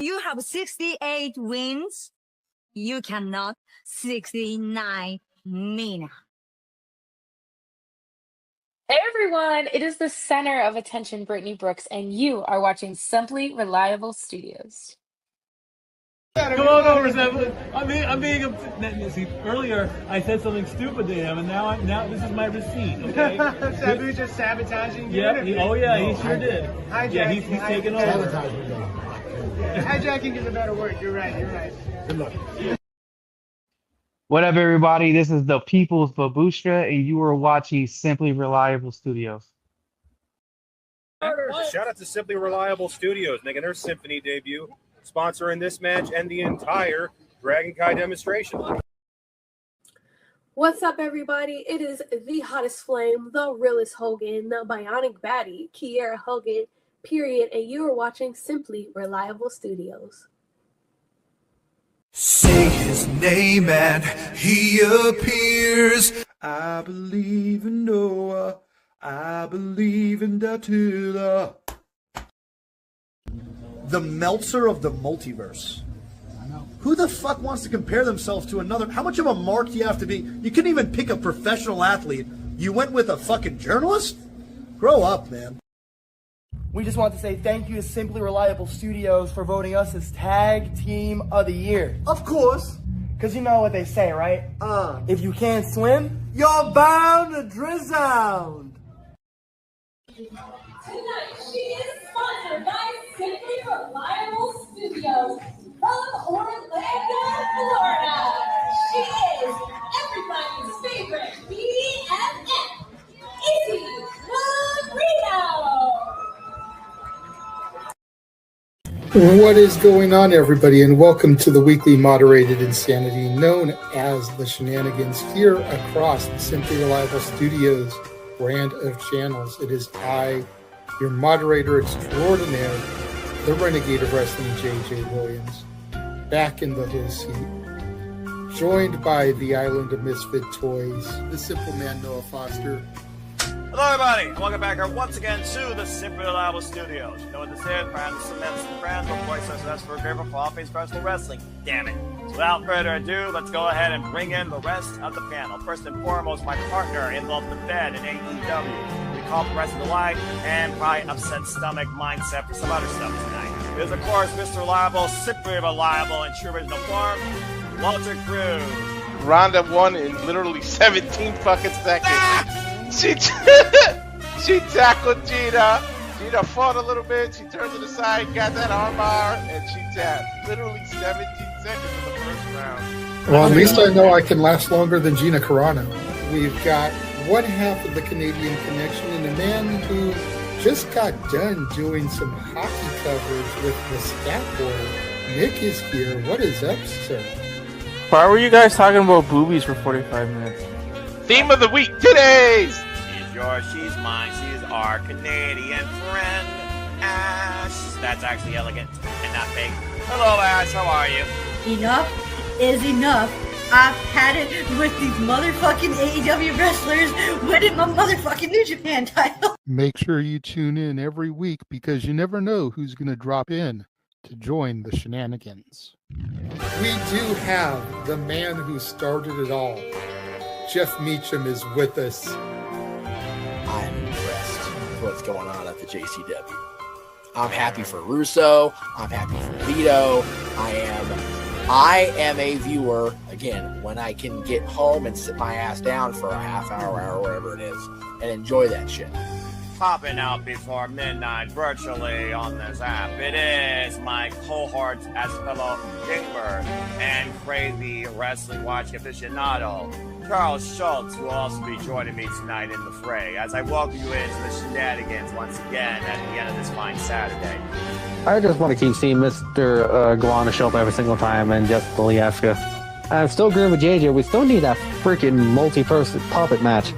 You have 68 wins. You cannot 69 Mina. Hey everyone, it is the center of attention, Brittany Brooks, and you are watching Simply Reliable Studios. Come on over, Simply. I'm being see, earlier I said something stupid to him, and now this is my receipt. Okay. Sabu's just sabotaging you. Yeah. He sure did. Hijacking. Yeah, he's taking over. Hijacking is a better word. You're right. Good luck. What up, everybody? This is the People's Babushka, and you are watching Simply Reliable Studios. Shout out to Simply Reliable Studios making their Symphony debut, sponsoring this match and the entire Dragon Kai demonstration. What's up, everybody? It is the hottest flame, the realest Hogan, the bionic baddie, Kiera Hogan, period, and you are watching Simply Reliable Studios. Say his name and he appears. I believe in Noah. I believe in Datula. The Meltzer of the multiverse. Who the fuck wants to compare themselves to another? How much of a mark do you have to be? You couldn't even pick a professional athlete. You went with a fucking journalist? Grow up, man. We just want to say thank you to Simply Reliable Studios for voting us as Tag Team of the Year. Of course. Because you know what they say, right? If you can't swim, You're bound to drown. Tonight, she is sponsored by Simply Reliable Studios from Orlando, Florida. She is everybody's favorite BFF, Izzy Marino. What is going on, everybody, and welcome to the weekly moderated insanity known as the Shenanigans here across the Simply Reliable Studios brand of channels. It is I, your moderator extraordinaire, the renegade of wrestling, JJ Williams, back in the his seat, joined by the Island of Misfit Toys, the simple man Noah Foster. Hello, everybody, and welcome back here once again to the Simply Reliable Studios. You know what this is? Brand of cements and brands of voice that's for favorite fall-faced professional wrestling. Damn it. So without further ado, let's go ahead and bring in the rest of the panel. First and foremost, my partner in Love the Bed in AEW. We call the rest of the light and probably upset stomach mindset for some other stuff tonight. There's, of course, Mr. Reliable, Simply Reliable in true original form, Walter Cruz. Ronda won in literally 17 fucking seconds. She tackled Gina. Gina fought a little bit. She turned to the side, got that armbar, and she tapped. Literally 17 seconds in the first round. Well, at least I know I can last longer than Gina Carano. We've got one half of the Canadian connection and a man who just got done doing some hockey coverage with the Stat Boy. Nick is here. What is up, sir? Why were you guys talking about boobies for 45 minutes? Theme of the week, today's. She's yours, she's mine, she's our Canadian friend, Ash. That's actually elegant and not fake. Hello, Ash, how are you? Enough is enough. I've had it with these motherfucking AEW wrestlers winning my motherfucking New Japan title. Make sure you tune in every week because you never know who's going to drop in to join the Shenanigans. We do have the man who started it all. Jeff Meacham is with us. I am impressed with what's going on at the JCW. I'm happy for Russo. I'm happy for Vito. I am a viewer, again, when I can get home and sit my ass down for a half hour, whatever it is, and enjoy that shit. Popping out before midnight virtually on this app. It is my cohort as fellow gamer and crazy wrestling watching aficionado, Charles Schultz, who will also be joining me tonight in the fray as I welcome you into the Shenanigans once again at the end of this fine Saturday. I just want to keep seeing Mr. Guana show up every single time and just Polyaska. I'm still agreeing with JJ. We still need that freaking multi-person puppet match.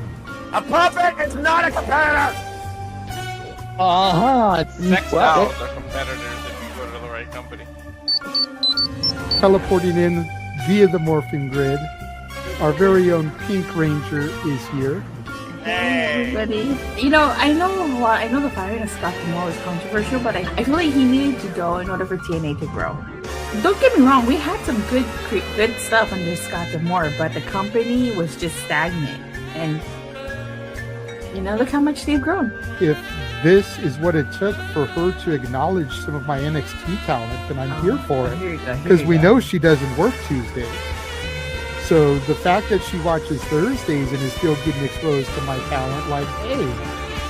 A puppet is not a competitor! Sex dolls are competitors if you go to the right company. Teleporting in via the morphing grid, our very own Pink Ranger is here. everybody. You know, I know the firing of Scott Moore is controversial, but I feel like he needed to go in order for TNA to grow. Don't get me wrong, we had some good stuff under Scott Moore, but the company was just stagnant. And look how much they've grown. If this is what it took for her to acknowledge some of my NXT talent, then I'm here for it. Because we know she doesn't work Tuesdays. So the fact that she watches Thursdays and is still getting exposed to my talent, like, hey,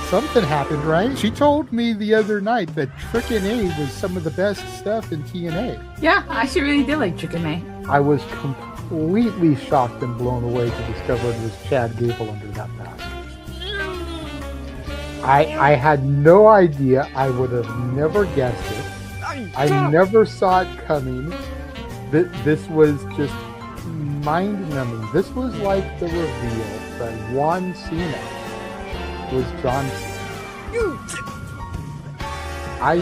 something happened, right? She told me the other night that Trick A was some of the best stuff in TNA. Yeah, I actually really did like Trick A. I was completely shocked and blown away to discover it was Chad Gable under that mask. I had no idea. I would have never guessed it. I never saw it coming. This was just mind-numbing. This was like the reveal that Juan Cena was John Cena. I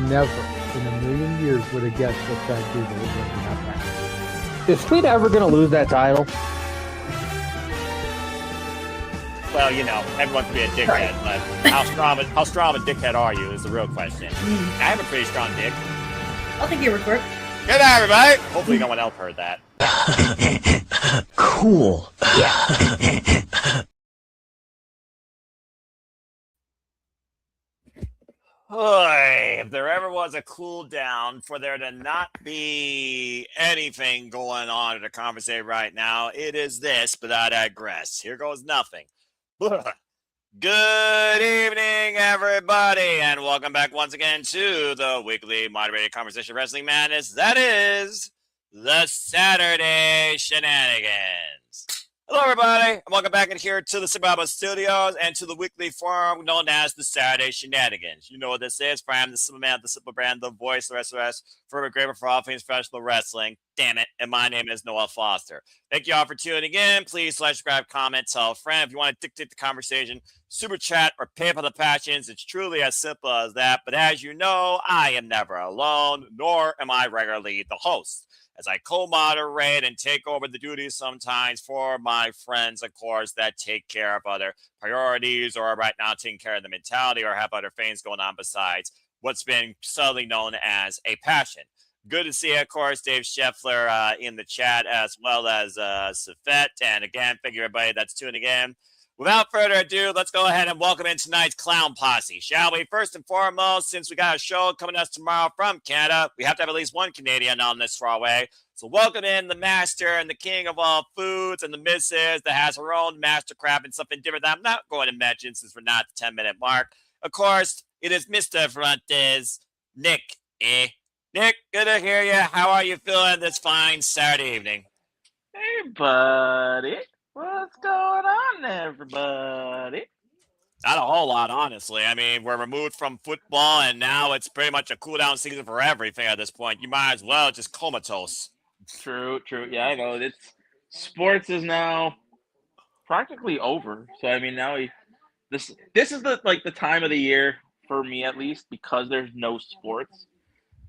never in a million years would have guessed that Chad Gable was in that match. Is Tweet ever going to lose that title? Well, everyone can be a dickhead, but how strong a dickhead are you is the real question. I have a pretty strong dick. I'll take your report. Good night, everybody. Hopefully no one else heard that. Cool. Boy, if there ever was a cool down for there to not be anything going on in the conversation right now, it is this, but I digress. Here goes nothing. Good evening, everybody, and welcome back once again to the weekly moderated conversation wrestling madness. That is the Saturday Shenanigans. Hello, everybody, and welcome back in here to the Superchatted Studios and to the weekly forum known as the Saturday Shenanigans. You know what this is. I'm the simple man, the simple brand, the voice, the rest of us, forever grateful for all things professional wrestling. Damn it. And my name is Noah Foster. Thank you all for tuning in. Please subscribe, comment, tell a friend. If you want to dictate the conversation, super chat or PayPal the passions. It's truly as simple as that. But as you know, I am never alone, nor am I regularly the host, as I co-moderate and take over the duties sometimes for my friends, of course, that take care of other priorities or right now taking care of the mentality or have other things going on besides what's been subtly known as a passion. Good to see, of course, Dave Scheffler in the chat, as well as Safet. And again, thank you, everybody that's tuning in. Without further ado, let's go ahead and welcome in tonight's clown posse, shall we? First and foremost, since we got a show coming us tomorrow from Canada, we have to have at least one Canadian on this strawway. So welcome in the master and the king of all foods and the missus that has her own master craft and something different that I'm not going to mention since we're not the 10-minute mark. Of course, it is Mr. Frontes, Nick. Nick, good to hear you. How are you feeling this fine Saturday evening? Hey, buddy. What's going on, everybody? Not a whole lot, honestly. I mean, we're removed from football, and now it's pretty much a cool-down season for everything at this point. You might as well just comatose. True. Yeah, I know. Sports is now practically over. So, I mean, now this is the time of the year, for me at least, because there's no sports.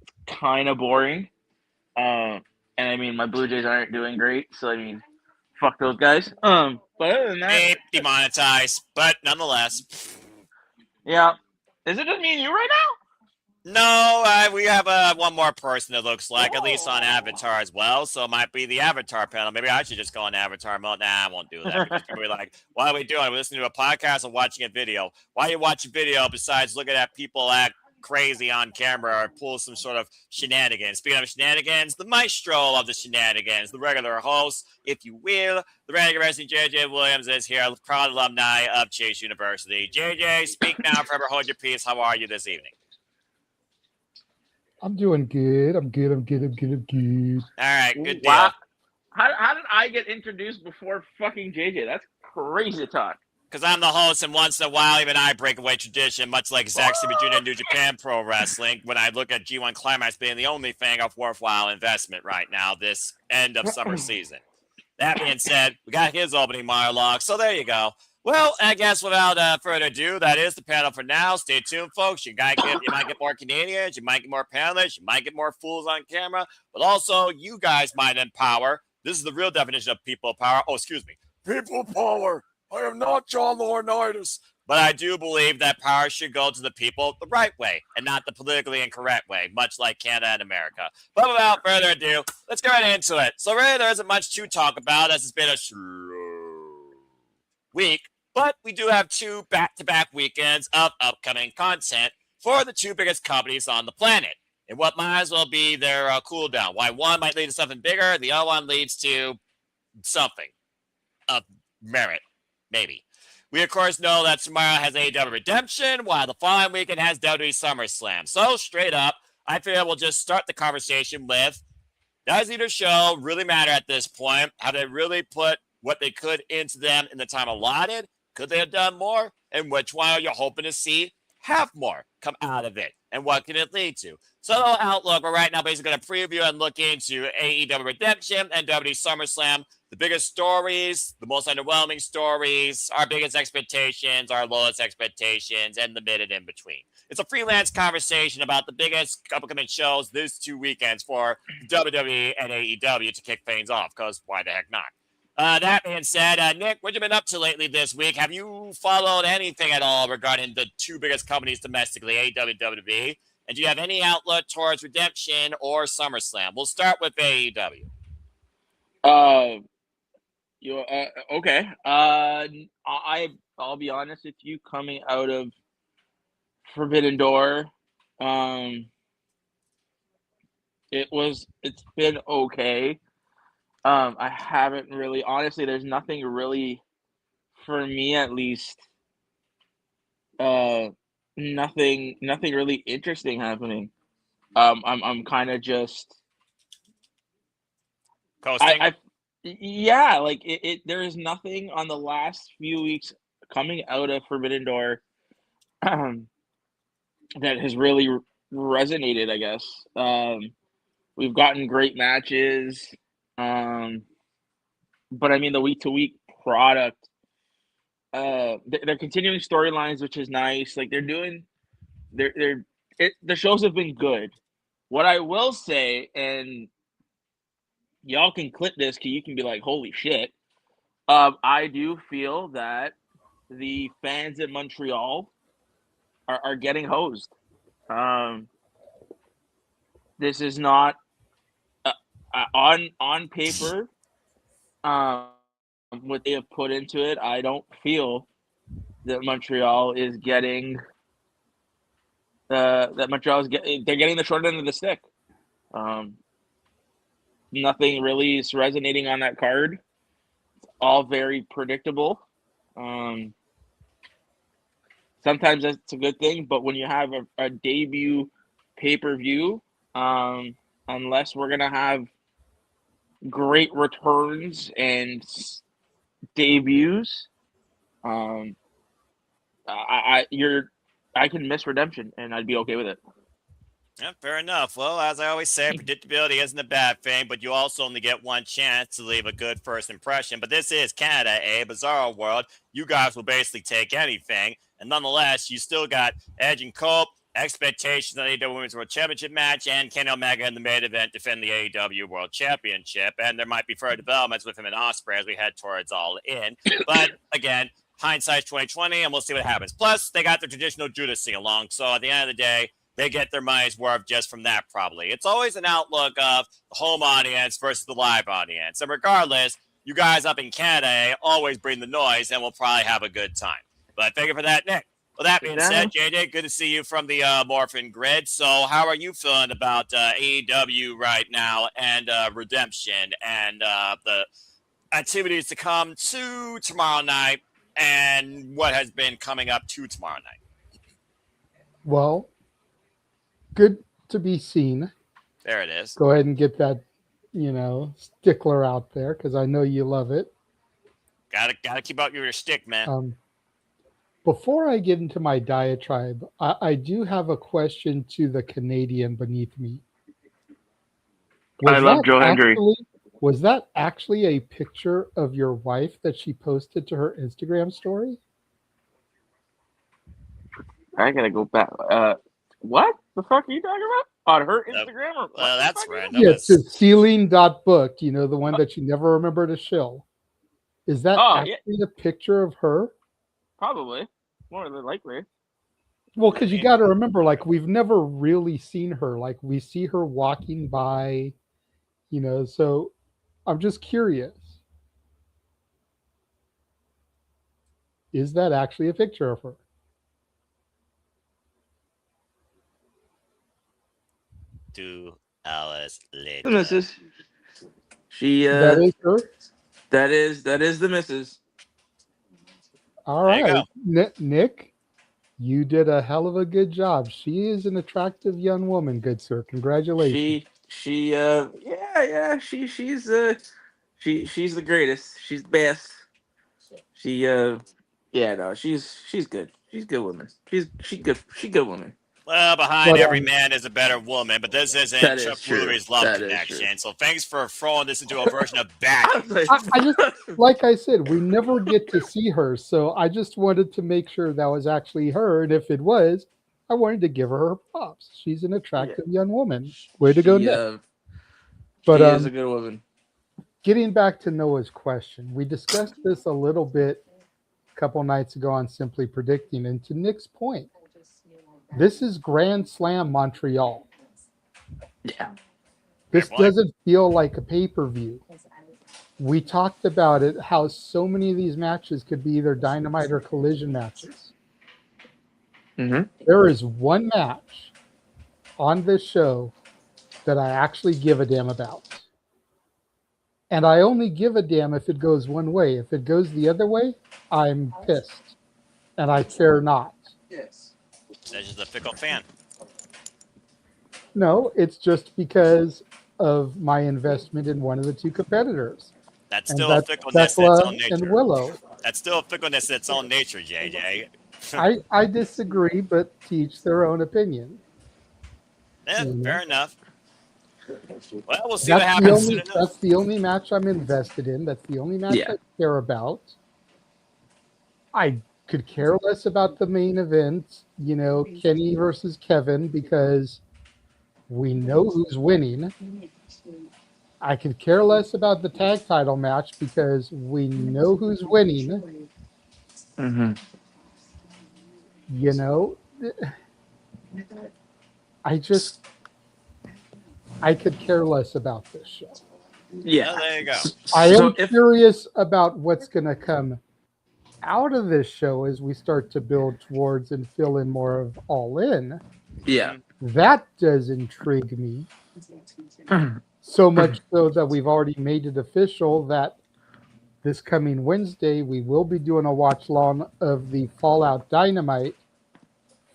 It's kind of boring. And, I mean, my Blue Jays aren't doing great, so, I mean, fuck those guys. But other than that, demonetized, but nonetheless. Yeah. Is it just me and you right now? No, we have one more person, it looks like, at least on Avatar as well. So it might be the Avatar panel. Maybe I should just go on Avatar mode. Nah, I won't do that. Because people be like, what are we doing? Are we listening to a podcast or watching a video? Why are you watching video besides looking at people act crazy on camera or pull some sort of shenanigans? Speaking of shenanigans, the maestro of the shenanigans, the regular host, if you will, the Renegade Wrestling JJ Williams is here, proud alumni of Chase University. JJ, speak now, forever hold your peace. How are you this evening? I'm doing good. I'm good. All right, good deal. Wow. How did I get introduced before fucking JJ? That's crazy talk. Because I'm the host, and once in a while, even I break away tradition, much like Zack Sabre Jr. in New Japan Pro Wrestling, when I look at G1 Climax being the only thing of worthwhile investment right now, this end of summer season. That being said, we got his opening monologue, so there you go. Well, I guess without further ado, that is the panel for now. Stay tuned, folks. You might get more Canadians, you might get more panelists, you might get more fools on camera, but also you guys might empower. This is the real definition of people power. Oh, excuse me. People power. I am not John Laurinaitis. But I do believe that power should go to the people the right way and not the politically incorrect way, much like Canada and America. But without further ado, let's get right into it. So really, there isn't much to talk about as it's been a slow week, but we do have 2 back-to-back weekends of upcoming content for the 2 biggest companies on the planet. And what might as well be their cooldown. Why one might lead to something bigger, the other one leads to something of merit, maybe. We, of course, know that tomorrow has AEW Redemption, while the following weekend has WWE SummerSlam. So, straight up, I feel we'll just start the conversation with, does either show really matter at this point? Have they really put what they could into them in the time allotted? Could they have done more? And which one are you hoping to see have more come out of it? And what can it lead to? So, the outlook, we're right now basically going to preview and look into AEW Redemption and WWE SummerSlam. The biggest stories, the most underwhelming stories, our biggest expectations, our lowest expectations, and the mid and in between. It's a freelance conversation about the biggest upcoming shows this 2 weekends for WWE and AEW to kick things off, because why the heck not? That being said, Nick, what have you been up to lately this week? Have you followed anything at all regarding the 2 biggest companies domestically, AEW and WWE? And do you have any outlook towards Redemption or SummerSlam? We'll start with AEW. Okay. I'll be honest with you. Coming out of Forbidden Door, it's been okay. I haven't really, honestly. There's nothing really, for me at least. Nothing really interesting happening. I'm kind of just. Coasting. Yeah, like there is nothing on the last few weeks coming out of Forbidden Door that has really resonated, I guess. We've gotten great matches, but I mean the week-to-week product, they're continuing storylines, which is nice. Like the shows have been good. What I will say, and y'all can clip this because you can be like, holy shit. I do feel that the fans in Montreal are getting hosed. This is not on paper. What they have put into it, I don't feel that Montreal is getting they're getting the short end of the stick. Nothing really is resonating on that card. It's all very predictable. Sometimes that's a good thing, but when you have a debut pay-per-view, unless we're gonna have great returns and debuts, I can miss Redemption and I'd be okay with it. Yeah, fair enough. Well, as I always say, predictability isn't a bad thing, but you also only get one chance to leave a good first impression. But this is Canada, a bizarre world. You guys will basically take anything. And nonetheless, you still got Edge and Cope, expectations on the AEW Women's World Championship match, and Kenny Omega in the main event defend the AEW World Championship. And there might be further developments with him and Ospreay as we head towards All In. But again, hindsight's 2020, and we'll see what happens. Plus, they got their traditional Judas sing along. So at the end of the day, they get their money's worth just from that, probably. It's always an outlook of the home audience versus the live audience. And regardless, you guys up in Canada always bring the noise, and we'll probably have a good time. But thank you for that, Nick. Well, that being said, JJ, good to see you from the Morphin Grid. So how are you feeling about AEW right now and Redemption and the activities to come to tomorrow night and what has been coming up to tomorrow night? Well, good to be seen. There it is. Go ahead and get that, stickler out there because I know you love it. Gotta keep up your stick, man. Before I get into my diatribe, I do have a question to the Canadian beneath me. I love Joe Hendry. Was that actually a picture of your wife that she posted to her Instagram story? I gotta go back. What the fuck are you talking about? On her Instagram? That's right. Yeah, it's Celine.book, the one that you never remember to shill. Is that Oh, yeah. actually a picture of her? Probably. More than likely. Well, because you got to remember, like, we've never really seen her. Like, we see her walking by, so I'm just curious. Is that actually a picture of her? To Alice later. The missus. She That is her? That is the missus. All There you right. go. Nick, you did a hell of a good job. She is an attractive young woman, good sir. Congratulations. She's the greatest. She's the best. She's good. She's a good woman. She's good woman. Well, behind But, every man is a better woman, but this isn't That is Chuck true. Woolery's love That is connection. So thanks for throwing this into a version of Batty. I just, like I said, we never get to see her, so I just wanted to make sure that was actually her, and if it was, I wanted to give her props. She's an attractive young woman. Way to go, Nick. But she is a good woman. Getting back to Noah's question, we discussed this a little bit a couple nights ago on Simply Predicting, and to Nick's point, this is Grand Slam Montreal. Yeah. This doesn't feel like a pay-per-view. We talked about it, how so many of these matches could be either Dynamite or Collision matches. Mm-hmm. There is one match on this show that I actually give a damn about. And I only give a damn if it goes one way. If it goes the other way, I'm pissed. And I care not. That's just a fickle fan. No, it's just because of my investment in one of the two competitors. That's And still that's a fickleness in its own nature. and Willow. That's still a fickleness in its own nature, JJ. I disagree, but teach their own opinion. Yeah, fair enough. Well, we'll see That's what happens the soon only, enough. that's the only match I'm invested in. That's the only match Yeah. I care about. I could care less about the main event, Kenny versus Kevin, because we know who's winning. I could care less about the tag title match because we know who's winning. Mm-hmm. I could care less about this show. Yeah. Well, there you go. I am curious about what's going to come out of this show as we start to build towards and fill in more of All In. Yeah. That does intrigue me. So much so that we've already made it official that this coming Wednesday, we will be doing a watch along of the Fallout Dynamite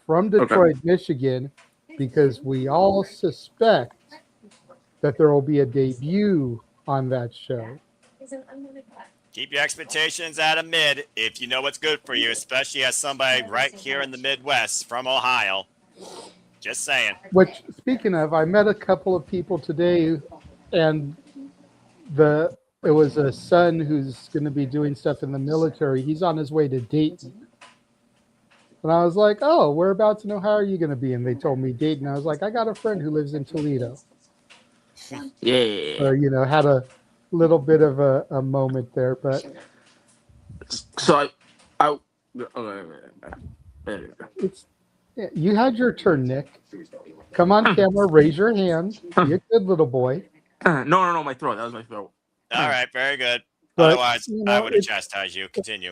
from Detroit, Michigan, because we all suspect that there will be a debut on that show. Keep your expectations at a mid if you know what's good for you, especially as somebody right here in the Midwest from Ohio. Just saying. Which, speaking of, I met a couple of people today, and it was a son who's going to be doing stuff in the military. He's on his way to Dayton. And I was like, oh, whereabouts in Ohio are you going to be? And they told me Dayton. I was like, I got a friend who lives in Toledo. Yeah. So, had a little bit of a moment there. But so you had your turn, Nick. Come on camera, raise your hand. Be a good little boy. No, my throat. That was my throat. All right, very good. But, Otherwise, I would have chastised you. Continue.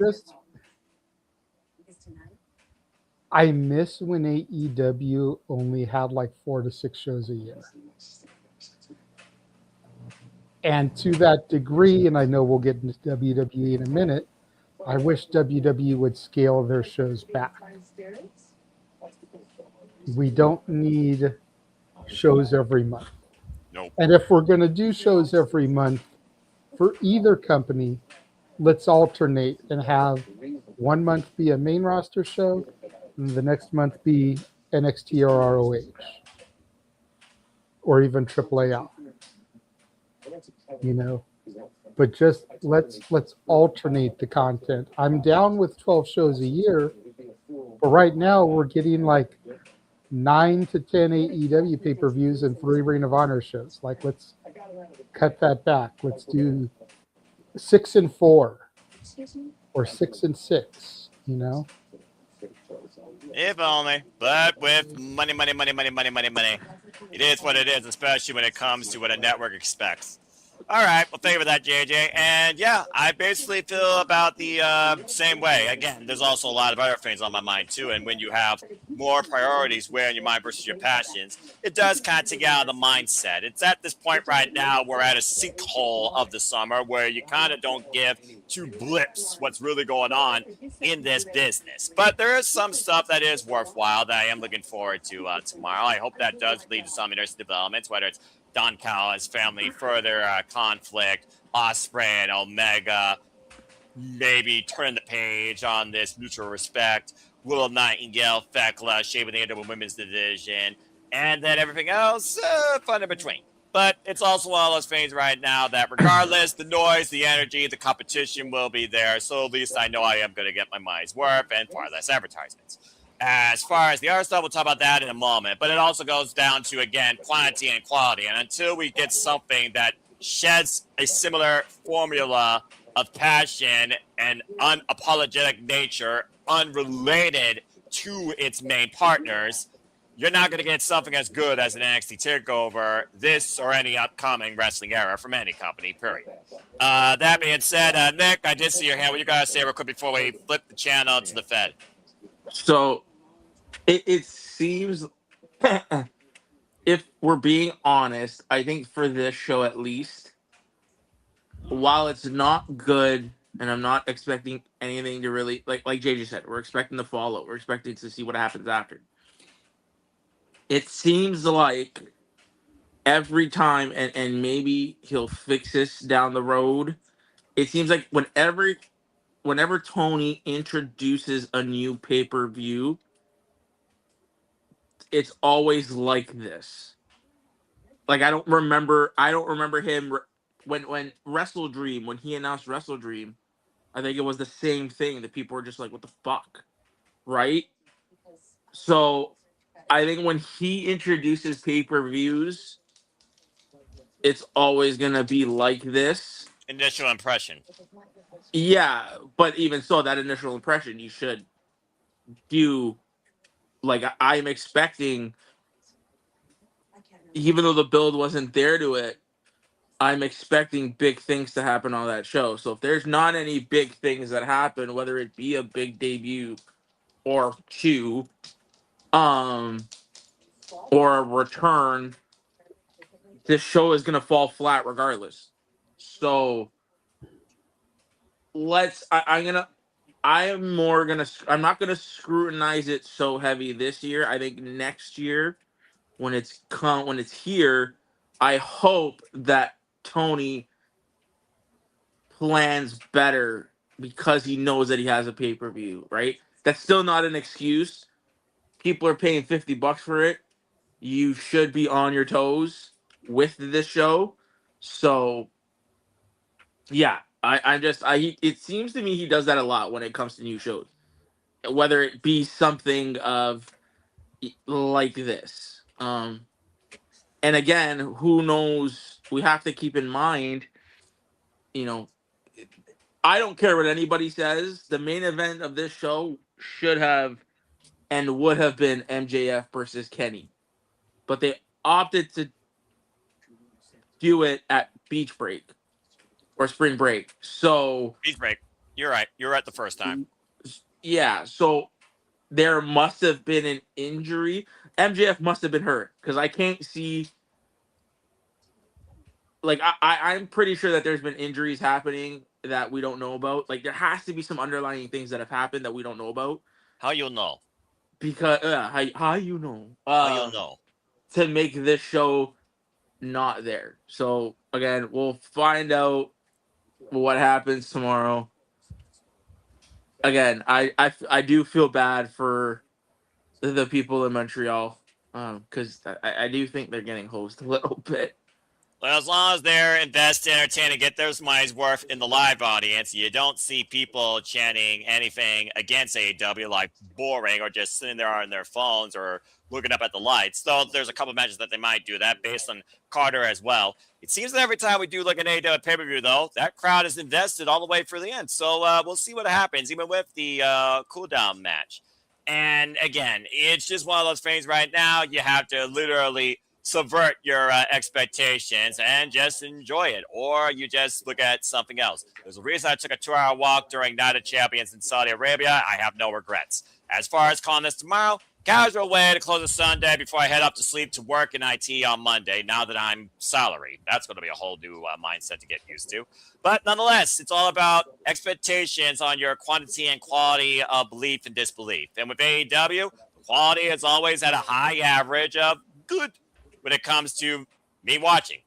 I miss when AEW only had like 4 to 6 shows a year. And to that degree, and I know we'll get into WWE in a minute, I wish WWE would scale their shows back. We don't need shows every month. Nope. And if we're going to do shows every month for either company, let's alternate and have 1 month be a main roster show and the next month be NXT or ROH or even AAA. But just let's alternate the content. I'm down with 12 shows a year, but right now we're getting like 9 to 10 AEW pay-per-views and 3 Ring of Honor shows. Like, let's cut that back. Let's do 6 and 4. or 6-6. You know. If only. But with money, it is what it is, especially when it comes to what a network expects. All right, well, thank you for that, JJ. And yeah, I basically feel about the same way. Again, there's also a lot of other things on my mind too. And when you have more priorities weighing your mind versus your passions, it does kind of take you out of the mindset. It's at this point right now, we're at a sinkhole of the summer where you kind of don't give two blips what's really going on in this business. But there is some stuff that is worthwhile that I am looking forward to tomorrow. I hope that does lead to some interesting developments, whether it's Don Callis' family further conflict, Osprey and Omega maybe turn the page on this mutual respect, Willow Nightingale, Thekla, shaving the end of a women's division, and then everything else, fun in between. But it's also one of those things right now that regardless, the noise, the energy, the competition will be there. So at least I know I am going to get my money's worth and far less advertisements. As far as the other stuff, we'll talk about that in a moment. But it also goes down to, again, quantity and quality. And until we get something that sheds a similar formula of passion and unapologetic nature, unrelated to its main partners, you're not going to get something as good as an NXT TakeOver, this or any upcoming wrestling era from any company, period. That being said, Nick, I did see your hand. What you got to say real quick before we flip the channel to the Fed? So it seems, if we're being honest, I think for this show at least, while it's not good, and I'm not expecting anything to really, like JJ said, we're expecting the follow. We're expecting to see what happens after. It seems like every time, and maybe he'll fix this down the road, it seems like whenever Tony introduces a new pay-per-view, it's always like this. Like I don't remember him when Wrestle Dream, when he announced Wrestle Dream, I think it was the same thing that people were just like, what the fuck? Right? So I think when he introduces pay-per-views, it's always gonna be like this. Initial impression. Yeah, but even so, that initial impression you should do. Like I'm expecting, even though the build wasn't there to it, I'm expecting big things to happen on that show. So if there's not any big things that happen, whether it be a big debut or two, or a return, this show is gonna fall flat regardless. So I'm not gonna scrutinize it so heavy this year. I think next year, when it's here, I hope that Tony plans better because he knows that he has a pay-per-view, right? That's still not an excuse. People are paying $50 for it. You should be on your toes with this show. So yeah, it seems to me he does that a lot when it comes to new shows. Whether it be something of like this. And again, who knows? We have to keep in mind, I don't care what anybody says. The main event of this show should have and would have been MJF versus Kenny. But they opted to do it at Beach Break or Spring Break. So Beach Break. You're right. You're right the first time. Yeah, so there must have been an injury. MJF must have been hurt because I can't see. Like I'm pretty sure that there's been injuries happening that we don't know about. Like there has to be some underlying things that have happened that we don't know about. How you'll know? Because how you know? How you'll know? To make this show not there. So again, we'll find out what happens tomorrow. Again, I do feel bad for the people in Montreal because I do think they're getting hosed a little bit. Well, as long as they're invested, entertaining, get their money's worth in the live audience, you don't see people chanting anything against AEW like boring or just sitting there on their phones or looking up at the lights. Though there's a couple matches that they might do that based on Carter as well. It seems that every time we do like an AEW pay-per-view, though, that crowd is invested all the way for the end. So we'll see what happens, even with the cooldown match. And again, it's just one of those things right now. You have to literally subvert your expectations and just enjoy it, or you just look at something else. There's a reason I took a 2-hour walk during Night of Champions in Saudi Arabia. I have no regrets. As far as calling this tomorrow, casual way to close a Sunday before I head up to sleep to work in IT on Monday, now that I'm salaried. That's going to be a whole new mindset to get used to. But nonetheless, it's all about expectations on your quantity and quality of belief and disbelief. And with AEW, the quality is always at a high average of good when it comes to me watching.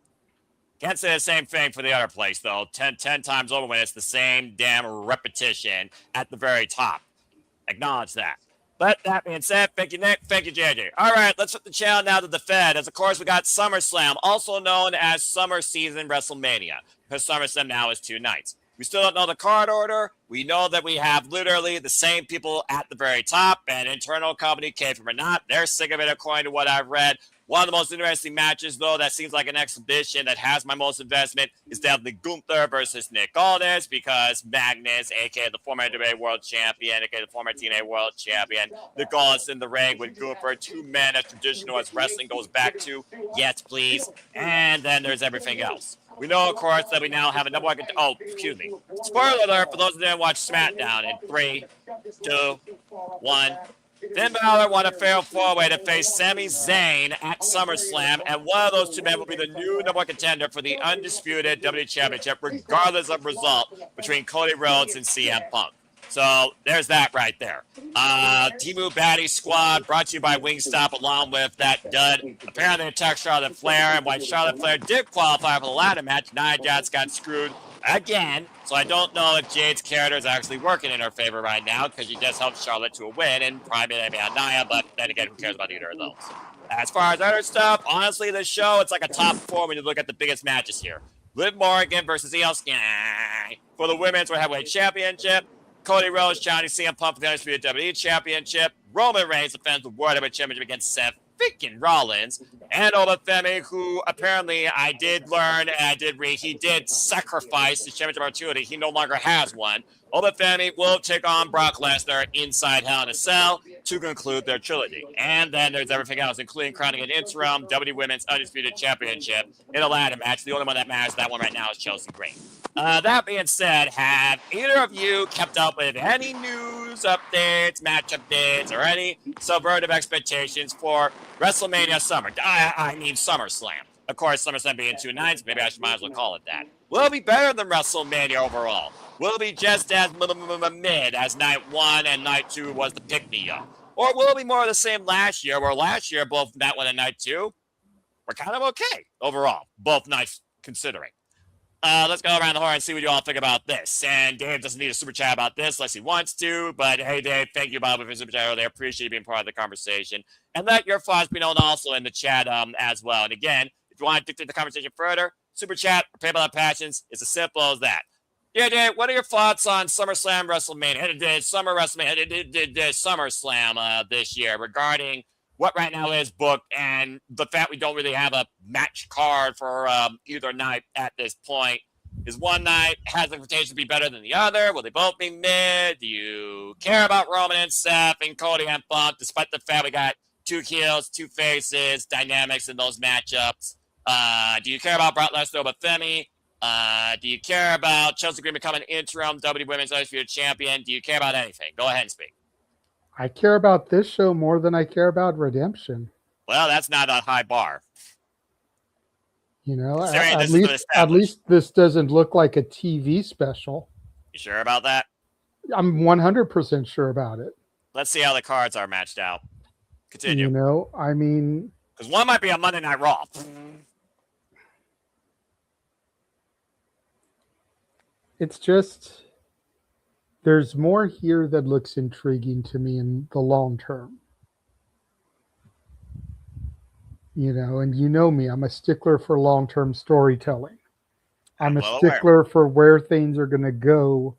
Can't say the same thing for the other place, though. 10 times over when it's the same damn repetition at the very top. Acknowledge that. But that being said, thank you, Nick. Thank you, JJ. All right, let's flip the channel now to the Fed. As, of course, we got SummerSlam, also known as Summer Season WrestleMania, because SummerSlam now is 2 nights. We still don't know the card order. We know that we have literally the same people at the very top, and internal company, K-From or not, they're sick of it according to what I've read. One of the most interesting matches, though, that seems like an exhibition that has my most investment is definitely Gunther versus Nick Aldis, because Magnus, a.k.a. the former NWA World Champion, a.k.a. the former TNA World Champion, Nick Aldis in the ring with Gunther, 2 men as traditional as wrestling goes back to. Yes, please. And then there's everything else. We know, of course, that we now have a number one. Oh, excuse me. Spoiler alert for those who didn't watch SmackDown in 3, 2, 1. Finn Balor won a fatal 4-way to face Sami Zayn at SummerSlam, and one of those 2 men will be the new number 1 contender for the undisputed WWE Championship, regardless of result, between Cody Rhodes and CM Punk. So there's that right there. Timu Baddie Squad brought to you by Wingstop, along with that dud. Apparently, it attacked Charlotte Flair, and while Charlotte Flair did qualify for the ladder match, Nia Jax got screwed again. So I don't know if Jade's character is actually working in her favor right now, because she just helped Charlotte to a win and primarily on Nia, but then again, who cares about either of those? As far as other stuff, honestly, this show, it's like a top 4 when you look at the biggest matches here. Liv Morgan versus Io Sky for the Women's World Heavyweight Championship. Cody Rhodes challenging CM Punk for the Undisputed WWE Championship. Roman Reigns defends the World Heavyweight Championship against Seth freaking Rollins. And Obafemi, who apparently I did learn and I did read, he did sacrifice the championship opportunity. He no longer has one. Obafemi will take on Brock Lesnar inside Hell in a Cell to conclude their trilogy. And then there's everything else, including crowning an interim WWE Women's Undisputed Championship in a ladder match. The only one that matters, that one right now, is Chelsea Green. That being said, have either of you kept up with any news updates, match updates, or any subvertive expectations for WrestleMania Summer? I mean SummerSlam. Of course, SummerSlam being 2 nights, maybe I might as well call it that. Will it be better than WrestleMania overall? Will it be just as mid as Night 1 and Night 2 was the pick-me-up? Or will it be more of the same last year, where last year, both Night 1 and Night 2 were kind of okay overall, both nights considering? Let's go around the horn and see what you all think about this. And Dave doesn't need a super chat about this unless he wants to. But hey, Dave, thank you, Bob, for your super chat earlier. Appreciate you being part of the conversation. And let your thoughts be known also in the chat as well. And again, if you want to dictate the conversation further, super chat or PayPal Passions, it's as simple as that. Yeah, Dave, what are your thoughts on SummerSlam WrestleMania? SummerSlam this year regarding what right now is booked and the fact we don't really have a match card for either night at this point. Is one night has the potential to be better than the other? Will they both be mid? Do you care about Roman and Seth and Cody and Punk, despite the fact we got 2 heels, 2 faces, dynamics in those matchups? Do you care about Brock Lesnar but Femi? Do you care about Chelsea Green becoming interim WWE Women's Undisputed Champion? Do you care about anything? Go ahead and speak. I care about this show more than I care about Redemption. Well, that's not a high bar. You know, Considering at least this doesn't look like a TV special. You sure about that? I'm 100% sure about it. Let's see how the cards are matched out. Continue. You know, I mean, because one might be a Monday Night Raw. It's just, there's more here that looks intriguing to me in the long term. You know, and you know me, I'm a stickler for long-term storytelling. I'm a well aware. stickler for where things are going to go,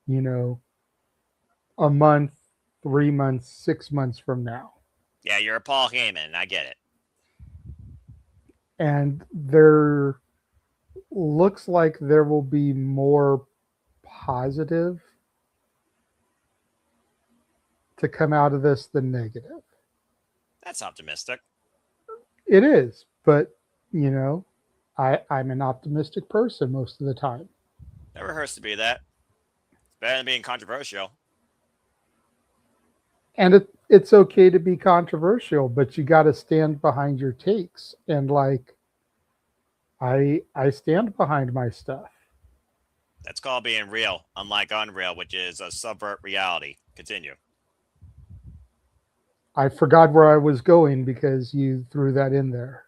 you know, a month, 3 months, 6 months from now. Yeah, you're a Paul Heyman. I get it. And there looks like there will be more positive to come out of this than negative. That's optimistic. It is, but you know, I'm an optimistic person most of the time. Never hurts to be that. It's better than being controversial. And it's okay to be controversial, but you got to stand behind your takes. And like, I stand behind my stuff. That's called being real, unlike Unreal, which is a subvert reality. Continue. I forgot where I was going because you threw that in there.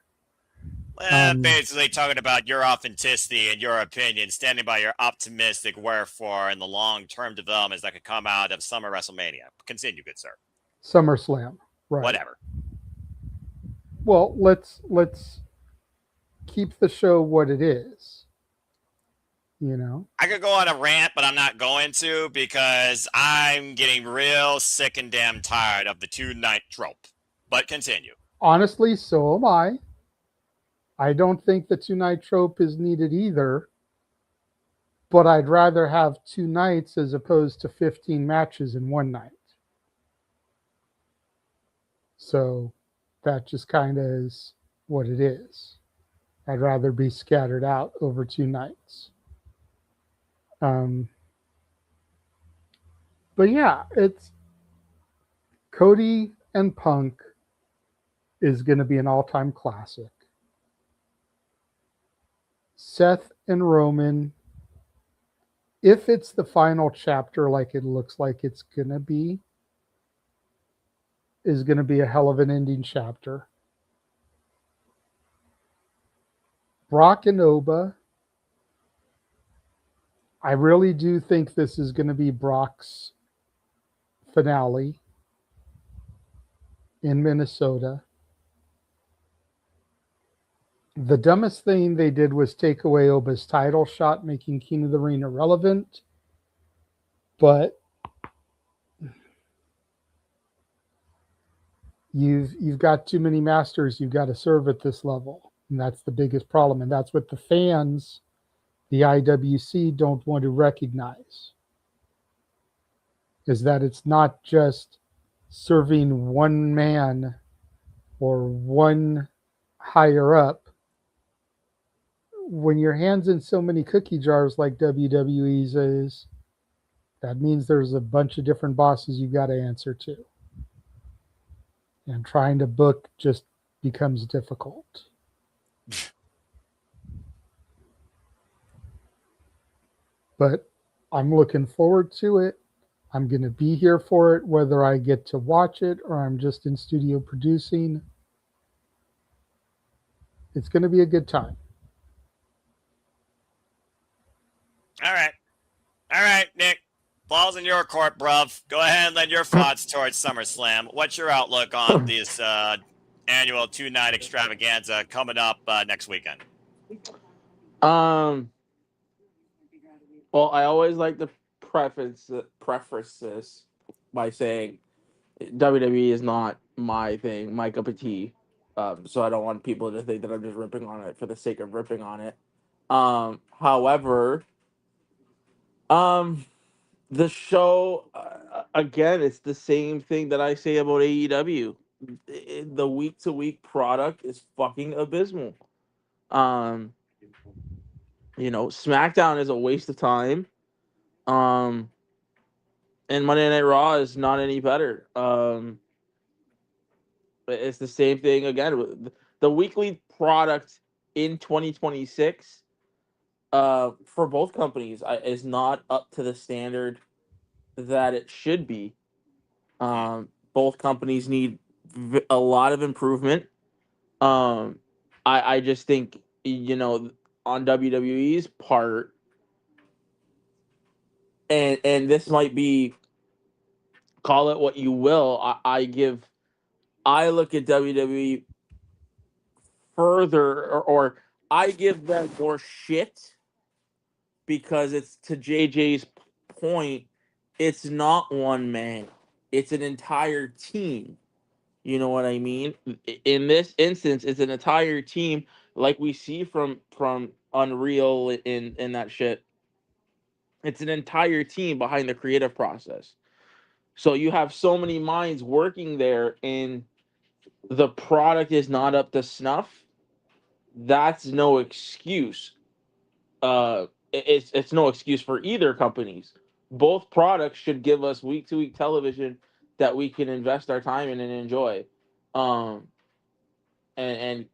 Basically talking about your authenticity and your opinion, standing by your optimistic wherefore and the long-term developments that could come out of Summer WrestleMania. Continue, good sir. SummerSlam, right? Whatever. Well, let's keep the show what it is. You know, I could go on a rant, but I'm not going to because I'm getting real sick and damn tired of the 2-night trope. But continue. Honestly, so am I. I don't think the 2-night trope is needed either, but I'd rather have 2 nights as opposed to 15 matches in one night. So that just kind of is what it is. I'd rather be scattered out over 2 nights. But yeah, it's Cody and Punk is going to be an all-time classic. Seth and Roman, if it's the final chapter like it looks like it's going to be, is going to be a hell of an ending chapter. Brock and Oba, I really do think this is going to be Brock's finale in Minnesota. The dumbest thing they did was take away Oba's title shot, making King of the Ring irrelevant. But you've got too many masters you've got to serve at this level. And that's the biggest problem. And that's what the fans, the IWC, don't want to recognize. Is that it's not just serving one man or one higher up. When your hand's in so many cookie jars like WWE's is, that means there's a bunch of different bosses you got to answer to. And trying to book just becomes difficult. But I'm looking forward to it. I'm going to be here for it, whether I get to watch it or I'm just in studio producing. It's going to be a good time. All right, Nick. Ball's in your court, bruv. Go ahead and lend your thoughts towards SummerSlam. What's your outlook on this annual 2-night extravaganza coming up next weekend? Well, I always like to preface this by saying WWE is not my thing, my cup of tea. So I don't want people to think that I'm just ripping on it for the sake of ripping on it. However, the show, again, it's the same thing that I say about AEW. The week-to-week product is fucking abysmal. SmackDown is a waste of time. And Monday Night Raw is not any better. It's the same thing again. The weekly product in 2026 for both companies is not up to the standard that it should be. Both companies need a lot of improvement. I just think, on WWE's part, and this might be, call it what you will, I look at WWE further, or I give them more shit because it's to JJ's point. It's not one man; it's an entire team. You know what I mean? In this instance, it's an entire team, like we see from Unreal in that shit. It's an entire team behind the creative process. So you have so many minds working there, and the product is not up to snuff. That's no excuse. It's no excuse for either companies. Both products should give us week to week television that we can invest our time in and enjoy. Um, and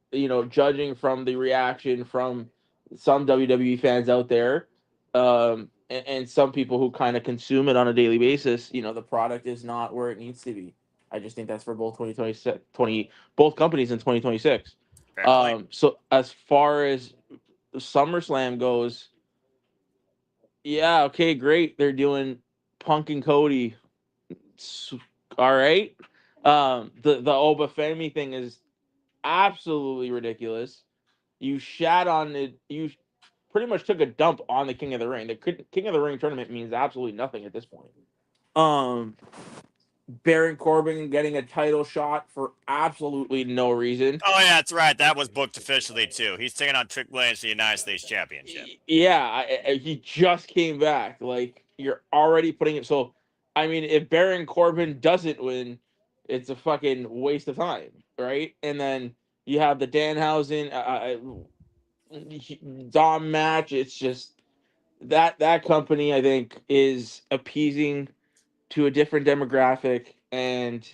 judging from the reaction from some WWE fans out there, and some people who kind of consume it on a daily basis, the product is not where it needs to be. I just think that's for both both companies in 2026. So as far as SummerSlam goes, yeah, okay, great. They're doing Punk and Cody. All right. The Oba Femi thing is absolutely ridiculous. You shat on it. You pretty much took a dump on the King of the Ring. The King of the Ring tournament means absolutely nothing at this point. Baron Corbin getting a title shot for absolutely no reason. Oh yeah, that's right. That was booked officially too. He's taking on Trick Williams for the United States Championship. Yeah, he just came back. Like, you're already putting it. So, I mean, if Baron Corbin doesn't win, it's a fucking waste of time, right? And then you have the Danhausen Dom match. It's just that company, I think, is appeasing to a different demographic, and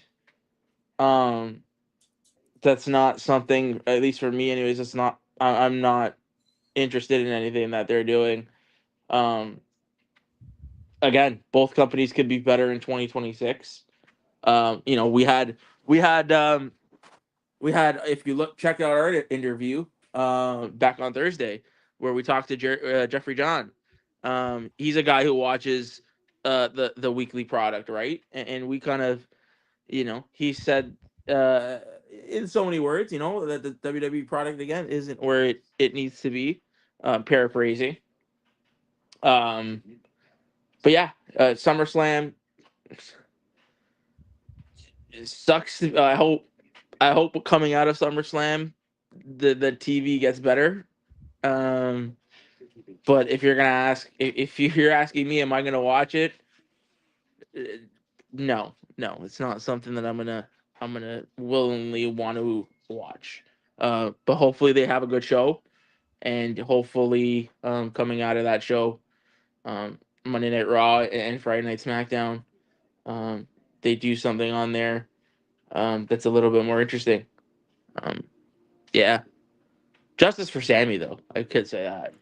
that's not something, at least for me, anyways. It's not. I'm not interested in anything that they're doing. Again, both companies could be better in 2026. We had if you check out our interview back on Thursday where we talked to Jeffrey John. He's a guy who watches the weekly product, right? And we kind of, he said in so many words, that the WWE product again isn't where it needs to be. Paraphrasing. But yeah, SummerSlam sucks. I hope coming out of SummerSlam, the TV gets better. But if you're asking me, am I gonna watch it? No, it's not something that I'm gonna willingly want to watch. But hopefully they have a good show, and hopefully coming out of that show, Monday Night Raw and Friday Night SmackDown, they do something on there that's a little bit more interesting. Yeah. Justice for Sammy, though. I could say that.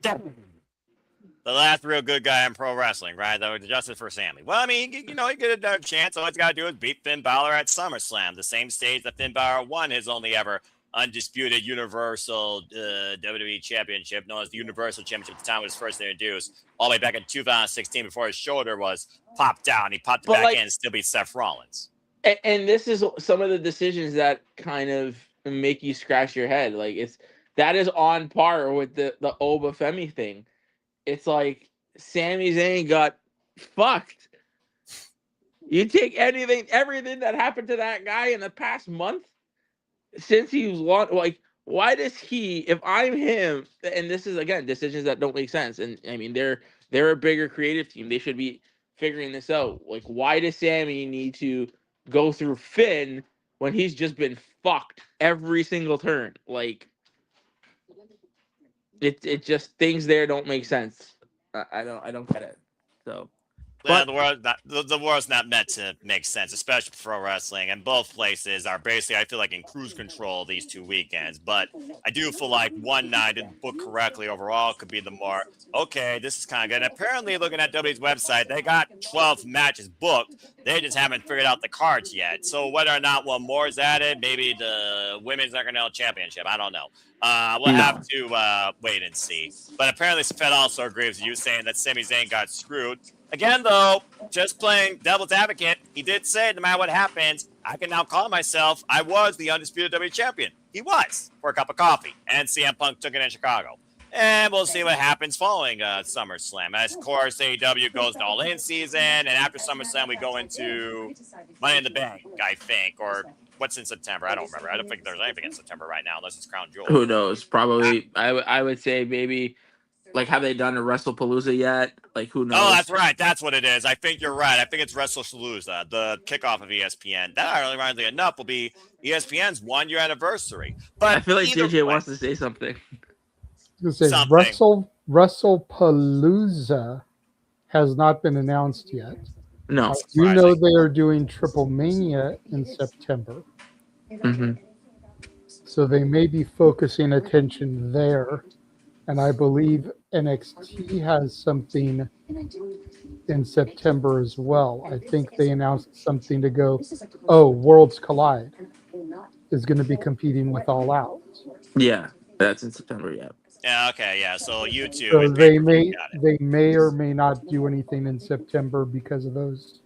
The last real good guy in pro wrestling, right? Though, Justice for Sammy. Well, I mean, he get a chance. All he's got to do is beat Finn Balor at SummerSlam, the same stage that Finn Balor won his only ever undisputed Universal WWE Championship, known as the Universal Championship at the time it was first introduced, all the way back in 2016 before his shoulder was popped out, and he popped it back in and still beat Seth Rollins. And this is some of the decisions that kind of make you scratch your head. Like, that is on par with the Oba Femi thing. It's like Sami Zayn got fucked. You take everything that happened to that guy in the past month since he was launched. Like, why does he? If I'm him, and this is again decisions that don't make sense. And I mean, they're a bigger creative team. They should be figuring this out. Like, why does Sammy need to go through Finn when he's just been fucked every single turn? Like, it just, things there don't make sense. I don't get it. So, the world's not meant to make sense, especially for pro wrestling. And both places are basically, I feel like, in cruise control these 2 weekends. But I do feel like one night, and booked correctly overall, could be the more, okay, this is kind of good. And apparently, looking at WWE's website, they got 12 matches booked. They just haven't figured out the cards yet. So whether or not one more is added, maybe the Women's Intercontinental Championship, I don't know. We'll have to wait and see. But apparently, Fed also agrees with you, saying that Sami Zayn got screwed. Again, though, just playing devil's advocate, he did say no matter what happens, I can now call myself, I was the undisputed WWE champion. he was for a cup of coffee, and CM Punk took it in Chicago. And we'll see what happens following SummerSlam. As, of course, AEW goes to All-In season, and after SummerSlam, we go into Money in the Bank, I think, or what's in September? I don't remember. I don't think there's anything in September right now, unless it's Crown Jewel. Who knows? Probably. I would say maybe. Like, have they done a WrestlePalooza yet? Like, who knows? Oh, that's right. That's what it is. I think you're right. I think it's WrestlePalooza, the kickoff of ESPN. That, ironically enough, will be ESPN's 1-year anniversary. But I feel like either JJ way, wants to say something. This is WrestlePalooza has not been announced yet. No. I do know they are doing Triple Mania in September. Mm-hmm. So they may be focusing attention there. And I believe NXT has something in September as well. I think they announced something to go, Worlds Collide is going to be competing with All Out. Yeah, that's in September, yeah. Yeah, okay, yeah. So you two. So they may or may not do anything in September because of those.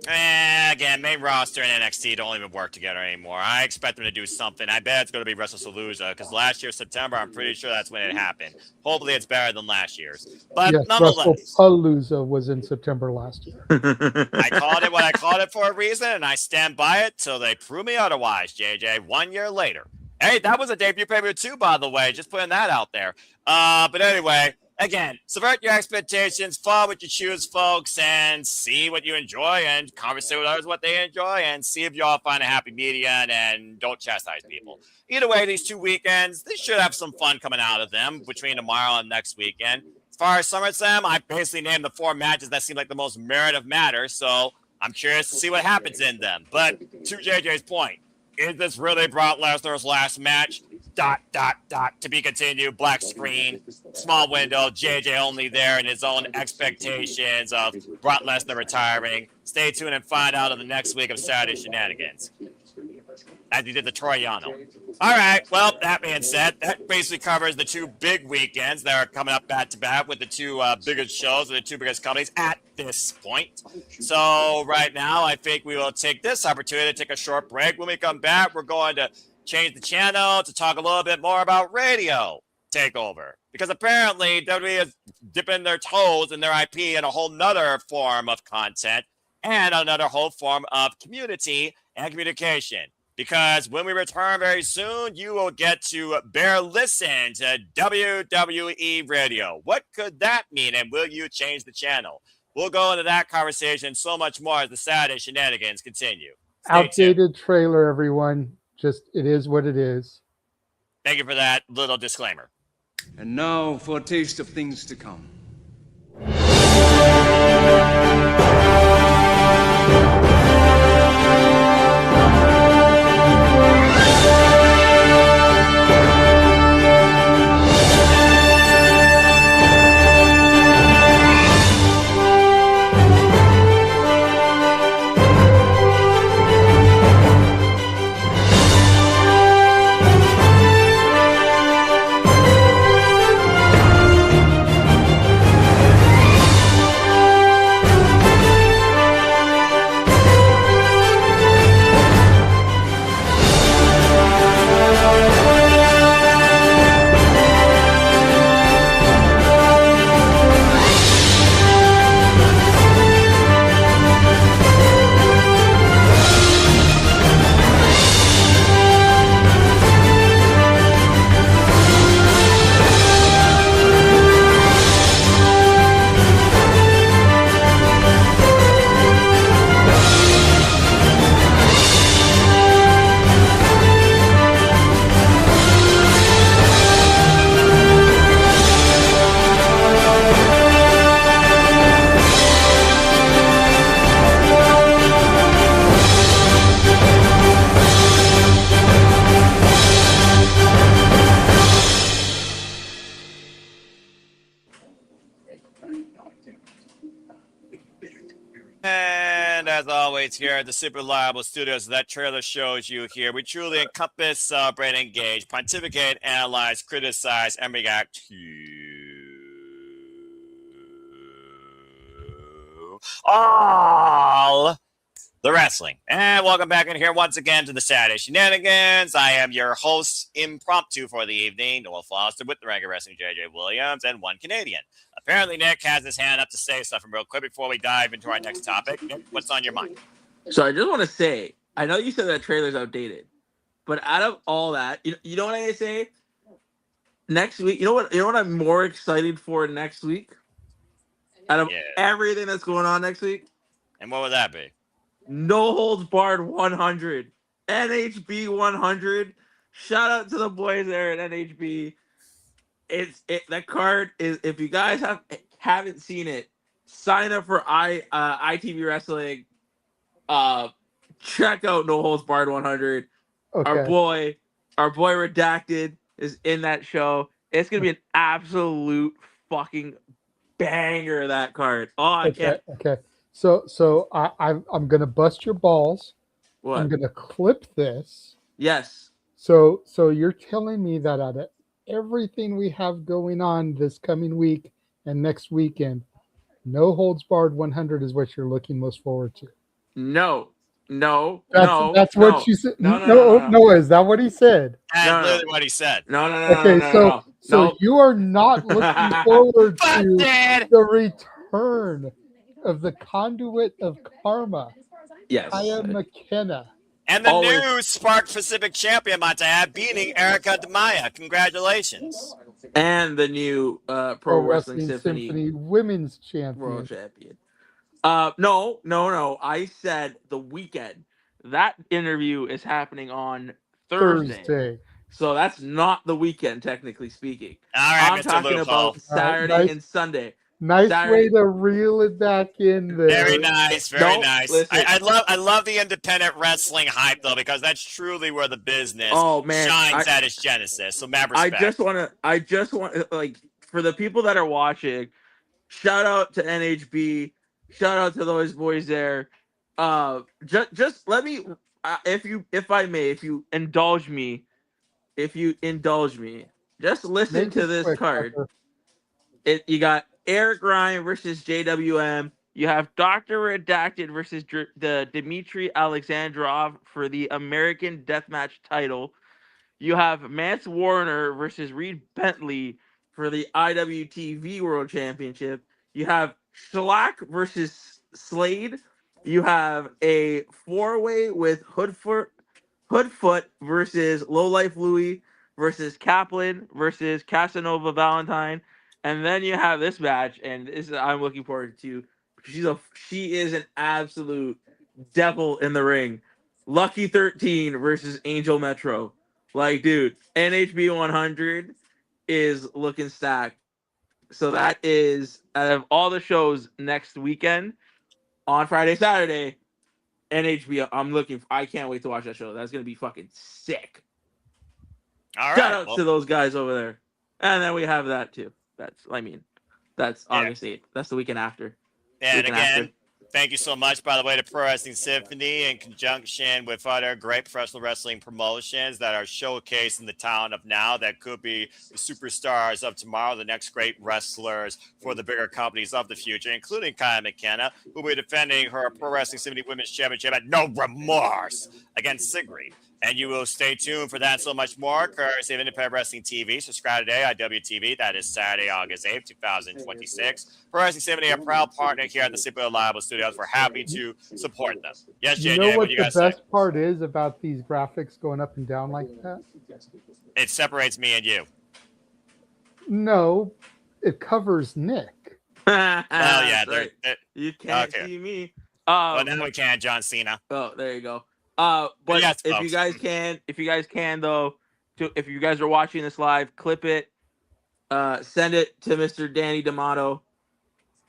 Again, main roster and NXT don't even work together anymore. I expect them to do something. I bet it's going to be WrestlePalooza because last year, September, I'm pretty sure that's when it happened. Hopefully, it's better than last year's. But Yes, nonetheless, WrestlePalooza was in September last year. I called it what I called it for a reason, and I stand by it till they prove me otherwise, JJ. 1 year later. Hey, that was a debut pay-per-view too, by the way. Just putting that out there. But anyway, again, subvert your expectations, follow what you choose, folks, and see what you enjoy and conversate with others what they enjoy and see if you all find a happy median and don't chastise people. Either way, these 2 weekends, they should have some fun coming out of them between tomorrow and next weekend. As far as SummerSlam, I basically named the 4 matches that seem like the most merit of matter, so I'm curious to see what happens in them. But to JJ's point, is this really Brock Lesnar's last match? ... To be continued. Black screen, small window. JJ only there in his own expectations of Brock Lesnar retiring. Stay tuned and find out in the next week of Saturday Shenanigans, as he did the Troy Yano. All right. Well, that being said, that basically covers the 2 big weekends that are coming up back to back with the 2 biggest shows and the 2 biggest companies at this point. So right now, I think we will take this opportunity to take a short break. When we come back, we're going to change the channel to talk a little bit more about radio takeover, because apparently WWE is dipping their toes in their IP in a whole nother form of content and another whole form of community and communication. Because when we return very soon, you will get to bear listen to WWE Radio. What could that mean, and will you change the channel? We'll go into that conversation and so much more as the Saturday Shenanigans continue. Outdated trailer, everyone. Just, it is what it is. Thank you for that little disclaimer. And now for a taste of things to come. And as always, here at the Super Reliable Studios, that trailer shows you here. We truly encompass, celebrate, engage, pontificate, analyze, criticize, and react to all the wrestling. And welcome back in here once again to the Saturday Shenanigans. I am your host, impromptu for the evening, Noel Foster, with the Ranker Wrestling, JJ Williams, and one Canadian. Apparently, Nick has his hand up to say something real quick before we dive into our next topic. Nick, what's on your mind? So I just want to say, I know you said that trailer's outdated, but out of all that, you know what I say? Next week, you know what I'm more excited for next week? Out of everything that's going on next week? And what would that be? No Holds Barred 100. NHB 100. Shout out to the boys there at NHB. That card is, if you guys haven't seen it, sign up for ITV Wrestling. Check out No Holds Barred 100. Okay. Our boy Redacted is in that show. It's gonna be an absolute fucking banger, that card. Oh, I can't. Okay. So I'm gonna bust your balls. What? I'm gonna clip this. Yes. So you're telling me that out of everything we have going on this coming week and next weekend, No Holds Barred 100 is what you're looking most forward to? No. That's what you said. No. Is that what he said? That's literally what he said. No. Okay, so you are not looking forward to the return of the conduit of karma. Yes. Kaya McKenna. And the new Spark Pacific champion, might I add, beating Erica Demaya. Congratulations. And the new Pro Wrestling Symphony Women's Champion. World Champion. No. I said the weekend. That interview is happening on Thursday. So that's not the weekend, technically speaking. All right, I'm Mr. talking about Saturday and Sunday. Nice Saturday. way to reel it back in there. Very nice, very nice. Listen. I love the independent wrestling hype though, because that's truly where the business shines at its genesis. So mad respect. I just want like, for the people that are watching, shout out to NHB, shout out to those boys there. Just let me, if you indulge me, just listen to this card. You got Eric Ryan versus JWM. You have Dr. Redacted versus the Dmitry Alexandrov for the American Deathmatch title. You have Mance Warner versus Reed Bentley for the IWTV World Championship. You have Schlack versus Slade. You have a four-way with Hoodfoot versus Lowlife Louie versus Kaplan versus Casanova Valentine. And then you have this match, and this I'm looking forward to. She is an absolute devil in the ring. Lucky 13 versus Angel Metro. Like, dude, NHB 100 is looking stacked. So that is, out of all the shows next weekend, on Friday, Saturday, NHB, I can't wait to watch that show. That's going to be fucking sick. All right. Shout out to those guys over there. And then we have that too. That's August 8th. That's the weekend after. And again, thank you so much, by the way, to Pro Wrestling Symphony in conjunction with other great professional wrestling promotions that are showcased in the town of now that could be the superstars of tomorrow, the next great wrestlers for the bigger companies of the future, including Kaya McKenna, who will be defending her Pro Wrestling Symphony Women's Championship at no remorse against Sigrid. And you will stay tuned for that and so much more, courtesy of Independent Wrestling TV. Subscribe today on WTV. That is Saturday, August 8th, 2026. Pro Wrestling Symphony, a proud partner here at the Super Reliable Studios. We're happy to support them. Yes, JJ, you know what you the guys best say? part is about these graphics going up and down like that? It separates me and you. No, it covers Nick. Well, yeah. You can't see me. Well, now we can, John Cena. Oh, there you go. But yes, if folks. you guys can though, if you guys are watching this live, clip it, send it to Mr. Danny D'Amato.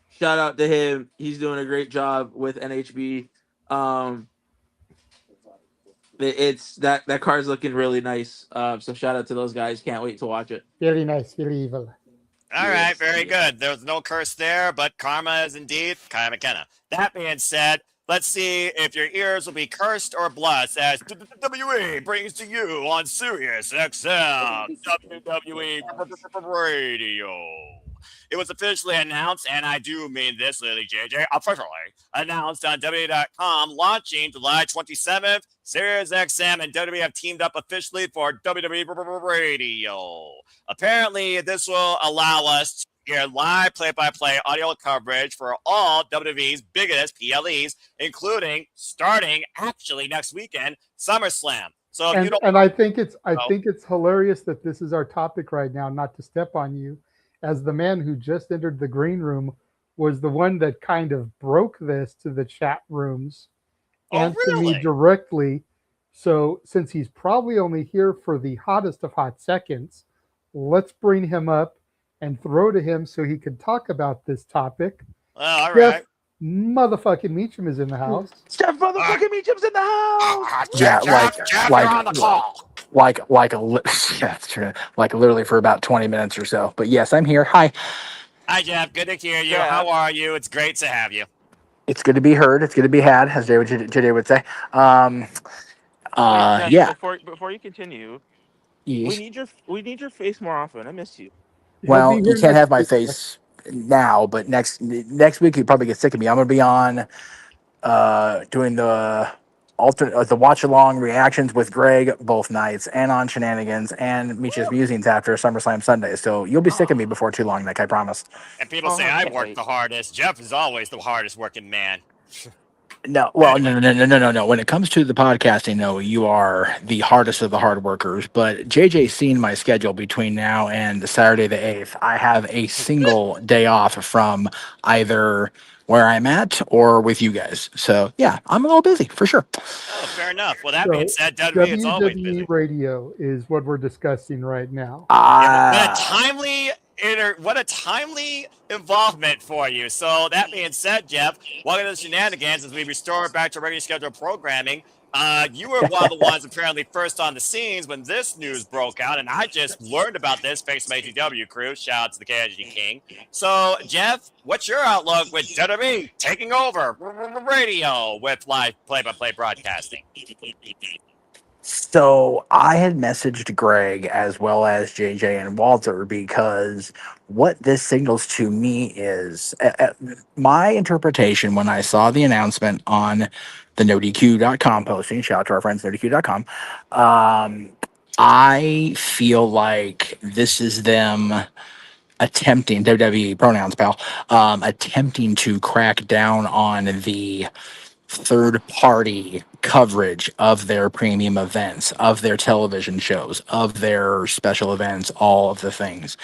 Shout out to him. He's doing a great job with NHB. It's that card's looking really nice. So shout out to those guys. Can't wait to watch it. Very nice, very evil. All right, very good. There's no curse there, but karma is indeed Kaya McKenna. That being said, let's see if your ears will be cursed or blessed as WWE brings to you on Sirius XM WWE Radio. it was officially announced, and I do mean this, Lily JJ, officially announced on WWE.com, launching July 27th. Sirius XM and WWE have teamed up officially for WWE Radio. Apparently, this will allow us to hear live play-by-play audio coverage for all WWE's biggest PLEs, including starting actually next weekend, SummerSlam. So if you don't, I think it's hilarious that this is our topic right now. Not to step on you, as the man who just entered the green room was the one that kind of broke this to the chat rooms and to me directly. So since he's probably only here for the hottest of hot seconds, let's bring him up and throw to him so he can talk about this topic. All Jeff right. Motherfucking Meacham is in the house. Jeff motherfucking Meacham's in the house. Yeah, that's true. Like literally for about 20 minutes or so. But yes, I'm here. Hi. Hi, Jeff. Good to hear you. How are you? It's great to have you. It's good to be heard. It's good to be had, as JJ would say. Yeah. Before you continue, Yes. we need your face more often. I miss you. Well, you can't have my face now, but next week you probably get sick of me. I'm gonna be on doing the watch along reactions with Greg both nights, and on Shenanigans and Meech's musings after SummerSlam Sunday. So you'll be sick of me before too long, Nick. I promise. And people say I work the hardest. Jeff is always the hardest working man. No, well, no. When it comes to the podcasting, no, you are the hardest of the hard workers. But JJ's seen my schedule between now and Saturday the 8th. I have a single day off from either where I'm at or with you guys. So, yeah, I'm a little busy for sure. Oh, fair enough. Well, that being said, WWE is always busy. Radio is what we're discussing right now. What a timely involvement for you. So that being said, Jeff, welcome to the Shenanigans as we restore back to regular scheduled programming. You were one of the ones apparently first on the scenes when this news broke out, and I just learned about this thanks to my ATW crew. Shout out to the KG King. So, Jeff, what's your outlook with WWE taking over radio with live play-by-play broadcasting? So I had messaged Greg as well as JJ and Walter because what this signals to me is my interpretation when I saw the announcement on the NoDQ.com posting. Shout out to our friends NoDQ.com. I feel like this is them attempting, WWE pronouns, pal, attempting to crack down on the third-party coverage of their premium events, of their television shows, of their special events, all of the things.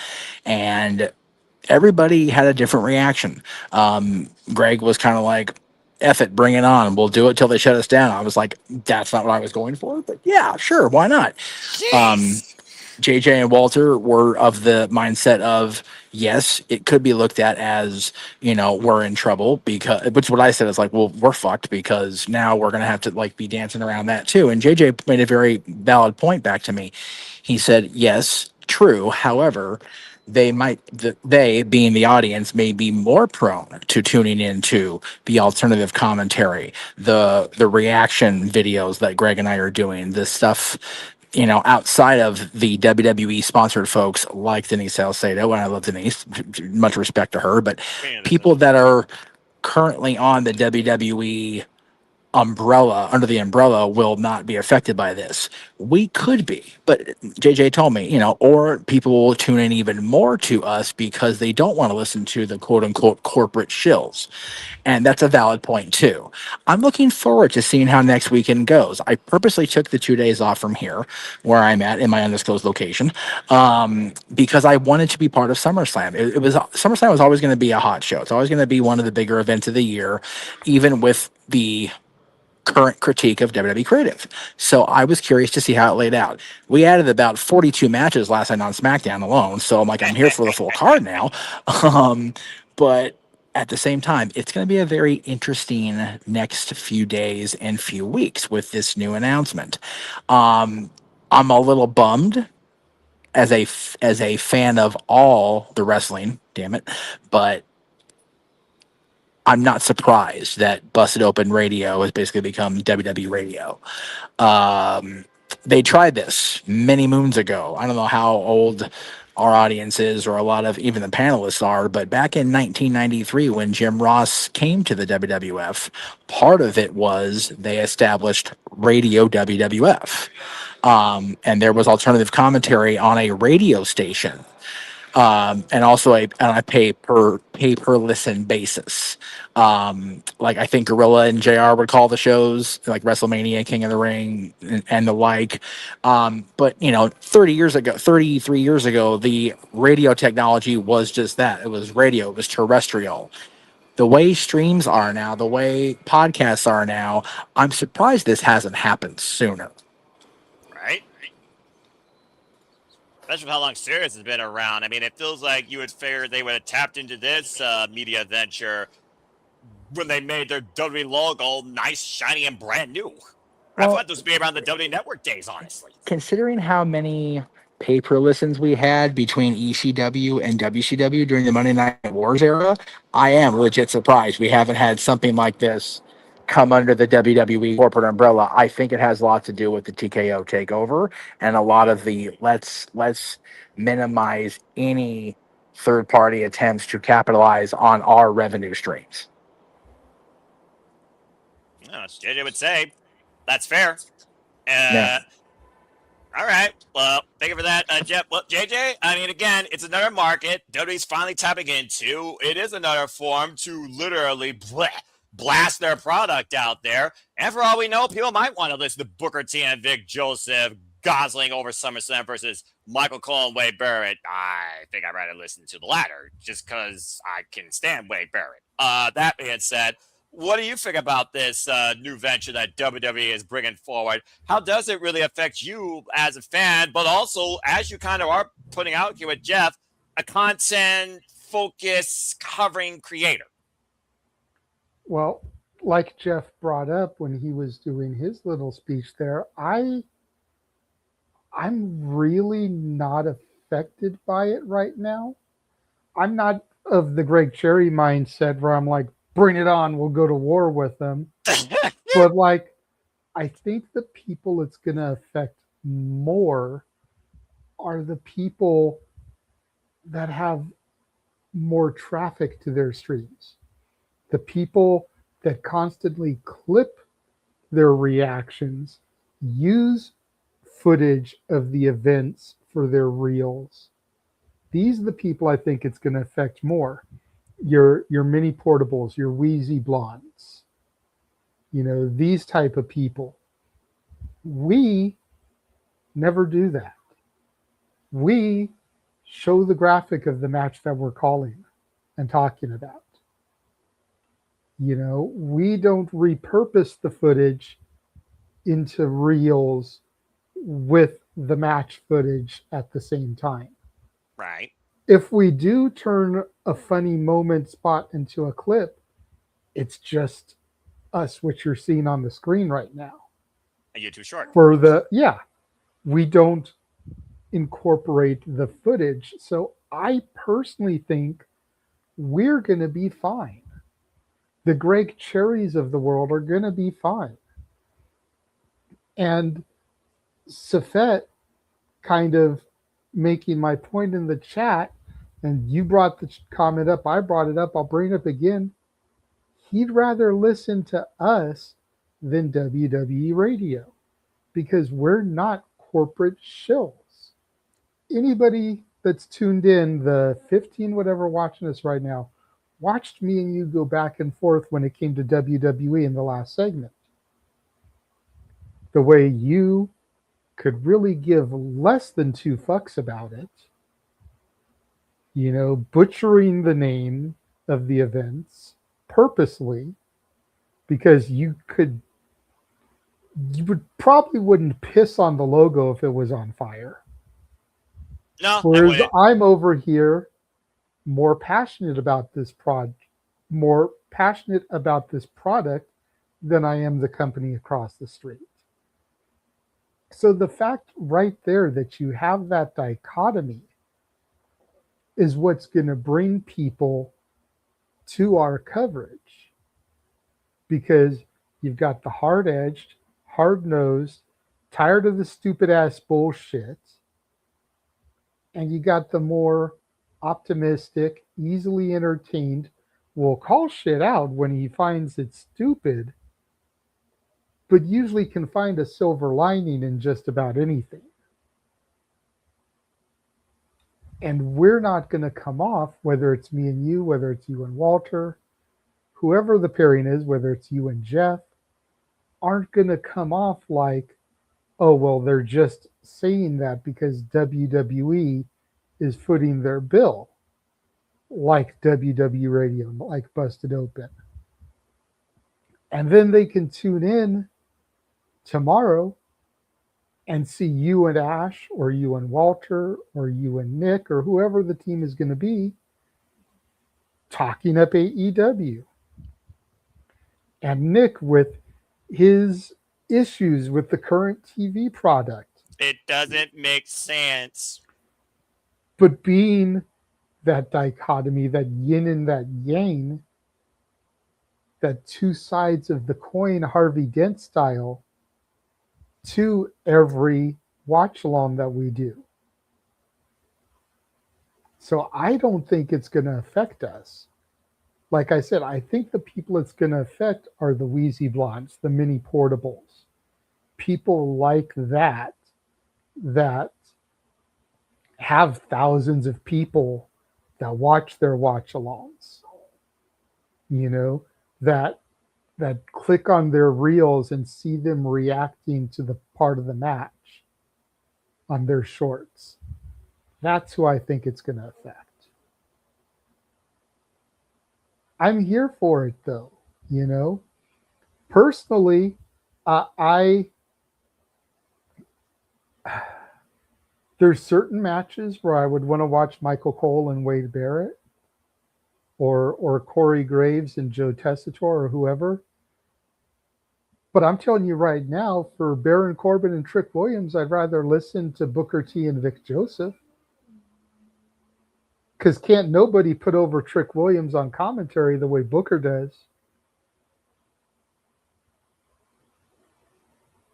And everybody had a different reaction. Greg was kind of like, F it, bring it on. We'll do it till they shut us down. I was like, that's not what I was going for, but yeah, sure, why not? JJ and Walter were of the mindset of, yes, it could be looked at as, we're in trouble, because, which what I said is like, well, we're fucked because now we're going to have to like be dancing around that too. And JJ made a very valid point back to me. He said, yes, true. However, they being the audience may be more prone to tuning into the alternative commentary, the reaction videos that Greg and I are doing, the stuff outside of the WWE sponsored folks like Denise Salcedo, and I love Denise, much respect to her, but people that are currently on the WWE umbrella, under the umbrella, will not be affected by this. We could be, but JJ told me, or people will tune in even more to us because they don't want to listen to the quote unquote corporate shills. And that's a valid point too. I'm looking forward to seeing how next weekend goes. I purposely took the 2 days off from here, where I'm at in my undisclosed location, because I wanted to be part of SummerSlam. SummerSlam was always going to be a hot show. It's always going to be one of the bigger events of the year, even with the current critique of WWE Creative. So I was curious to see how it laid out. We added about 42 matches last night on SmackDown alone, so I'm like, I'm here for the full card now. But at the same time, it's going to be a very interesting next few days and few weeks with this new announcement. I'm a little bummed as a fan of all the wrestling, damn it, but I'm not surprised that Busted Open Radio has basically become WWE Radio. They tried this many moons ago. I don't know how old our audience is, or a lot of even the panelists are. But back in 1993, when Jim Ross came to the WWF, part of it was they established Radio WWF. And there was alternative commentary on a radio station. And also on a pay per listen basis. Like I think Gorilla and JR would call the shows like WrestleMania, King of the Ring, and the like. But 33 years ago, the radio technology was just that. It was radio. It was terrestrial. The way streams are now, the way podcasts are now, I'm surprised this hasn't happened sooner. Right? Especially with how long Sirius has been around. I mean, it feels like you would figure they would have tapped into this media venture when they made their WWE logo nice, shiny, and brand new. I thought this would be around the WWE Network days, honestly. Considering how many pay-per-listens we had between ECW and WCW during the Monday Night Wars era, I am legit surprised we haven't had something like this come under the WWE corporate umbrella. I think it has a lot to do with the TKO takeover and a lot of the let's minimize any third-party attempts to capitalize on our revenue streams. As JJ would say, that's fair. Yeah. All right. Well, thank you for that, Jeff. Well, JJ, I mean, again, it's another market WWE's finally tapping into. It is another form to literally blast their product out there. And for all we know, people might want to listen to Booker T and Vic Joseph Gosling over SummerSlam versus Michael Cole and Wade Barrett. I think I'd rather listen to the latter just because I can stand Wade Barrett. That being said, what do you think about this new venture that WWE is bringing forward? How does it really affect you as a fan, but also, as you kind of are putting out here with Jeff, a content focus covering creator? Well, like Jeff brought up when he was doing his little speech there, I'm really not affected by it right now. I'm not of the Greg Cherry mindset where I'm like, bring it on, we'll go to war with them. But like, I think the people it's going to affect more are the people that have more traffic to their streams. The people that constantly clip their reactions, use footage of the events for their reels. These are the people I think it's going to affect more. Your mini portables, your wheezy blondes, these type of people. We never do that. We show the graphic of the match that we're calling and talking about. We don't repurpose the footage into reels with the match footage at the same time. Right. If we do turn a funny moment spot into a clip, it's just us, what you're seeing on the screen right now. And you're too short. We don't incorporate the footage. So I personally think we're going to be fine. The Greg Cherries of the world are going to be fine. And Safet kind of making my point in the chat, and you brought the comment up, I brought it up, I'll bring it up again. He'd rather listen to us than WWE radio because we're not corporate shills. Anybody that's tuned in, the 15 whatever watching us right now, watched me and you go back and forth when it came to WWE in the last segment. The way you could really give less than two fucks about it, butchering the name of the events purposely because you probably wouldn't piss on the logo if it was on fire. No. Whereas I'm over here more passionate about this product than I am the company across the street. So the fact right there that you have that dichotomy is what's going to bring people to our coverage, because you've got the hard-edged, hard-nosed, tired of the stupid-ass bullshit, and you got the more optimistic, easily entertained, will call shit out when he finds it stupid, but usually can find a silver lining in just about anything. And we're not going to come off, whether it's me and you, whether it's you and Walter, whoever the pairing is, whether it's you and Jeff, aren't going to come off like, oh, well, they're just saying that because WWE is footing their bill, like WW Radio, like Busted Open. And then they can tune in tomorrow and see you and Ash, or you and Walter, or you and Nick, or whoever the team is going to be, talking up AEW. And Nick with his issues with the current TV product. It doesn't make sense. But being that dichotomy, that yin and that yang, that two sides of the coin, Harvey Dent style, to every watch along that we do. So I don't think it's going to affect us. Like I said, I think the people it's going to affect are the Wheezy Blondes, the mini portables. People like that have thousands of people that watch their watch alongs. You know, that click on their reels and see them reacting to the part of the match on their shorts. That's who I think it's going to affect. I'm here for it, though. You know, personally, there's certain matches where I would want to watch Michael Cole and Wade Barrett, or Corey Graves and Joe Tessitore, or whoever. But I'm telling you right now, for Baron Corbin and Trick Williams, I'd rather listen to Booker T and Vic Joseph. Because can't nobody put over Trick Williams on commentary the way Booker does.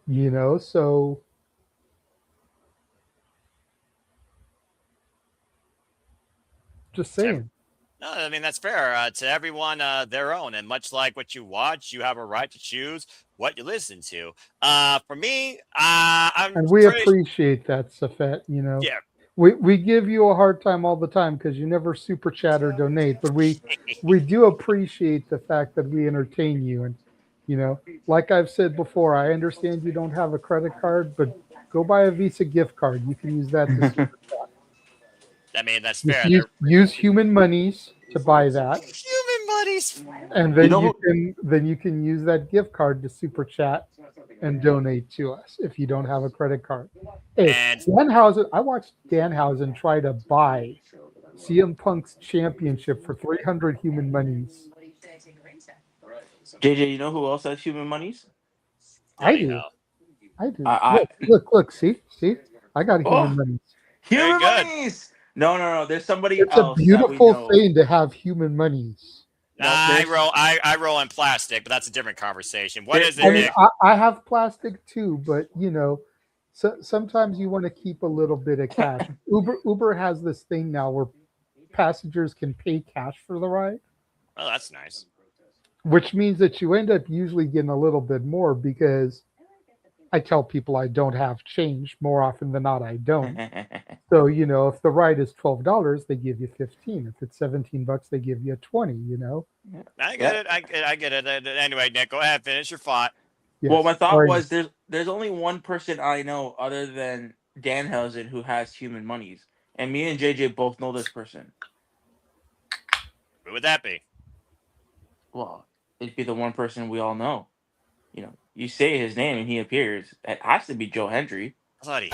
You know, so just saying. No, I mean, that's fair. To everyone, their own. And much like what you watch, you have a right to choose what you listen to. For me, and we appreciate that, Safet. You know, yeah. We give you a hard time all the time because you never super chat or donate, but we do appreciate the fact that we entertain you. And, you know, like I've said before, I understand you don't have a credit card, but go buy a Visa gift card. You can use that to super chat. I mean, that's fair. Use human monies to buy that. Human monies. And then you can use that gift card to super chat and donate to us if you don't have a credit card. Hey, Danhausen, I watched Danhausen try to buy CM Punk's championship for 300 human monies. JJ, you know who else has human monies? I do. Look, see? I got human monies. Human monies! No. There's somebody it's else. It's a beautiful thing to have human monies. I roll in plastic, but that's a different conversation. What is it, I mean, Nick? I have plastic too, but you know, sometimes you want to keep a little bit of cash. Uber has this thing now where passengers can pay cash for the ride. Oh, that's nice. Which means that you end up usually getting a little bit more because I tell people I don't have change. More often than not, I don't. So, you know, if the ride is $12, they give you 15. If it's $17, they give you 20, you know? I get it. I get it. Anyway, Nick, go ahead. Finish your thought. Yes. Well, my thought was there's only one person I know other than Danhausen who has human monies. And me and JJ both know this person. Who would that be? Well, it'd be the one person we all know. You know, you say his name and he appears. It has to be Joe Hendry. I thought he...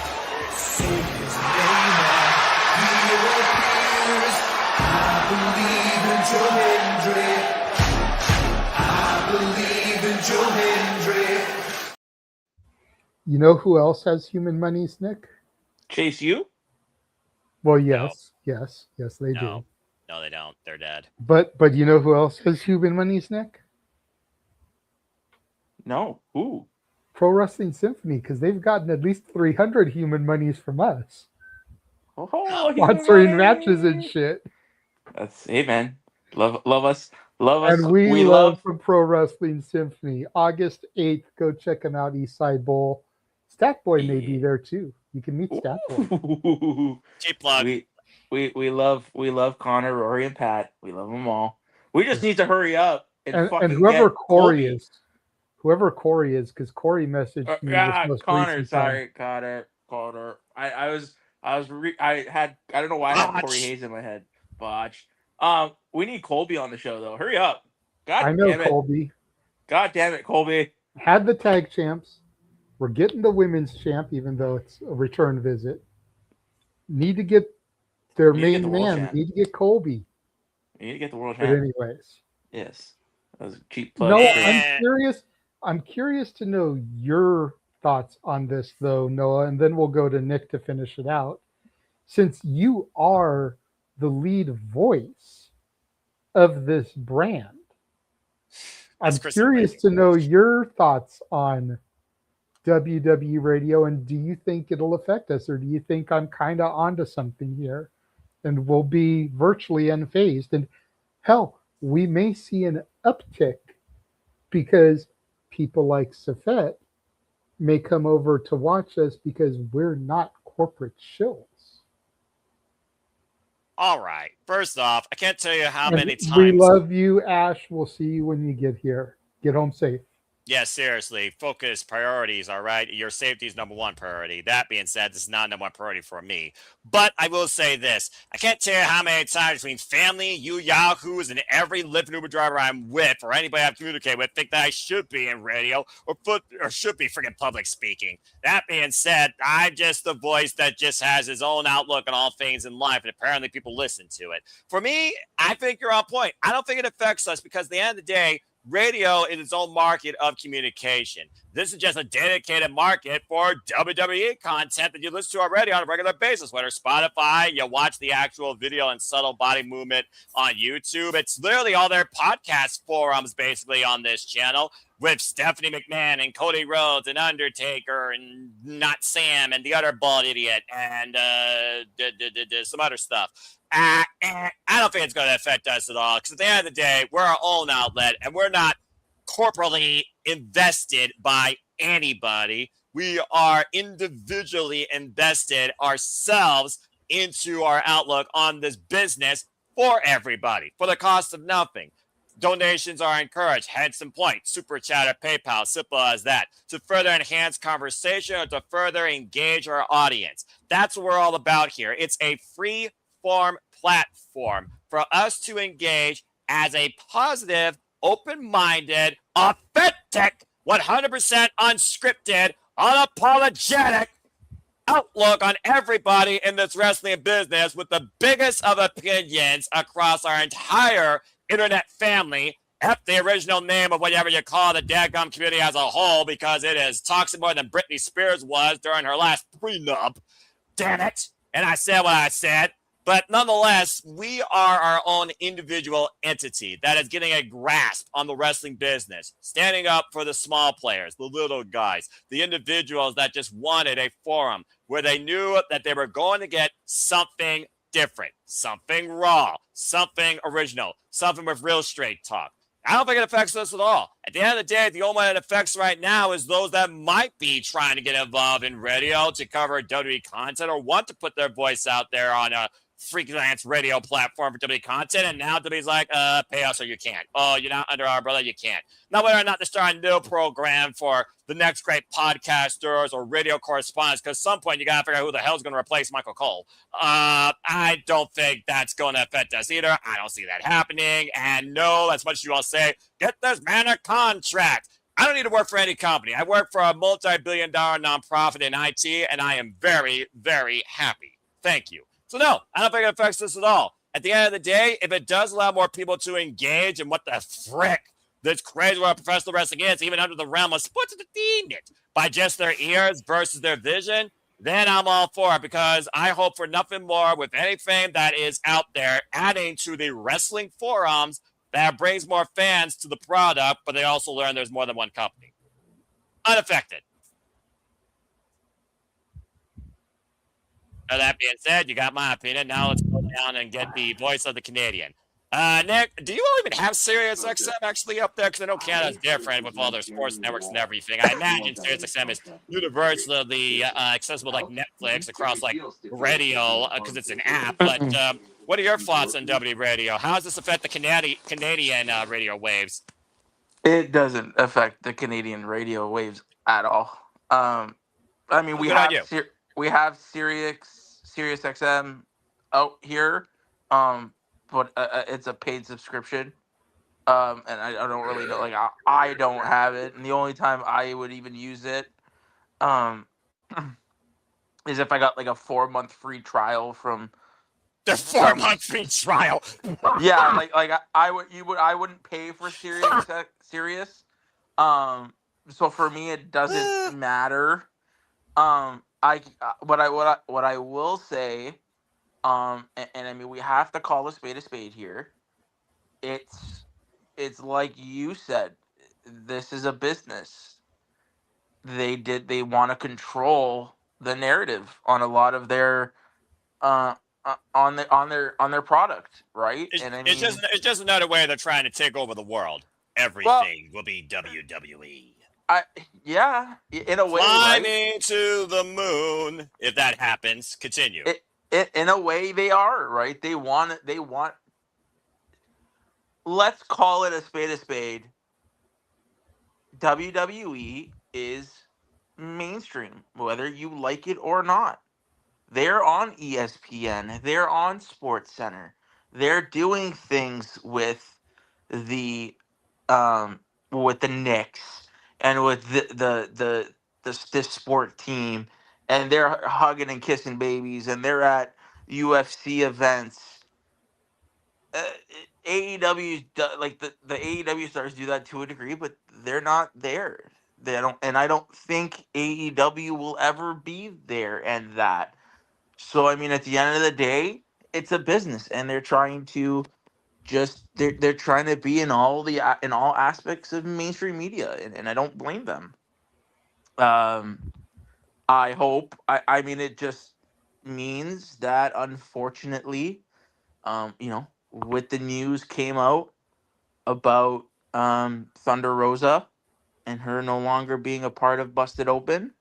You know who else has human monies, Nick? Chase U? Well, yes, they do. No, they don't. They're dead. But you know who else has human monies, Nick? No. Who? Pro Wrestling Symphony, because they've gotten at least 300 human monies from us. Oh, he's sponsoring right. matches and shit. That's hey man, love us. And we We love love. from Pro Wrestling Symphony. August 8th, go check them out, Eastside Bowl. Stat Boy may be there too. You can meet Stat Boy. Cheap plug. We love Connor, Rory, and Pat. We love them all. We just need to hurry up and And fucking whoever get Corey Colby. is, because Corey messaged me this most Connor, recent time. sorry, Connor. I don't know why I had Corey Hayes in my head. Botch. We need Colby on the show though. Hurry up. I God know damn it. Colby. God damn it, Colby. Had the tag champs. We're getting the women's champ, even though it's a return visit. Need to get their Need to get main the world man. champ. Need to get Colby. You need to get the world But champ. anyways. Yes. That was a cheap plug. No, too. I'm curious to know your thoughts on this though, Noah, and then we'll go to Nick to finish it out. Since you are the lead voice of this brand, I'm curious to know your thoughts on WWE radio, and do you think it'll affect us, or do you think I'm kind of onto something here and we'll be virtually unfazed? And hell, we may see an uptick because people like Safet may come over to watch us because we're not corporate shills. All right. First off, I can't tell you how many times. We love you, Ash. We'll see you when you get here. Get home safe. Yeah, seriously, focus priorities, all right? Your safety is number one priority. That being said, this is not number one priority for me. But I will say this. I can't tell you how many times between family, you yahoos, and every Lyft and Uber driver I'm with or anybody I've communicated with think that I should be in radio or should be freaking public speaking. That being said, I'm just the voice that just has his own outlook on all things in life, and apparently people listen to it. For me, I think you're on point. I don't think it affects us because at the end of the day, radio is its own market of communication. This is just a dedicated market for WWE content that you listen to already on a regular basis, whether Spotify, you watch the actual video and subtle body movement on YouTube. It's literally all their podcast forums basically on this channel with Stephanie McMahon and Cody Rhodes and Undertaker and Not Sam and the other bald idiot and some other stuff. I don't think it's going to affect us at all because at the end of the day, we're our own outlet and we're not corporately invested by anybody. We are individually invested ourselves into our outlook on this business for everybody for the cost of nothing. Donations are encouraged, hence in point, Superchatted, PayPal, simple as that, to further enhance conversation or to further engage our audience. That's what we're all about here. It's a free form platform for us to engage as a positive, open-minded, authentic, 100% unscripted, unapologetic outlook on everybody in this wrestling business with the biggest of opinions across our entire internet family. F the original name of whatever you call the dadgum community as a whole because it is toxic more than Britney Spears was during her last prenup. Damn it. And I said what I said. But nonetheless, we are our own individual entity that is getting a grasp on the wrestling business, standing up for the small players, the little guys, the individuals that just wanted a forum where they knew that they were going to get something different, something raw, something original, something with real straight talk. I don't think it affects us at all. At the end of the day, the only one it affects right now is those that might be trying to get involved in radio to cover WWE content or want to put their voice out there on a freelance radio platform for WWE content, and now WWE's like, pay us or you can't. Oh, you're not under our umbrella, you can't. Now, whether or not to start a new program for the next great podcasters or radio correspondents, because at some point you got to figure out who the hell's going to replace Michael Cole. I don't think that's going to affect us either. I don't see that happening. And no, as much as you all say, get this man a contract. I don't need to work for any company. I work for a multi-billion-dollar nonprofit in IT, and I am very, very happy. Thank you. So no, I don't think it affects us at all. At the end of the day, if it does allow more people to engage in what the frick this crazy what professional wrestling is, even under the realm of sports entertainment, by just their ears versus their vision, then I'm all for it because I hope for nothing more with anything that is out there adding to the wrestling forums that brings more fans to the product, but they also learn there's more than one company. Unaffected. Now, that being said, you got my opinion. Now let's go down and get the voice of the Canadian. Nick, do you all even have Sirius XM actually up there? Because I know Canada's different with all their sports networks and everything. I imagine Sirius XM is universally accessible like Netflix across like radio because it's an app. But what are your thoughts on W Radio? How does this affect the Canadian radio waves? It doesn't affect the Canadian radio waves at all. I mean, we Good on have you. we have Sirius XM out here, but it's a paid subscription. And I don't really know. Like I don't have it, and the only time I would even use it, um, is if I got like a 4-month free trial from the 4-month free trial. Yeah, like I wouldn't pay for Sirius. So for me it doesn't matter. What I will say, and I mean we have to call a spade here. It's like you said, this is a business. They want to control the narrative on a lot of their on their product, right? It's, And I it's mean, just it's just another way they're trying to take over the world. Everything will be WWE. Yeah, in a way, Climbing right? to the moon. If that happens, continue. In a way, they are right. They want. Let's call it a spade a spade. WWE is mainstream, whether you like it or not. They're on ESPN. They're on Sports Center. They're doing things with the Knicks and with this sport team, and they're hugging and kissing babies, and they're at UFC events. AEW like the AEW stars do that to a degree, but they're not there. They don't, and I don't think AEW will ever be there. And that, so I mean, at the end of the day, it's a business, and they're trying to they're trying to be in all aspects of mainstream media, and I don't blame them. I hope. I mean, it just means that unfortunately, with the news came out about Thunder Rosa and her no longer being a part of Busted Open,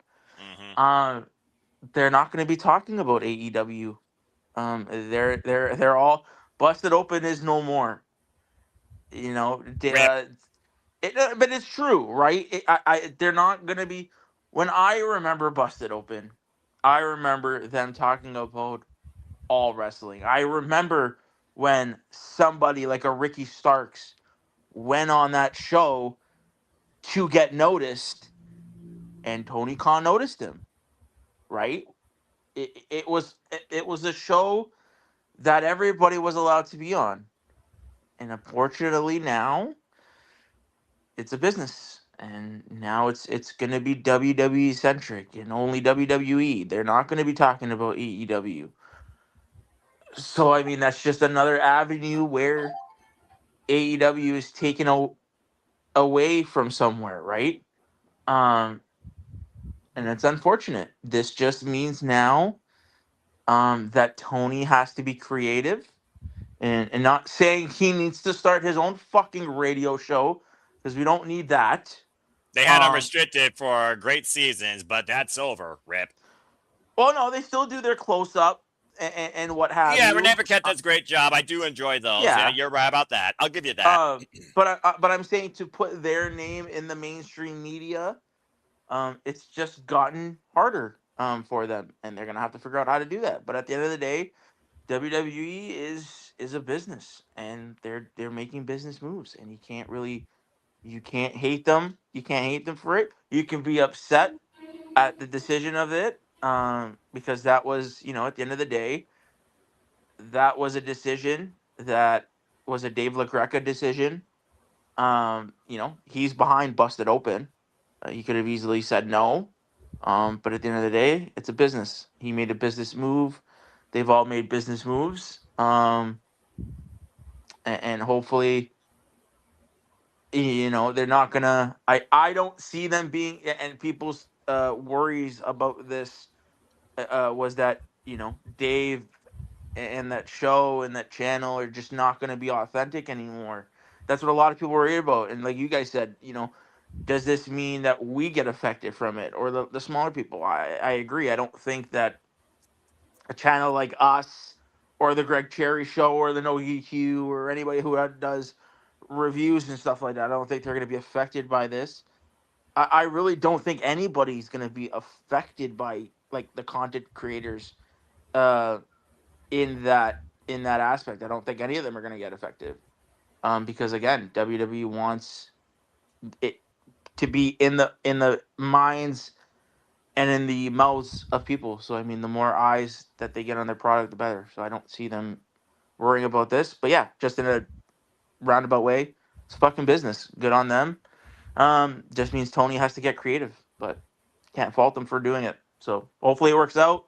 they're not going to be talking about AEW. They're all Busted Open is no more. But it's true, right? They're not going to be. When I remember Busted Open, I remember them talking about all wrestling. I remember when somebody like a Ricky Starks went on that show to get noticed, and Tony Khan noticed him, right? It was a show that everybody was allowed to be on, and unfortunately now it's a business, and now it's going to be WWE centric and only WWE. They're not going to be talking about AEW. So I mean, that's just another avenue where AEW is taken away from somewhere, right? And it's unfortunate. This just means now that Tony has to be creative, and not saying he needs to start his own fucking radio show, because we don't need that. They had them restricted for great seasons, but that's over. Rip. Well, no, they still do their close up and what have you. Yeah, Renee Paquette does a great job. I do enjoy those. Yeah, you're right about that. I'll give you that. But I'm saying, to put their name in the mainstream media, it's just gotten harder for them, and they're gonna have to figure out how to do that. But at the end of the day, WWE is a business, and they're making business moves, and you can't hate them. You can't hate them for it. You can be upset at the decision of it, because that was, at the end of the day, that was a decision that was a Dave LaGreca decision. He's behind Busted Open. He could have easily said no, but at the end of the day, it's a business. He made a business move. They've all made business moves, and hopefully, they're not gonna. I don't see them being. And people's worries about this was that Dave and that show and that channel are just not going to be authentic anymore. That's what a lot of people worry about. And like you guys said, does this mean that we get affected from it or the smaller people? I agree. I don't think that a channel like us or the Greg Cherry Show or the No EQ or anybody who does reviews and stuff like that, I don't think they're going to be affected by this. I really don't think anybody's going to be affected by like the content creators in that aspect. I don't think any of them are going to get affected because again, WWE wants it to be in the minds and in the mouths of people. So I mean, the more eyes that they get on their product, the better. So I don't see them worrying about this. But yeah, just in a roundabout way, it's fucking business. Good on them. Just means Tony has to get creative, but can't fault them for doing it. So hopefully it works out.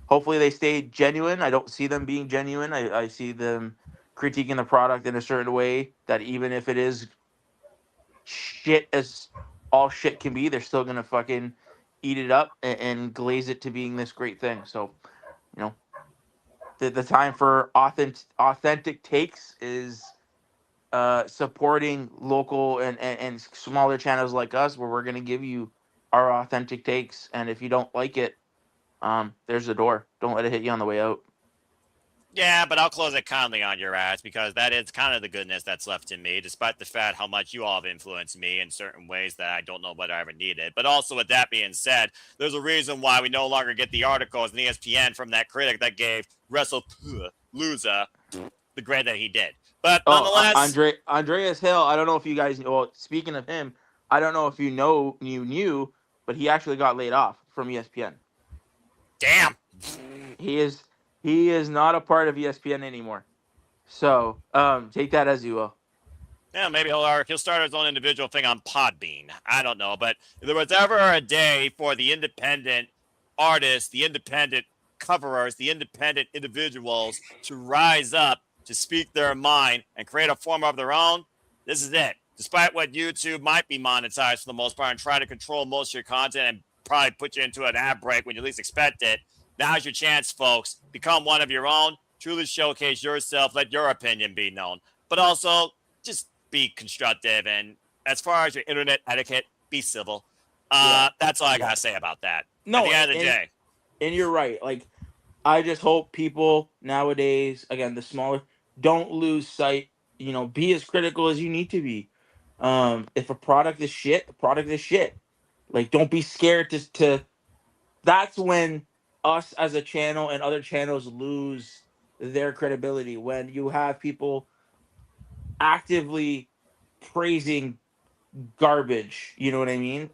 Hopefully they stay genuine. I don't see them being genuine. I see them critiquing the product in a certain way that even if it is shit as all shit can be, they're still gonna fucking eat it up and glaze it to being this great thing. So, the time for authentic takes is supporting local and smaller channels like us, where we're gonna give you our authentic takes. And if you don't like it, there's the door. Don't let it hit you on the way out. Yeah, but I'll close it kindly on your ass because that is kind of the goodness that's left in me, despite the fact how much you all have influenced me in certain ways that I don't know whether I ever needed. But also, with that being said, there's a reason why we no longer get the articles in ESPN from that critic that gave WrestleLoser the grade that he did. But nonetheless, Andreas Hill. I don't know if you guys. Well, speaking of him, I don't know if you knew, but he actually got laid off from ESPN. Damn. He is not a part of ESPN anymore. So take that as you will. Yeah, maybe he'll start his own individual thing on Podbean. I don't know, but if there was ever a day for the independent artists, the independent coverers, the independent individuals to rise up, to speak their mind, and create a form of their own, this is it. Despite what YouTube might be monetized for the most part and try to control most of your content and probably put you into an ad break when you least expect it, now's your chance, folks. Become one of your own. Truly showcase yourself. Let your opinion be known. But also, just be constructive. And as far as your internet etiquette, be civil. That's all I got to say about that. No, at the end of the day. And you're right. Like, I just hope people nowadays, again, the smaller, don't lose sight. Be as critical as you need to be. If a product is shit, the product is shit. Like, don't be scared to that's when us as a channel and other channels lose their credibility, when you have people actively praising garbage, you know what I mean,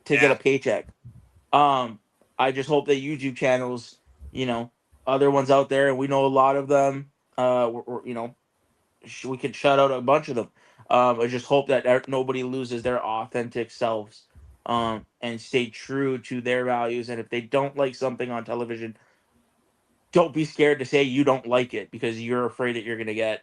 to get a paycheck. I just hope that YouTube channels, other ones out there, and we know a lot of them, we could shout out a bunch of them. I just hope that nobody loses their authentic selves. And stay true to their values. And if they don't like something on television, don't be scared to say you don't like it because you're afraid that you're going to get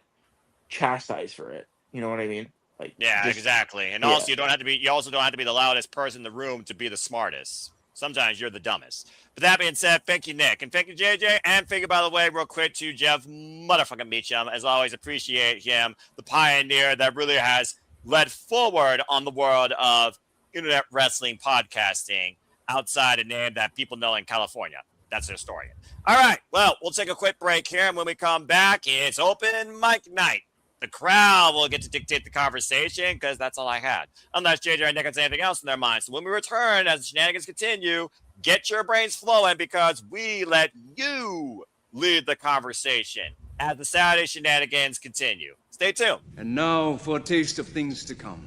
chastised for it. You know what I mean? Like, exactly. And also, you also don't have to be the loudest person in the room to be the smartest. Sometimes you're the dumbest. But that being said, thank you, Nick. And thank you, JJ. And thank you, by the way, real quick, to Jeff motherfucking Meacham. As always, appreciate him, the pioneer that really has led forward on the world of internet wrestling podcasting outside a name that people know in California. That's a historian. All right. Well, we'll take a quick break here. And when we come back, it's open mic night. The crowd will get to dictate the conversation because that's all I had. Unless JJ and Nick has anything else in their minds. So when we return, as the shenanigans continue, get your brains flowing because we let you lead the conversation as the Saturday shenanigans continue. Stay tuned. And now for a taste of things to come.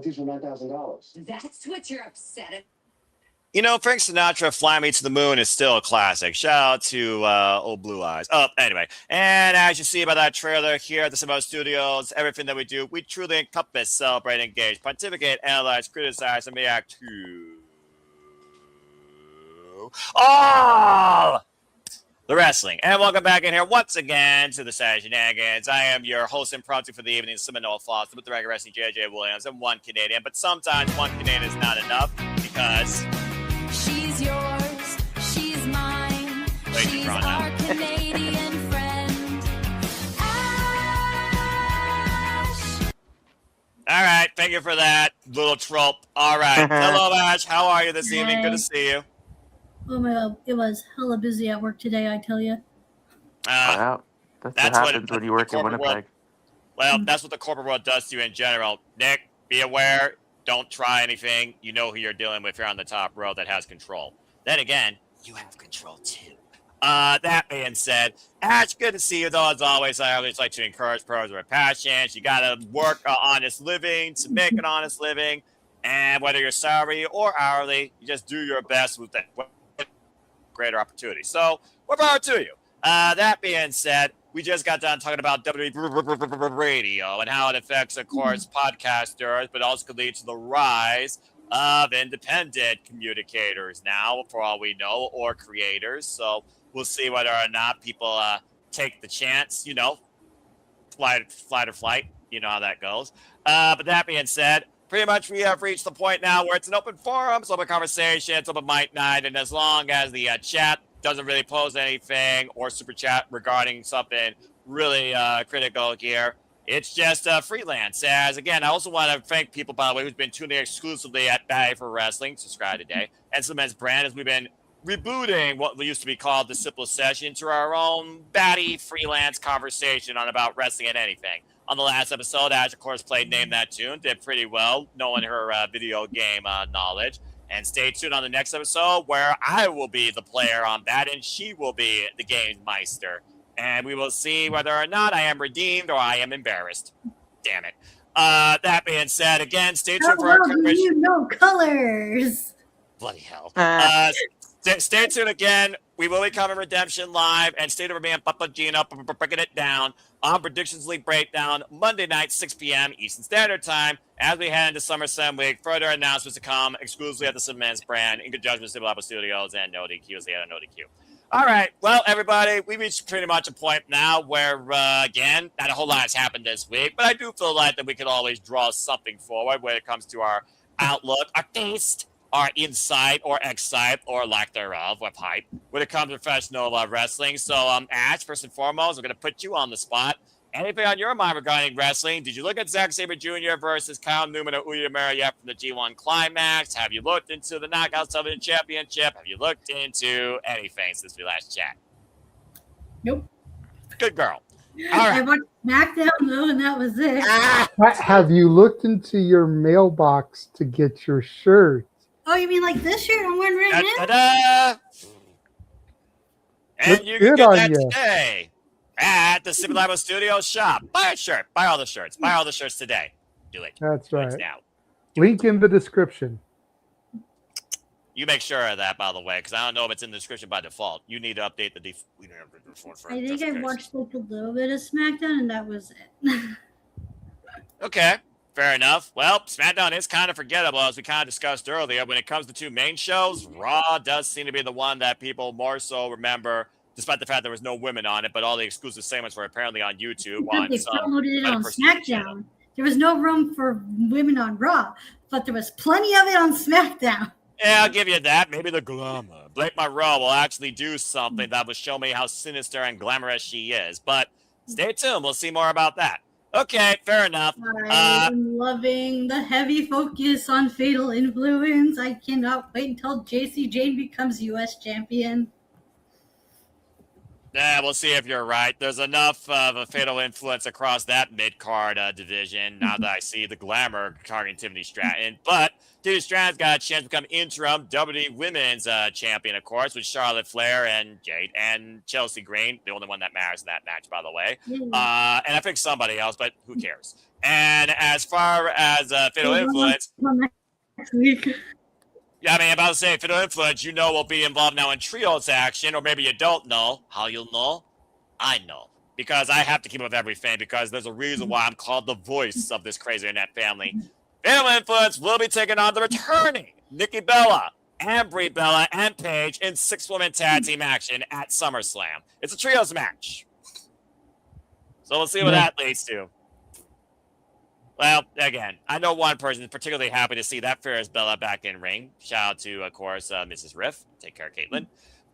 teach her $9,000. That's what you're upset at. You know, Frank Sinatra, Fly Me to the Moon is still a classic. Shout out to Old Blue Eyes. Oh, anyway. And as you see by that trailer here at the Simbo Studios, everything that we do, we truly encompass, celebrate, engage, pontificate, analyze, criticize, and react to all the wrestling. And welcome back in here once again to the Shenanigans. I am your host and prompter for the evening, Seminole Foster, with the regular wrestling JJ Williams and one Canadian. But sometimes one Canadian is not enough because She's yours, she's mine. She's our Canadian friend. Ash. All right, thank you for that little trope. All right. Hello, Ash. How are you this evening? Good to see you. Oh my god, it was hella busy at work today, I tell you. Wow. That's what happens when you work in Winnipeg. Well, that's what the corporate world does to you in general. Nick, be aware. Don't try anything. You know who you're dealing with. You're on the top row that has control. Then again, you have control too. That being said, Ash, good to see you though. As always, I always like to encourage pros with passions. You gotta work an honest living to make an honest living, and whether you're salary or hourly, you just do your best with that greater opportunity. So, more power to you. That being said, we just got done talking about WWE radio and how it affects, of course, podcasters, but also could lead to the rise of independent communicators now, for all we know, or creators. So we'll see whether or not people take the chance, you know, flight or flight, you know how that goes. But that being said, pretty much we have reached the point now where it's an open forum, it's open conversation, it's open mic night, and as long as the chat doesn't really pose anything or super chat regarding something really critical here, it's just freelance. As again, I also want to thank people, by the way, who's been tuning in exclusively at Batty for Wrestling, subscribe today, and Cements Brand, as we've been rebooting what used to be called the Simple Session to our own Batty freelance conversation on about wrestling and anything. On the last episode, Ash, of course, played Name That Tune, did pretty well, knowing her video game knowledge. And stay tuned on the next episode where I will be the player on that and she will be the game meister. And we will see whether or not I am redeemed or I am embarrassed. Damn it. That being said, again, stay tuned for our coverage. You know colors. Bloody hell. Stay tuned again. We will be covering Redemption Live, and stay tuned for me and Papa Gino breaking it down on Predictions League Breakdown, Monday night, 6 p.m. Eastern Standard Time, as we head into SummerSlam week. Further announcements to come exclusively at the Cements Brand, in conjunction with Simple Apple Studios and No DQ, as they had a No DQ. All right, well, everybody, we reached pretty much a point now where, again, not a whole lot has happened this week, but I do feel like that we could always draw something forward when it comes to our outlook, our taste, our insight or excite or lack thereof with hype when it comes to professional wrestling. So, Ash, first and foremost, I'm going to put you on the spot. Anything on your mind regarding wrestling? Did you look at Zack Sabre Jr. versus Kyle Newman or Uya Mariette from the G1 Climax? Have you looked into the Knockout Television Championship? Have you looked into anything since we last chat? Nope. Good girl. I watched SmackDown though, and that was it. Have you looked into your mailbox to get your shirt? Oh, you mean like this shirt I'm wearing right now? Ta-da! And Looks you can good get on that ya. today at the Simple Apple Studios shop. Buy a shirt. Buy all the shirts. Buy all the shirts today. Do it. That's Do it right. now. Link in the description. You make sure of that, by the way, because I don't know if it's in the description by default. You need to update the default for I it, think just I in case. watched like a little bit of SmackDown, and that was it. Okay, fair enough. Well, SmackDown is kind of forgettable, as we kind of discussed earlier. When it comes to two main shows, Raw does seem to be the one that people more so remember, despite the fact there was no women on it, but all the exclusive segments were apparently on YouTube. Because they some promoted it other on prestige channel. SmackDown. There was no room for women on Raw, but there was plenty of it on SmackDown. Yeah, I'll give you that. Maybe the glamour. Blake Monroe will actually do something that will show me how sinister and glamorous she is. But stay tuned. We'll see more about that. Okay, fair enough. I'm loving the heavy focus on Fatal Influence. I cannot wait until JC Jane becomes U.S. champion. Yeah, we'll see if you're right. There's enough of a fatal influence across that mid-card division now that I see the glamour targeting Timothy Stratton. But Timothy Stratton's got a chance to become interim WWE Women's Champion, of course, with Charlotte Flair and Jade and Chelsea Green, the only one that matters in that match, by the way. And I think somebody else, but who cares? And as far as Fatal Influence, Next week. yeah, I mean, about to say Fatal Influence, will be involved now in trios action, or maybe you don't know. How you'll know? I know. Because I have to keep up with everything, because there's a reason why I'm called the voice of this crazy internet family. Fatal Influence will be taking on the returning Nikki Bella, and Brie Bella, and Paige in 6-woman tag team action at SummerSlam. It's a trios match. So we'll see what that leads to. Well, again, I know one person is particularly happy to see that Ferris Bella back in ring. Shout out to, of course, Mrs. Riff. Take care, Caitlin.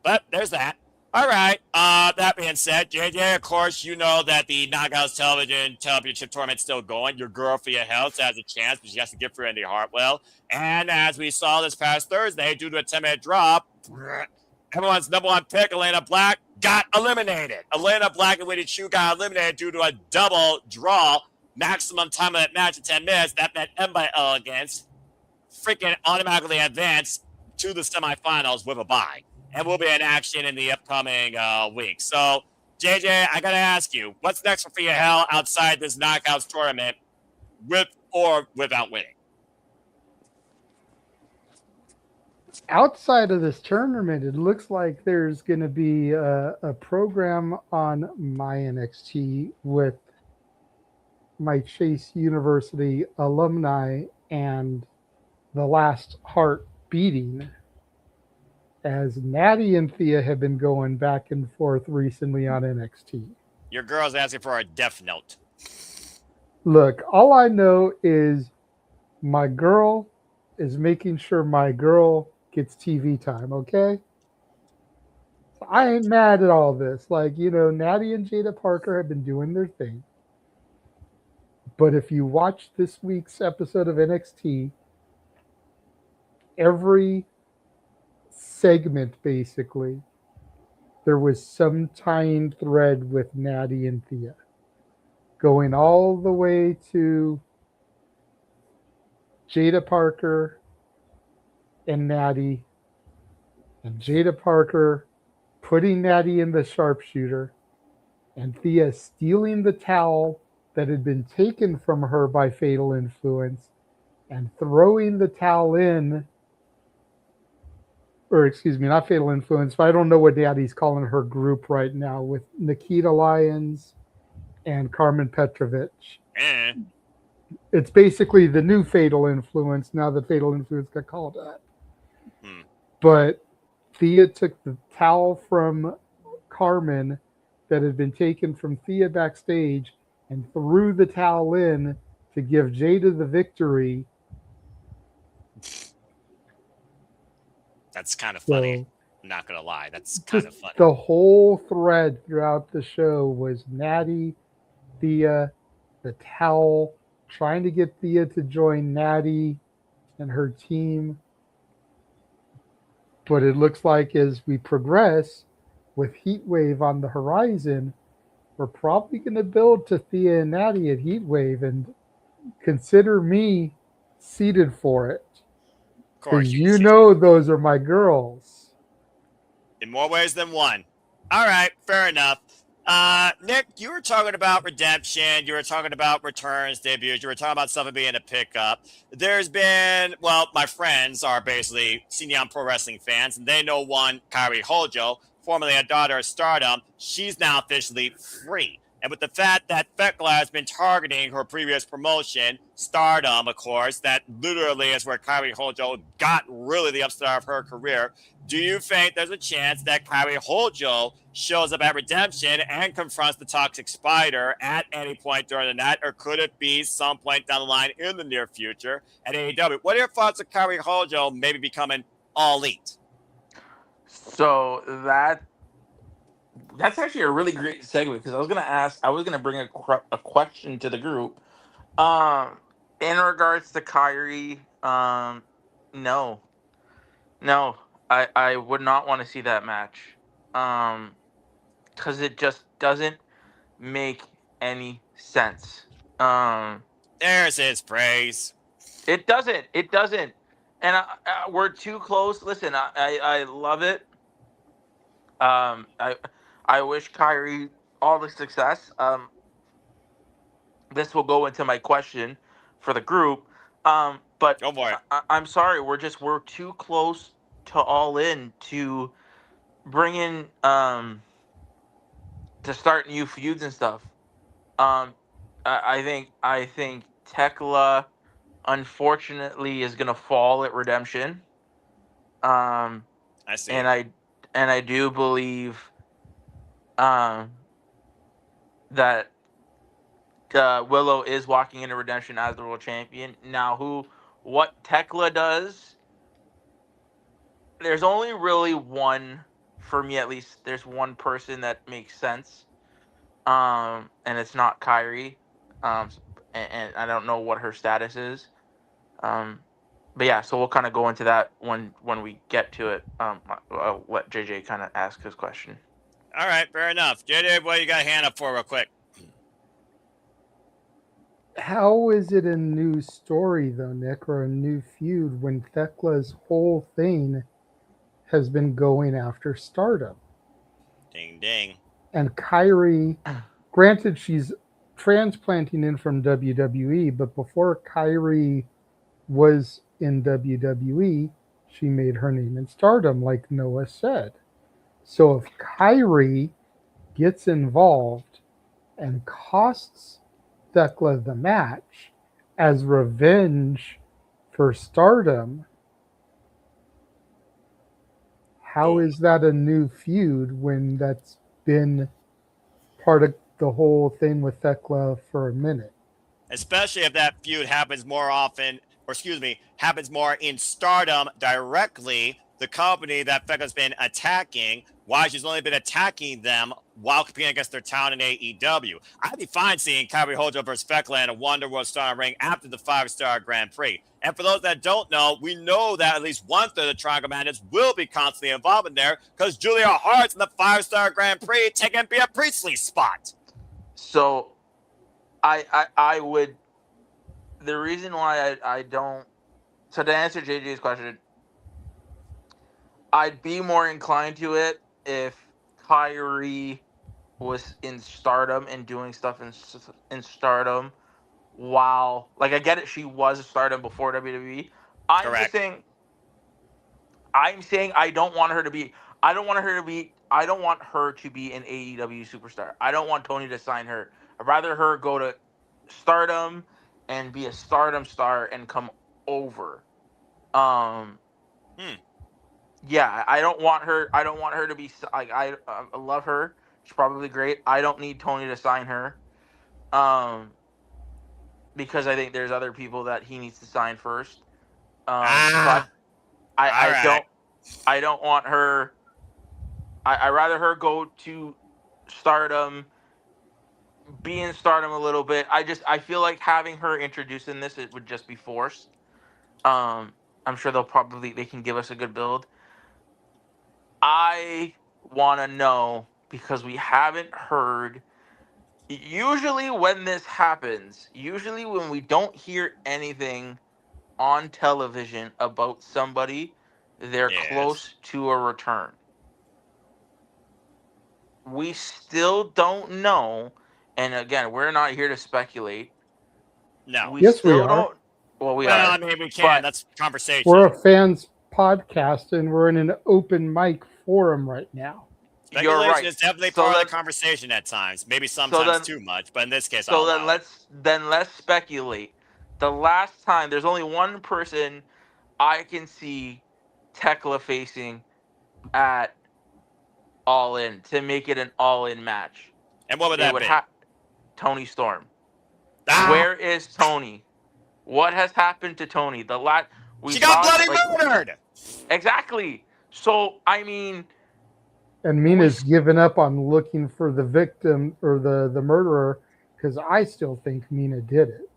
But there's that. All right. That being said, JJ, of course, you know that the Knockouts Television Championship Tournament's still going. Your girl for your health has a chance, but she has to get through Indy Hartwell. And as we saw this past Thursday, due to a 10-minute drop, everyone's number one pick, Elena Black, got eliminated. Elena Black and Lady Chu got eliminated due to a double draw. Maximum time of that match at 10 minutes. That meant M by Elegance freaking automatically advanced to the semifinals with a bye. And we'll be in action in the upcoming week. So, JJ, I got to ask you, what's next for Your Hell outside this Knockouts tournament with or without winning? Outside of this tournament, it looks like there's going to be a program on my NXT with my Chase University alumni and the last heart beating, as Natty and Thea have been going back and forth recently on NXT. Your girl's asking for a death note. Look, all I know is my girl is making sure my girl gets TV time, okay? So I ain't mad at all this. Like, Natty and Jada Parker have been doing their thing. But if you watch this week's episode of NXT, every segment, basically, there was some tying thread with Natty and Thea, going all the way to Jada Parker and Natty, and Jada Parker putting Natty in the sharpshooter, and Thea stealing the towel that had been taken from her by Fatal Influence and throwing the towel in, or excuse me, not Fatal Influence, but I don't know what Daddy's calling her group right now, with Nikita Lyons and Carmen Petrovich. It's basically the new Fatal Influence now that Fatal Influence got called up. But Thea took the towel from Carmen that had been taken from Thea backstage and threw the towel in to give Jada the victory. That's kind of funny. I'm not going to lie. That's kind of funny. The whole thread throughout the show was Natty, Thea, the towel, trying to get Thea to join Natty and her team. But it looks like as we progress with Heatwave on the horizon, we're probably going to build to Thea and Natty at Heatwave, and consider me seated for it. Of course. You know those are my girls. In more ways than one. All right, fair enough. Nick, you were talking about redemption. You were talking about returns, debuts. You were talking about something being a pickup. There's been, my friends are basically senior pro wrestling fans, and they know one, Kairi Hojo, formerly a daughter of Stardom. She's now officially free. And with the fact that Thekla has been targeting her previous promotion, Stardom, of course, that literally is where Kairi Hojo got really the upstart of her career, do you think there's a chance that Kairi Hojo shows up at Redemption and confronts the Toxic Spider at any point during the night, or could it be some point down the line in the near future at AEW? What are your thoughts of Kairi Hojo maybe becoming All Elite? So that's actually a really great segue, because I was gonna bring a question to the group. In regards to Kyrie, no, I would not want to see that match, because it just doesn't make any sense. There's his praise. It doesn't, and we're too close. Listen, I love it. I wish Kyrie all the success. this will go into my question for the group. But Go for it. I'm sorry, we're too close to All In to bring in to start new feuds and stuff. I think Tekla unfortunately is gonna fall at Redemption. I see. And I do believe that Willow is walking into Redemption as the world champion. Now, what Tekla does, there's only really one, for me at least. There's one person that makes sense, and it's not Kyrie. And I don't know what her status is. But yeah, so we'll kind of go into that when we get to it. I'll let JJ kind of ask his question. All right, fair enough. JJ, what you got a hand up for real quick? How is it a new story, though, Nick, or a new feud when Thekla's whole thing has been going after Stardom? Ding, ding. And Kyrie, granted, she's transplanting in from WWE, but before Kyrie was in WWE, she made her name in Stardom, like Noah said. So if Kyrie gets involved and costs Thekla the match as revenge for Stardom, how is that a new feud when that's been part of the whole thing with Thekla for a minute? Especially if that feud happens more often, or excuse me, happens more in Stardom directly, the company that Thekkla's been attacking, why she's only been attacking them while competing against their talent in AEW. I'd be fine seeing Kyrie Hojo versus Thekla in a Wonder World Star ring after the 5-star Grand Prix. And for those that don't know, we know that at least one third of the Triangle Madness will be constantly involved in there because Julia Hart's in the 5-star Grand Prix taking Bea Priestley's spot. So I would, the reason why I don't, so to answer JJ's question, I'd be more inclined to it if Kyrie was in Stardom and doing stuff in Stardom while, like, I get it, she was a Stardom before WWE. I'm saying I don't want her to be an AEW superstar. I don't want Tony to sign her. I'd rather her go to Stardom and be a Stardom star and come over. Yeah, I don't want her to be like, I love her. She's probably great. I don't need Tony to sign her. Because I think there's other people that he needs to sign first. I don't want her. I rather her go to Stardom, be in Stardom a little bit. I feel like having her introduced in this, it would just be forced. I'm sure they can give us a good build. I want to know, because we haven't heard. Usually when this happens, when we don't hear anything on television about somebody, they're close to a return. We still don't know, and again, we're not here to speculate. No. Yes, we are. Don't. Well, we are. I mean, we can. That's conversation. We're a fans podcast, and we're in an open mic forum right now. Speculation is definitely part of the conversation at times. Maybe sometimes too much, but in this case, I'll allow it. let's speculate. The last time, there's only one person I can see Tekla facing at All In to make it an All In match. And what would that be? Tony Storm. Where is Tony? What has happened to Tony? She got bloody murdered. Exactly. So I mean. And Mina's given up on looking for the victim or the murderer, because I still think Mina did it.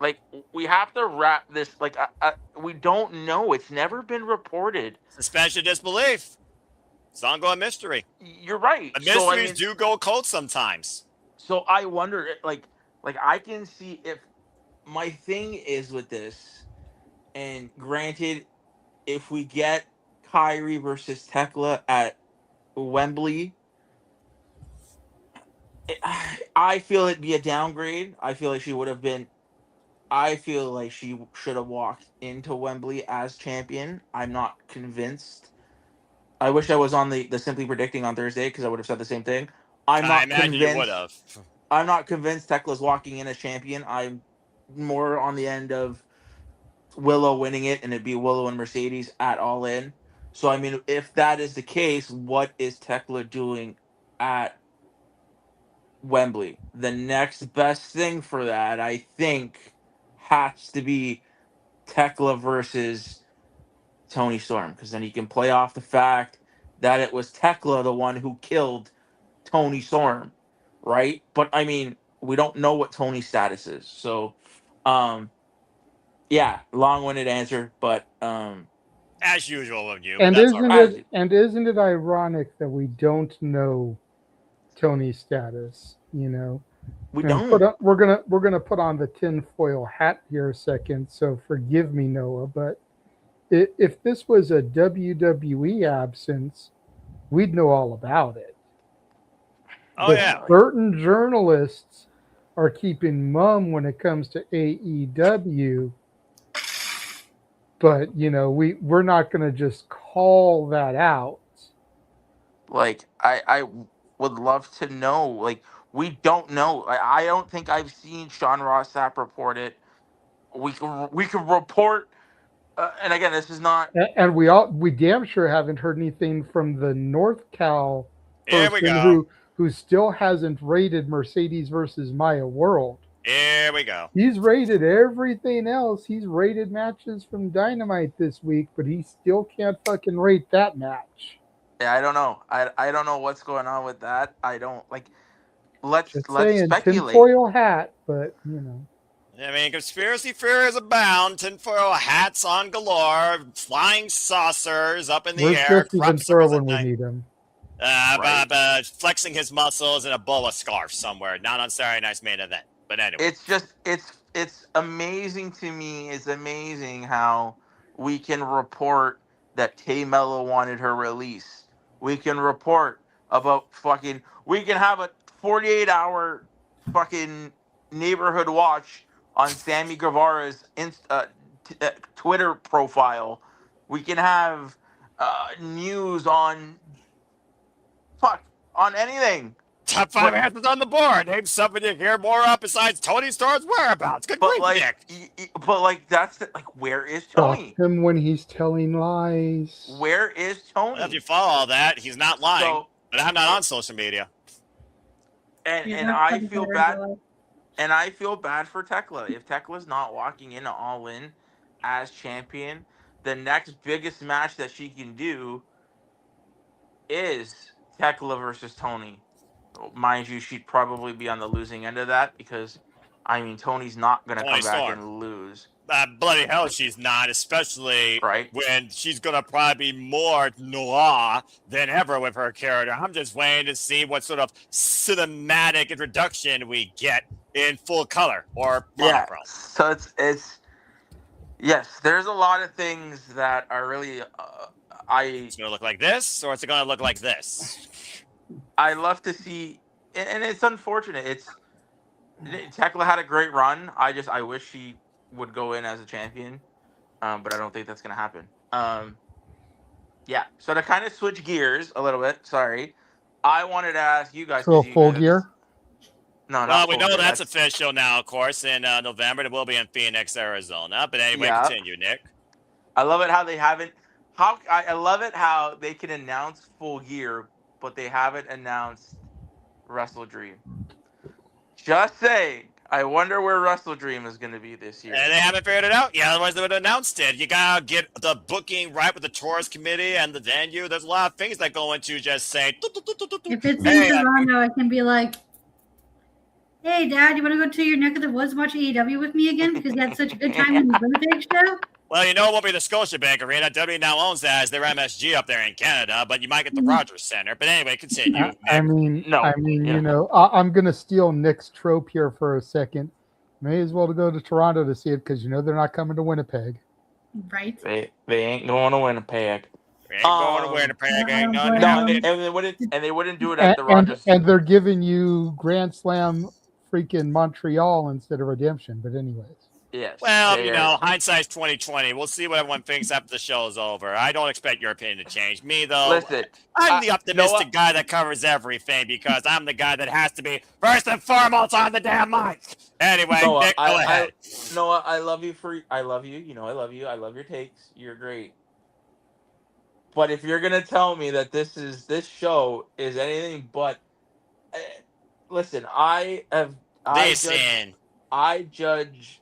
Like, we have to wrap this. Like, we don't know. It's never been reported. Suspension of disbelief. It's ongoing mystery. You're right. But mysteries do go cold sometimes. So I wonder, like I can see if my thing is with this, and granted, if we get Kyrie versus Tekla at Wembley, I feel it'd be a downgrade. I feel like she would have been. I feel like she should have walked into Wembley as champion. I'm not convinced. I wish I was on the Simply Predicting on Thursday because I would have said the same thing. I'm I not imagine you would convinced. have. I'm not convinced Tekla's walking in as champion. I'm more on the end of Willow winning it, and it'd be Willow and Mercedes at All In. So I mean, if that is the case, what is Tekla doing at Wembley? The next best thing for that, I think, has to be Tekla versus Tony Storm, because then you can play off the fact that it was Tekla the one who killed Tony Storm, right? But I mean, we don't know what Tony's status is, so yeah, long-winded answer, but As usual of you. And But that's all right. isn't it ironic that we don't know Tony's status? You know, we and don't. we're gonna put on the tinfoil hat here a second. So forgive me, Noah, but if this was a WWE absence, we'd know all about it. Oh But yeah. certain journalists are keeping mum when it comes to AEW. But you know, we're not going to just call that out. Like I would love to know. Like we don't know. I don't think I've seen Sean Ross Sapp report it. We can report. And again, this is not. And we damn sure haven't heard anything from the North Cal Here we person go. who still hasn't rated Mercedes versus Maya World. Here we go. He's rated everything else. He's rated matches from Dynamite this week, but he still can't fucking rate that match. Yeah, I don't know. I don't know what's going on with that. I don't like. Let's Saying speculate. tinfoil hat, but you know. I mean, conspiracy theories abound, tinfoil hats on galore, flying saucers up in the Where's air, Christy crop Ventura circles at when we night, need him? flexing his muscles in a boa scarf somewhere. Not on Saturday Night's Main Event. But anyway. It's just it's amazing to me. It's amazing how we can report that Tay Mello wanted her release. We can report about fucking. We can have a 48-hour fucking neighborhood watch on Sammy Guevara's Twitter profile. We can have news on anything. Top 5 answers on the board. Name something you hear more of besides Tony Starr's whereabouts. Good grief, Nick. But like that's where is Tony? Stop him when he's telling lies. Where is Tony? Well, if you follow all that, he's not lying. But I'm not on social media. And I feel bad. And I feel bad for Tekla. If Tekla's not walking into All In as champion, the next biggest match that she can do is Tekla versus Tony. Mind you, she'd probably be on the losing end of that because, I mean, Tony's not going to come back and lose. Bloody hell, she's not, especially when she's going to probably be more noir than ever with her character. I'm just waiting to see what sort of cinematic introduction we get in full color or monochrome. Yeah, so it's yes, there's a lot of things that are really It's going to look like this, or it's going to look like this. I love to see, and it's unfortunate. Tekla had a great run. I wish she would go in as a champion, but I don't think that's gonna happen. Yeah. So to kind of switch gears a little bit, sorry, I wanted to ask you guys. So full gear. No, well, we know that's official now, of course. In November, it will be in Phoenix, Arizona. But anyway, continue, Nick. I love it how they haven't. I love it how they can announce Full Gear, but they haven't announced Wrestle Dream. Just saying. I wonder where Wrestle Dream is going to be this year. And they haven't figured it out. Yeah, otherwise they would have announced it. You gotta get the booking right with the tourist committee and the venue. There's a lot of things that go into just saying. If it's in Toronto, I can be like, "Hey, Dad, you want to go to your neck of the woods and watch AEW with me again because you had such a good time in the Winnipeg show?" Well, you know it won't be the Scotiabank Arena. W now owns that as their MSG up there in Canada, but you might get the Rogers Center. But anyway, continue. I mean, you know, I'm going to steal Nick's trope here for a second. May as well go to Toronto to see it because you know they're not coming to Winnipeg. Right. They ain't going to Winnipeg. We ain't going to win the peg. Ain't none happening. And they wouldn't do it at the Rogers. And they're giving you Grand Slam freaking Montreal instead of Redemption. But anyways. Yes. Well, you know, hindsight's 2020. We'll see what everyone thinks after the show is over. I don't expect your opinion to change. Me, though, Listen, I'm the optimistic guy that covers everything because I'm the guy that has to be first and foremost on the damn mic. Anyway, Noah, Nick, go ahead. Noah, I love you. I love you. You know, I love you. I love your takes. You're great. But if you're gonna tell me that this show is anything but, listen, I judge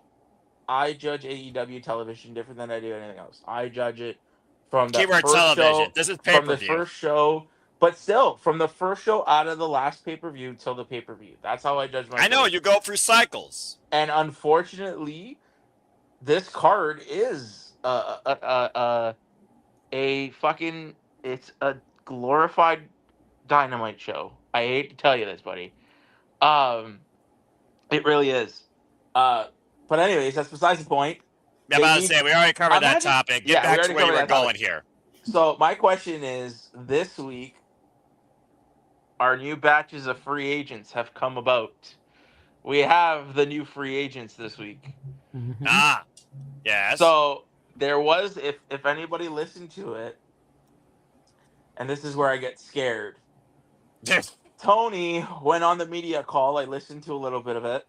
AEW television different than I do anything else. I judge it from the Keyword first television. show. This is From the pay-per-view. first show, but still, from the first show out of the last pay-per-view till the pay-per-view. That's how I judge my. I know you go through cycles. And unfortunately, this card is a fucking. It's a glorified Dynamite show. I hate to tell you this, buddy. It really is. But anyways, that's besides the point. Yeah, I'm about to say, we already covered that topic. Get back to where you were going topic. here. So my question is, this week, our new batches of free agents have come about. We have the new free agents this week. Yes. So there was, if anybody listened to it, and this is where I get scared. Tony went on the media call. I listened to a little bit of it.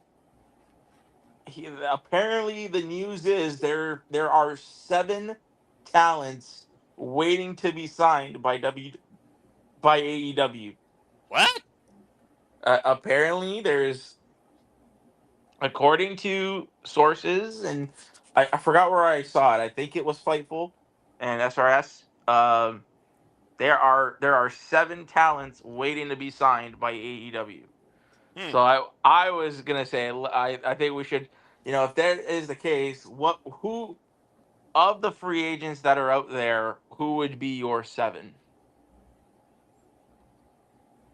Apparently, the news is there are 7 talents waiting to be signed by AEW. What? Apparently, there's, according to sources, and I forgot where I saw it. I think it was Fightful and SRS. There are 7 talents waiting to be signed by AEW. So I was gonna say I think we should, you know, if that is the case, who of the free agents that are out there, who would be your 7?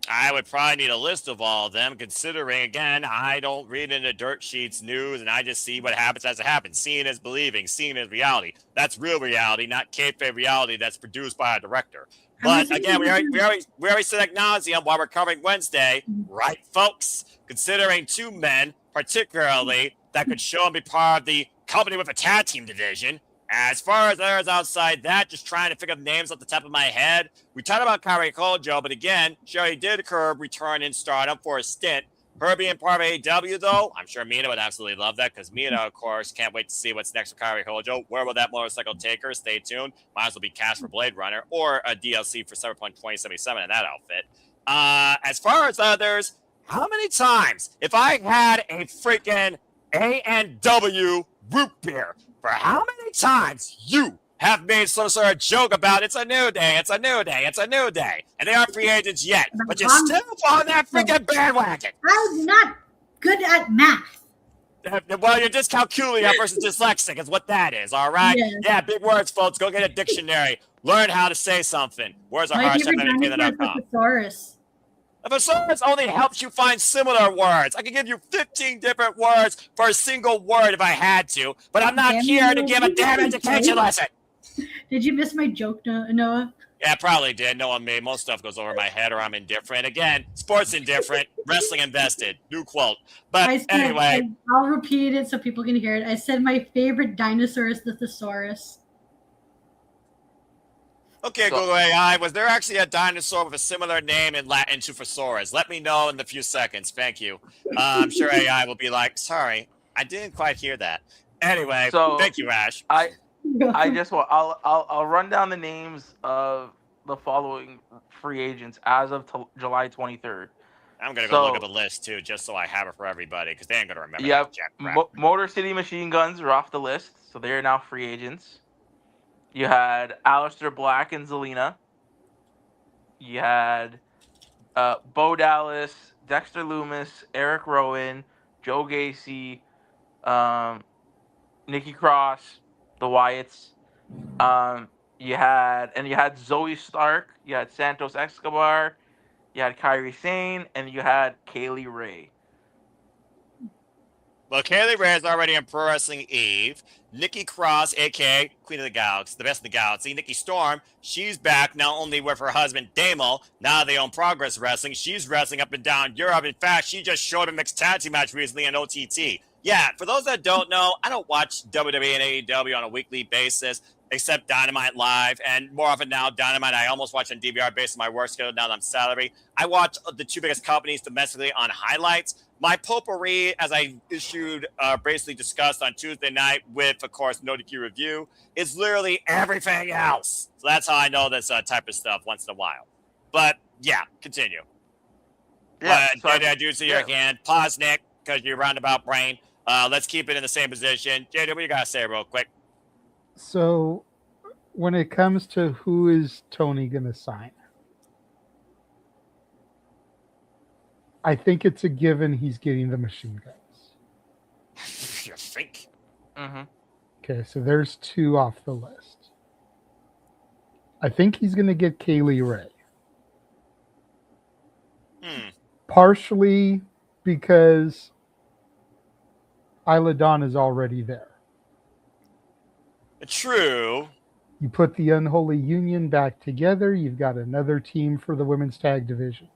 I would probably need a list of all of them, considering, again, I don't read into dirt sheets news, and I just see what happens as it happens. Seeing is believing. Seeing is reality. That's real reality, not kayfabe reality that's produced by a director. But, again, we already said ad nauseum while we're covering Wednesday, right, folks? Considering 2 men, particularly, that could show and be part of the company with a tag team division. As far as others outside that, just trying to figure up names off the top of my head. We talked about Kyrie Kojo, but again, Sherry did return in Stardom for a stint. Her being part of AEW, though, I'm sure Mina would absolutely love that, because Mina, of course, can't wait to see what's next for Kyrie Kojo. Where will that motorcycle take her? Stay tuned. Might as well be cast for Blade Runner or a DLC for Cyberpunk 2077 in that outfit. As far as others, how many times, if I had a freaking A&W root beer, for how many times you have made some sort of joke about it's a new day, it's a new day, it's a new day, and they aren't free agents yet, but you're still on that freaking bandwagon. I'm not good at math. Well, you're dyscalculia versus dyslexic is what that is, all right? Yeah, big words, folks. Go get a dictionary. Learn how to say something. Words are harsh. A thesaurus only helps you find similar words. I could give you 15 different words for a single word if I had to, but I'm not here to give a damn education lesson. Did you miss my joke, Noah? Yeah, probably did. No, me. Most stuff goes over my head or I'm indifferent. Again, sports indifferent, wrestling invested. New quote. But anyway. I'll repeat it so people can hear it. I said my favorite dinosaur is the thesaurus. Okay, Google AI, was there actually a dinosaur with a similar name in Latin to thesaurus? Let me know in the few seconds. Thank you. I'm sure AI will be like, sorry, I didn't quite hear that. Anyway, thank you, Ash. I'll run down the names of the following free agents as of July 23rd. I'm going to go look at the list, too, just so I have it for everybody, because they ain't going to remember that jack crap. Motor City Machine Guns are off the list, so they're now free agents. You had Aleister Black and Zelina. You had Bo Dallas, Dexter Lumis, Eric Rowan, Joe Gacy, Nikki Cross, the Wyatts. You had Zoe Stark. You had Santos Escobar. You had Kairi Sane, and you had Kaylee Ray. Well, Kaylee Ray is already in Pro Wrestling Eve. Nikki Cross, aka Queen of the Galaxy, the best in the galaxy. Nikki Storm, she's back not only with her husband Damo, now they own Progress Wrestling. She's wrestling up and down Europe. In fact, she just showed a mixed tag team match recently in OTT. Yeah, for those that don't know, I don't watch WWE and AEW on a weekly basis, except Dynamite Live, and more often now, Dynamite I almost watch on DVR based on my work schedule now that I'm salary. I watch the two biggest companies domestically on highlights. My potpourri, as I basically discussed on Tuesday night with, of course, No DQ Review, is literally everything else. So that's how I know this type of stuff once in a while. But, yeah, continue. Yeah, But, I do see your hand. Pause, Nick, because you're roundabout brain. Let's keep it in the same position. JJ, what you got to say real quick? So, when it comes to who is Tony going to sign, I think it's a given he's getting the Machine Guns. You think? Mm-hmm. Okay, so there's 2 off the list. I think he's going to get Kaylee Ray. Partially because Isla Dawn is already there. True. You put the Unholy Union back together, you've got another team for the women's tag division.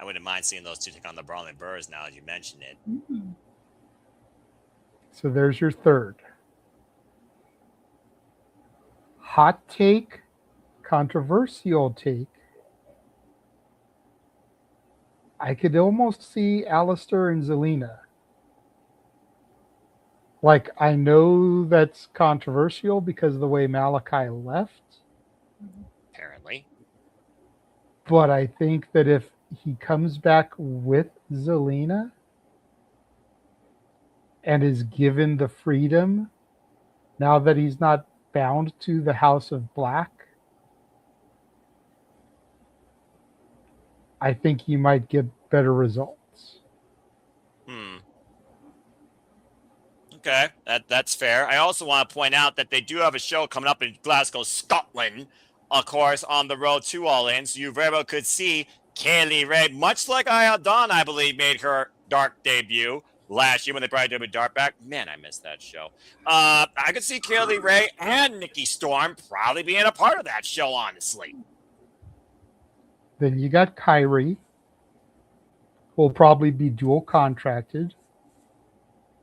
I wouldn't mind seeing those two take on the Brawling Burrs now that you mention it. So there's your third. Hot take, controversial take. I could almost see Alistair and Zelina. Like, I know that's controversial because of the way Malachi left. Apparently. But I think that if he comes back with Zelina and is given the freedom, now that he's not bound to the House of Black, I think he might get better results. Okay, that's fair. I also want to point out that they do have a show coming up in Glasgow, Scotland, of course, on the road to All In. So you very well could see Kaylee Ray, much like Isla Dawn, I believe, made her Dark debut last year when they brought WWE Dark back. Man, I missed that show. I could see Kaylee Ray and Nikki Storm probably being a part of that show, honestly. Then you got Kyrie, who will probably be dual contracted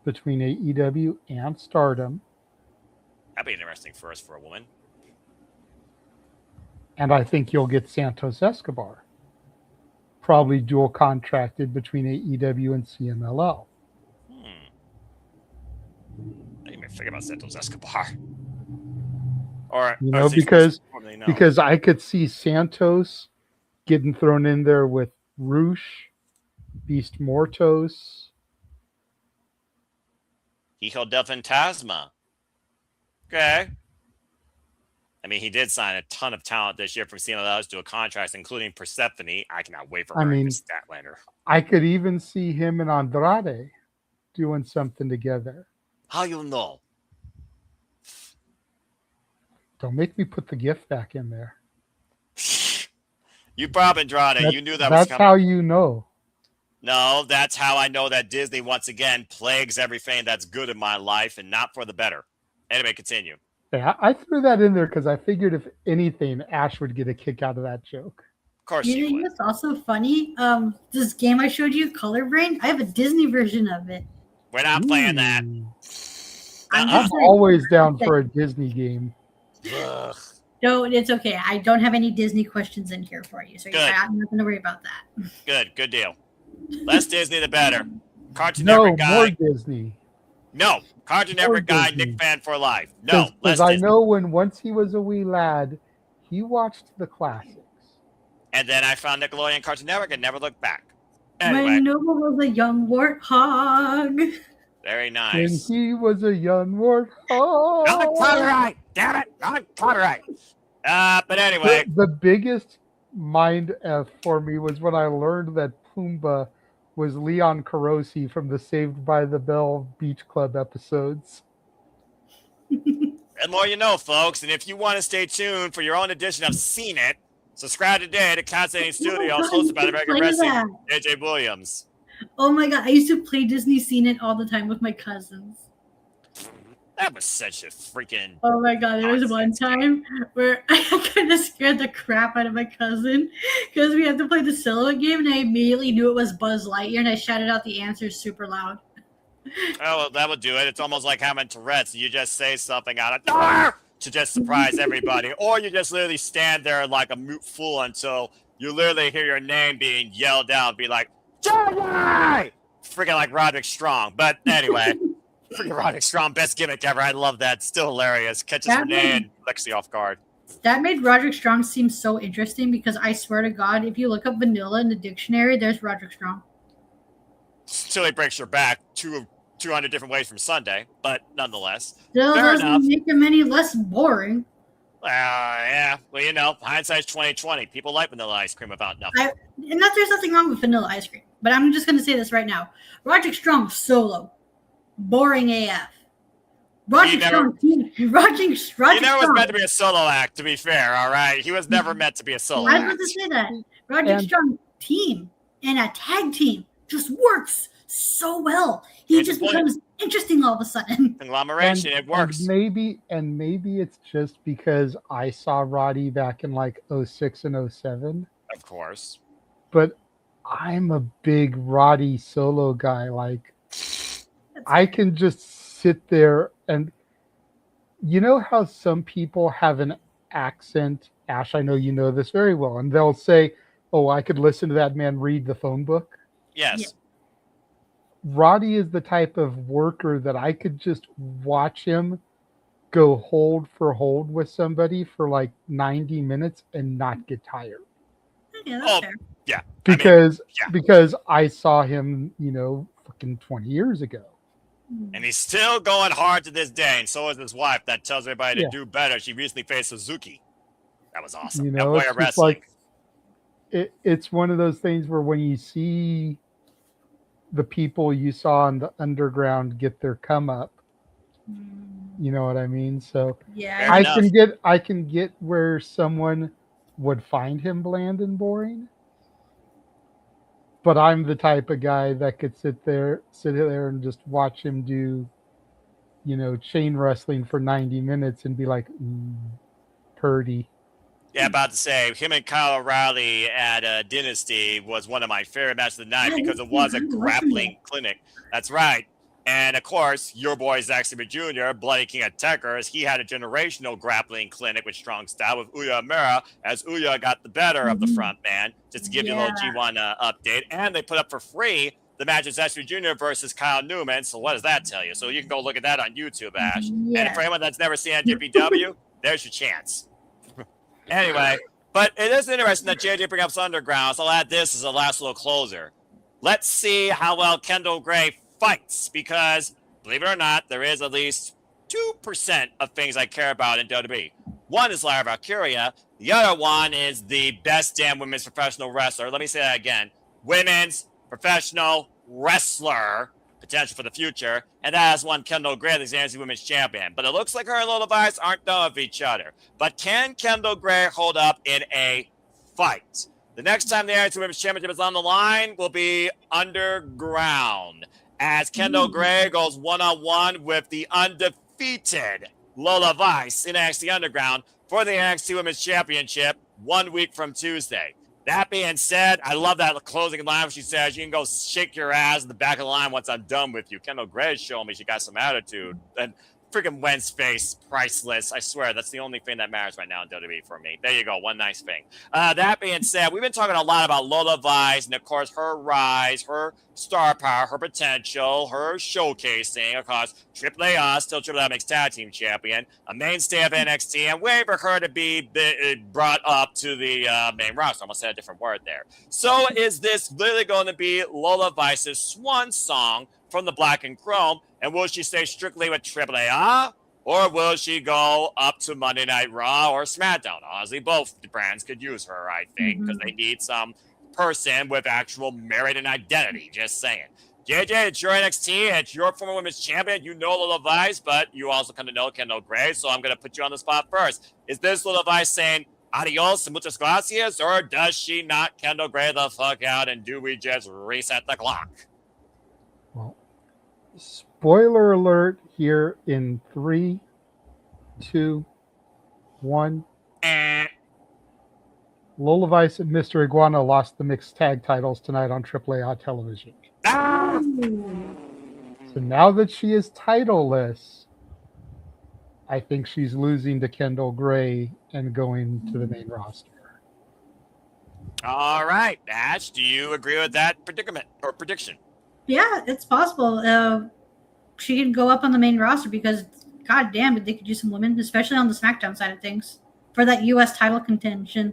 between AEW and Stardom. That'd be an interesting first for a woman. And I think you'll get Santos Escobar, probably dual contracted between AEW and CMLL. I didn't even think about Santos Escobar. Or because I could see Santos getting thrown in there with Roosh, Beast Mortos, Hijo del Fantasma. Okay. I mean, he did sign a ton of talent this year from CMLL to a contract, including Persephone. I cannot wait for her in Statlander. I could even see him and Andrade doing something together. How you know? Don't make me put the gift back in there. You brought up Andrade. You knew that was coming. That's how you know. No, that's how I know that Disney, once again, plagues everything that's good in my life and not for the better. Anyway, continue. Yeah, I threw that in there because I figured if anything, Ash would get a kick out of that joke. Of course you know what's also funny? This game I showed you, Color Brain, I have a Disney version of it. We're not playing that. I'm always down for a Disney game. Ugh. No, it's okay. I don't have any Disney questions in here for you, so Good. I'm not going to worry about that. Good deal. Less Disney, the better. Cartoon No, Network guy. more Disney. No, Cartoon Network guy, Nick Fan for life. No, because I know once he was a wee lad, he watched the classics. And then I found Nickelodeon Cartoon Network and never looked back. Anyway, When Noble was a young warthog. very When nice. he was a young warthog. Not copyright. Damn it. Not copyright. But anyway. The biggest mind F for me was when I learned that Pumbaa was Leon Carosi from the Saved by the Bell Beach Club episodes. The more you know, folks. And if you want to stay tuned for your own edition of Seen It, subscribe today to Constantine Studios, hosted by the regular wrestling AJ Williams. Oh my god, I used to play Disney Scene It all the time with my cousins. That was such a freaking. Oh my god, there was one time where I kind of scared the crap out of my cousin because we had to play the Silhouette game and I immediately knew it was Buzz Lightyear and I shouted out the answers super loud. Oh, well, that would do it. It's almost like having Tourette's. You just say something out of "Arr!" to just surprise everybody, or you just literally stand there like a mute fool until you literally hear your name being yelled out, be like, "Johnny!" Freaking like Roderick Strong. But anyway, freaking Roderick Strong, best gimmick ever. I love that. Still hilarious. Catches That Renee made- and Lexi off guard. That made Roderick Strong seem so interesting because I swear to God, if you look up vanilla in the dictionary, there's Roderick Strong. Still, he breaks your back 200 different ways from Sunday, but nonetheless, Still fair doesn't enough. make him any less boring. Yeah. Well, you know, hindsight's 2020. People like vanilla ice cream about nothing. There's nothing wrong with vanilla ice cream, but I'm just going to say this right now. Roderick Strong solo, boring AF. Roderick Strong, He never was Strong. meant to be a solo act, to be fair, all right? He was never meant to be a solo I was act. about to say that. Roderick Strong team and a tag team just works so well. He It's just a point. becomes interesting all of a sudden. Conglomeration, it works. And maybe it's just because I saw Roddy back in like 06 and 07. Of course. But I'm a big Roddy solo guy. Like, I can just sit there and you know how some people have an accent, Ash, I know you know this very well, and they'll say, oh, I could listen to that man read the phone book. Yes. Roddy is the type of worker that I could just watch him go hold for hold with somebody for like 90 minutes and not get tired. Yeah, that's fair. Yeah. Because I saw him, fucking 20 years ago. And he's still going hard to this day, and so is his wife that tells everybody Yeah. to do better. She recently faced Suzuki. That was awesome. It's Boy just wrestling. like it's one of those things where when you see the people you saw in the underground get their come up, you know what I mean? So Yeah. I can get where someone would find him bland and boring. But I'm the type of guy that could sit there and just watch him do, chain wrestling for 90 minutes and be like, purdy. Yeah, about to say, him and Kyle O'Reilly at Dynasty was one of my favorite matches of the night because it was a grappling clinic. That's right. And, of course, your boy, Zack Sabre Jr., Bloody King of Techers, he had a generational grappling clinic with strong style with Uya Amira, as Uya got the better of the front man, just to give you a little G1 update. And they put up for free the match of Zack Sabre Jr. versus Kyle Newman. So what does that tell you? So you can go look at that on YouTube, Ash. Yeah. And for anyone that's never seen NJPW, there's your chance. Anyway, but it is interesting that JJ brings up Underground, so I'll add this as a last little closer. Let's see how well Kendall Gray fights, because, believe it or not, there is at least 2% of things I care about in WWE. One is Lyra Valkyria. The other one is the best damn women's professional wrestler. Let me say that again. Women's professional wrestler. Potential for the future, and that has one Kendall Gray, the NXT Women's Champion. But it looks like her and Lola Vice aren't done with each other. But can Kendall Gray hold up in a fight? The next time the NXT Women's Championship is on the line will be Underground, as Kendall Gray goes one-on-one with the undefeated Lola Vice in NXT Underground for the NXT Women's Championship 1 week from Tuesday. That being said, I love that closing line where she says, you can go shake your ass in the back of the line once I'm done with you. Kendall Gray's showing me she got some attitude. And freaking Wen's face, priceless. I swear, that's the only thing that matters right now in WWE for me. There you go, one nice thing. That being said, we've been talking a lot about Lola Vice and, of course, her rise, her star power, her potential, her showcasing. Of course, AAA still AAA Mixed Tag Team Champion, a mainstay of NXT, and wait for her to be brought up to the main roster. I almost said a different word there. So is this literally going to be Lola Vice's swan song from the Black and Chrome? And will she stay strictly with AAA? Or will she go up to Monday Night Raw or SmackDown? Honestly, both brands could use her, I think, because they need some person with actual merit and identity. Just saying. JJ, it's your NXT, it's your former women's champion. You know Lola Vice, but you also kind of know Kendall Gray, so I'm going to put you on the spot first. Is this Lola Vice saying, adios and muchas gracias, or does she knock Kendall Gray the fuck out, and do we just reset the clock? Spoiler alert here in 3, 2, 1. Lola Vice and Mr. Iguana lost the mixed tag titles tonight on AAA television. So now that she is titleless, I think she's losing to Kendall Gray and going to the main roster. All right, Ash, do you agree with that predicament or prediction? Yeah, it's possible. She can go up on the main roster because, god damn it, they could use some women, especially on the SmackDown side of things, for that U.S. title contention.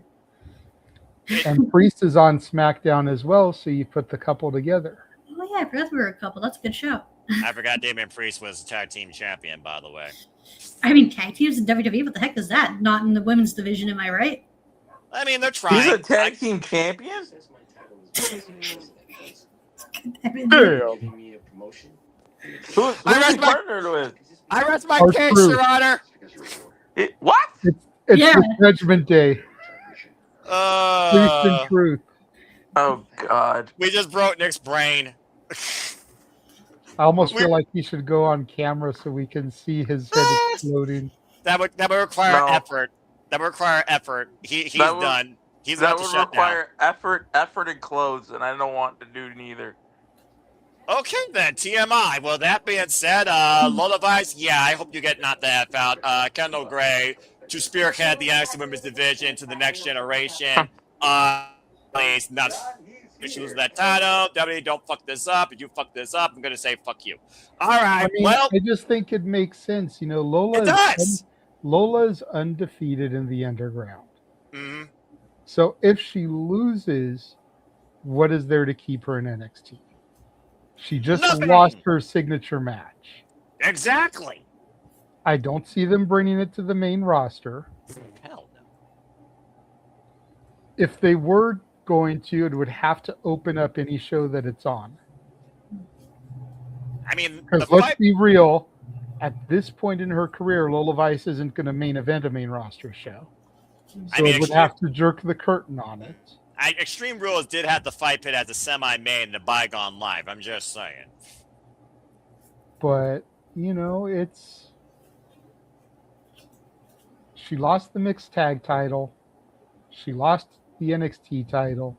And Priest is on SmackDown as well, so you put the couple together. Oh yeah, I forgot we were a couple. That's a good show. I forgot Damian Priest was the tag team champion, by the way. I mean, tag teams in WWE, what the heck is that? Not in the women's division, am I right? I mean, they're trying. He's a tag team champion? Damn. Who's he partnered with? I rest my Our case, truth. Your Honor. What? It's Yeah. the Judgment Day. Priest and Truth. Oh, God. We just broke Nick's brain. I almost feel like he should go on camera so we can see his head exploding. That would require effort. That would require effort. He's That would- done. He's that about to would shut require effort and clothes, and I don't want to do neither. down. Okay, then, TMI. Well, that being said, Lola Vice, yeah, I hope you get knocked the F out. Kendall Gray to spearhead the NXT Women's Division to the next generation. Please, not she loses that title. WWE, don't fuck this up. If you fuck this up, I'm going to say fuck you. All right, I mean, well. I just think it makes sense. You know, It does. Lola's undefeated in the underground. Mhm. So if she loses, what is there to keep her in NXT? She just Nothing. lost her signature match. Exactly. I don't see them bringing it to the main roster. Hell no. If they were going to, it would have to open up any show that it's on. I mean, Because let's be real, at this point in her career, Lola Vice isn't going to main event a main roster show. So it would have to jerk the curtain on it. Extreme Rules did have the fight pit as a semi-main in a bygone life. I'm just saying. But, you know, she lost the mixed tag title. She lost the NXT title.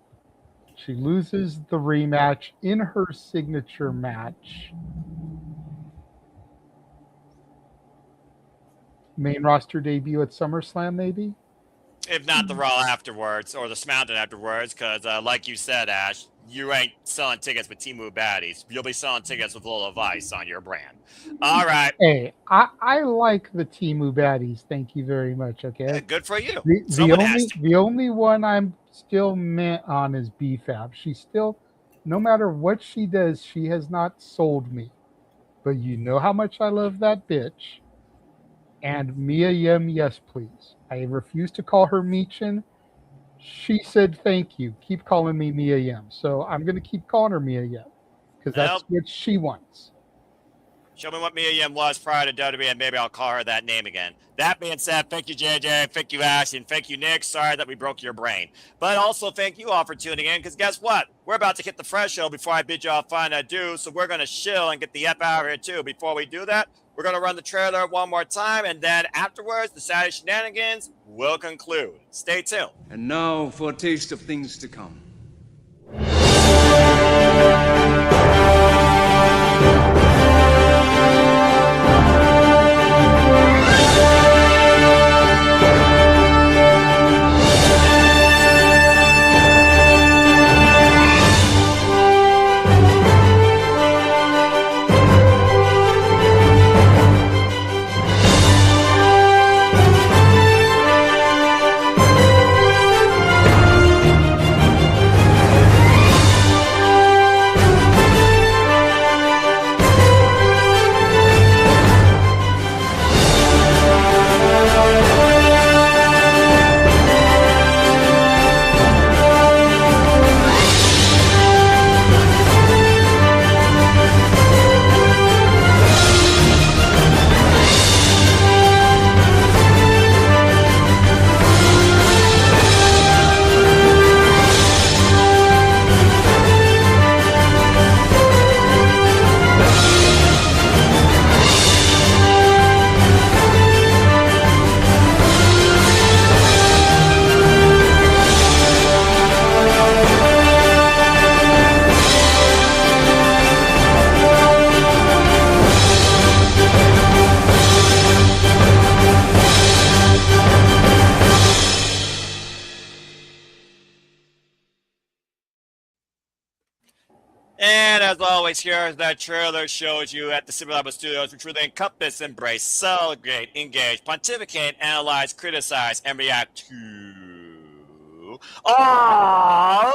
She loses the rematch in her signature match. Main roster debut at SummerSlam, maybe? If not the Raw afterwards or the SmackDown afterwards, because like you said, Ash, you ain't selling tickets with Timu Baddies. You'll be selling tickets with Lola Vice on your brand. All right. Hey, I like the Timu Baddies. Thank you very much. Okay. Good for you. The only one I'm still meh on is BFAB. She's still, no matter what she does, she has not sold me. But you know how much I love that bitch. And Mia Yim, yes, please. I refuse to call her Meechin. She said thank you. Keep calling me Mia Yim. So I'm going to keep calling her Mia Yim because that's what she wants. Show me what Mia Yim was prior to WWE, and maybe I'll call her that name again. That being said, thank you, JJ, thank you, Ash, and thank you, Nick. Sorry that we broke your brain. But also thank you all for tuning in, because guess what? We're about to hit the fresh show before I bid y'all fine adieu, so we're going to chill and get the F out of here, too. Before we do that, we're going to run the trailer one more time, and then afterwards, the Saturday Shenanigans will conclude. Stay tuned. And now for a taste of things to come. And as always, here's that trailer shows you at the Super Labo Studios, which will encompass, embrace, celebrate, engage, pontificate, analyze, criticize, and react to all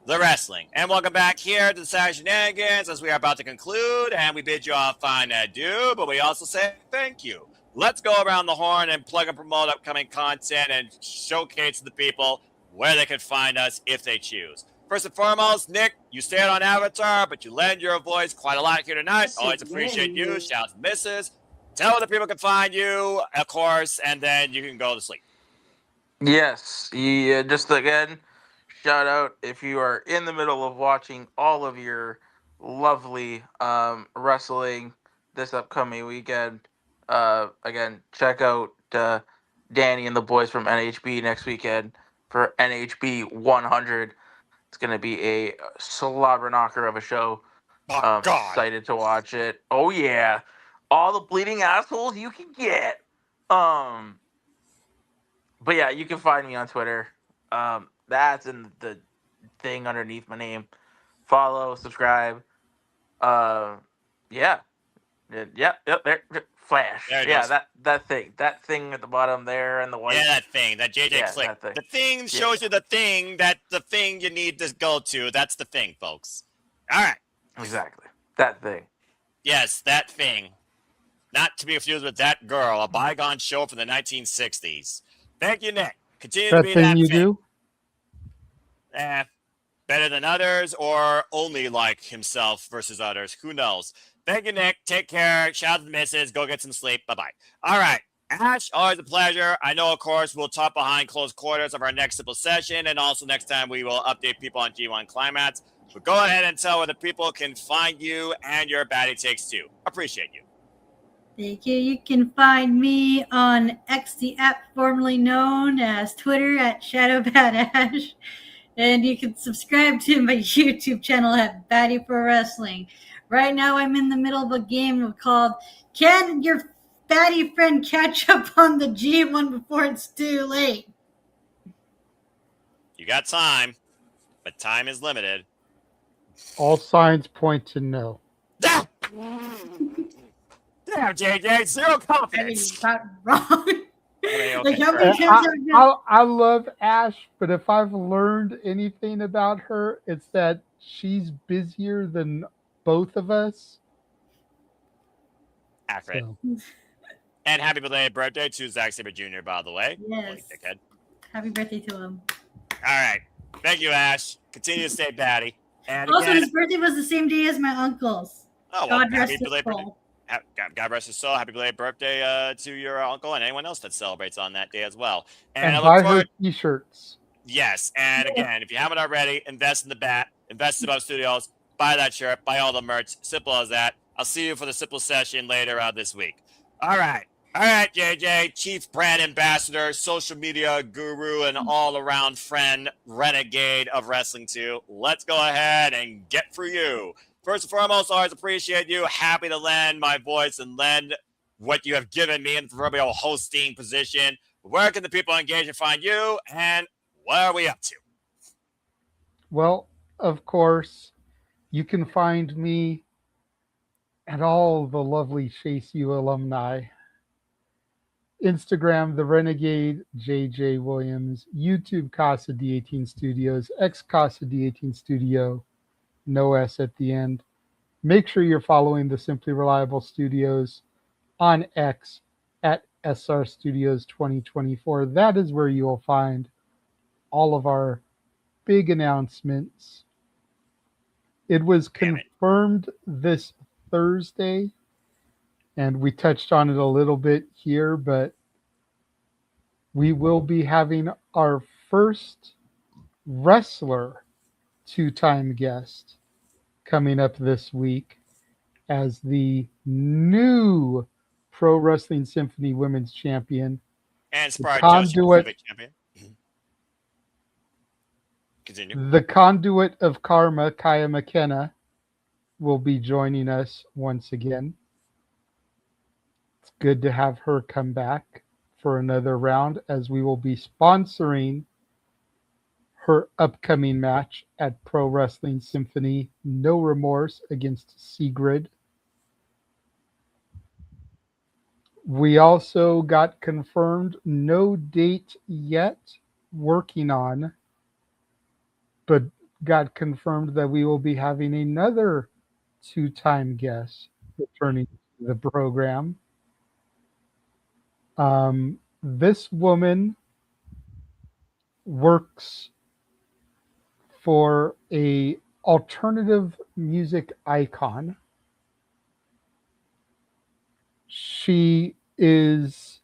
the wrestling. And welcome back here to the Saturday Shenanigans as we are about to conclude, and we bid you all fine adieu, but we also say thank you. Let's go around the horn and plug and promote upcoming content and showcase to the people where they can find us if they choose. First and foremost, Nick, you stand on Avatar, but you lend your voice quite a lot here tonight. Always appreciate you. Shout out to Mrs. Tell where the people can find you, of course, and then you can go to sleep. Yes, yeah, just again, shout out if you are in the middle of watching all of your lovely wrestling this upcoming weekend. Again, check out Danny and the boys from NHB next weekend for NHB 100. It's going to be a slobber knocker of a show. Excited to watch it. Oh yeah, all the bleeding assholes you can get. But yeah, you can find me on Twitter. That's in the thing underneath my name. Follow, subscribe. Yeah. Yep. There. Flash. There it Yeah, goes. that thing at the bottom there and the white. Yeah, that thing, that JJ Yeah, click. that thing. The thing shows you the thing you need to go to. That's the thing, folks. All right. Exactly. That thing. Yes, that thing. Not to be confused with that girl, a bygone show from the 1960s. Thank you, Nick. Continue to That be thing that you thing. do? Better than others or only like himself versus others. Who knows? Thank you, Nick. Take care. Shout out to the missus. Go get some sleep. Bye-bye. All right. Ash, always a pleasure. I know, of course, we'll talk behind closed quarters of our next simple session, and also next time we will update people on G1 Climax. But go ahead and tell where the people can find you and your baddie takes too. Appreciate you. Thank you. You can find me on X, the app formerly known as Twitter at ShadowBadAsh. And you can subscribe to my YouTube channel at Baddie for Wrestling. Right now, I'm in the middle of a game called Can Your Baddie Friend Catch Up on the G1 Before It's Too Late? You got time, but time is limited. All signs point to no. Damn, JJ, zero confidence. Wrong. Okay. How many times I love Ash, but if I've learned anything about her, it's that she's busier than both of us. Accurate. And happy belated birthday to Zack Sabre Jr., by the way. Yes. Dickhead. Happy birthday to him. All right. Thank you, Ash. Continue to stay batty. And Also, again, his birthday was the same day as my uncle's. oh, well, God rest happy his belated birthday. soul. God rest his soul. Happy belated birthday to your uncle and anyone else that celebrates on that day as well. And I buy look her forward. t-shirts. Yes, and again, if you haven't already, invest in the bat, invest in Above Studios, buy that shirt, buy all the merch. Simple as that. I'll see you for the simple session later this week. All right, JJ, Chief Brand Ambassador, social media guru, and all-around friend, renegade of wrestling too. Let's go ahead and get for you. First and foremost, always appreciate you. Happy to lend my voice and lend what you have given me in the proverbial hosting position. Where can the people engage and find you? And what are we up to? Well, of course, you can find me at all the lovely Chase U alumni. Instagram, The Renegade, JJ Williams. YouTube, Casa D18 Studios. X Casa D18 Studio. No S at the end. Make sure you're following the Simply Reliable Studios on X at SR Studios 2024. That is where you will find all of our big announcements. It was confirmed this Thursday, and we touched on it a little bit here, but we will be having our first wrestler two-time guest coming up this week as the new Pro Wrestling Symphony Women's Champion. And the Spark conduit, Pacific Champion. Continue. the conduit of karma, Kaya McKenna, will be joining us once again. It's good to have her come back for another round as we will be sponsoring her upcoming match at Pro Wrestling Symphony No Remorse against Sigrid. We also got confirmed, no date yet, working on, but got confirmed that we will be having another two-time guest returning to the program. This woman works for a alternative music icon. She is,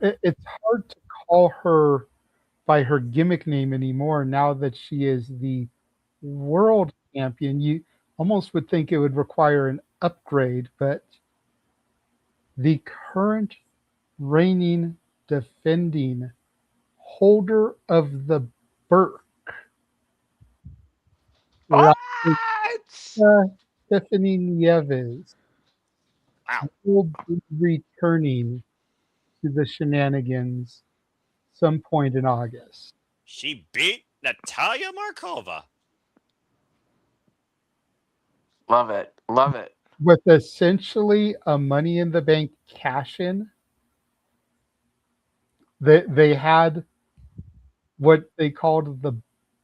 it's hard to call her by her gimmick name anymore now that she is the world champion. You almost would think it would require an upgrade, but the current reigning, defending holder of the Burke, Stephanie Nieves, will be returning to the Shenanigans some point in August. She beat Natalia Markova. Love it. Love it. With essentially a Money in the Bank cash-in. They had what they called the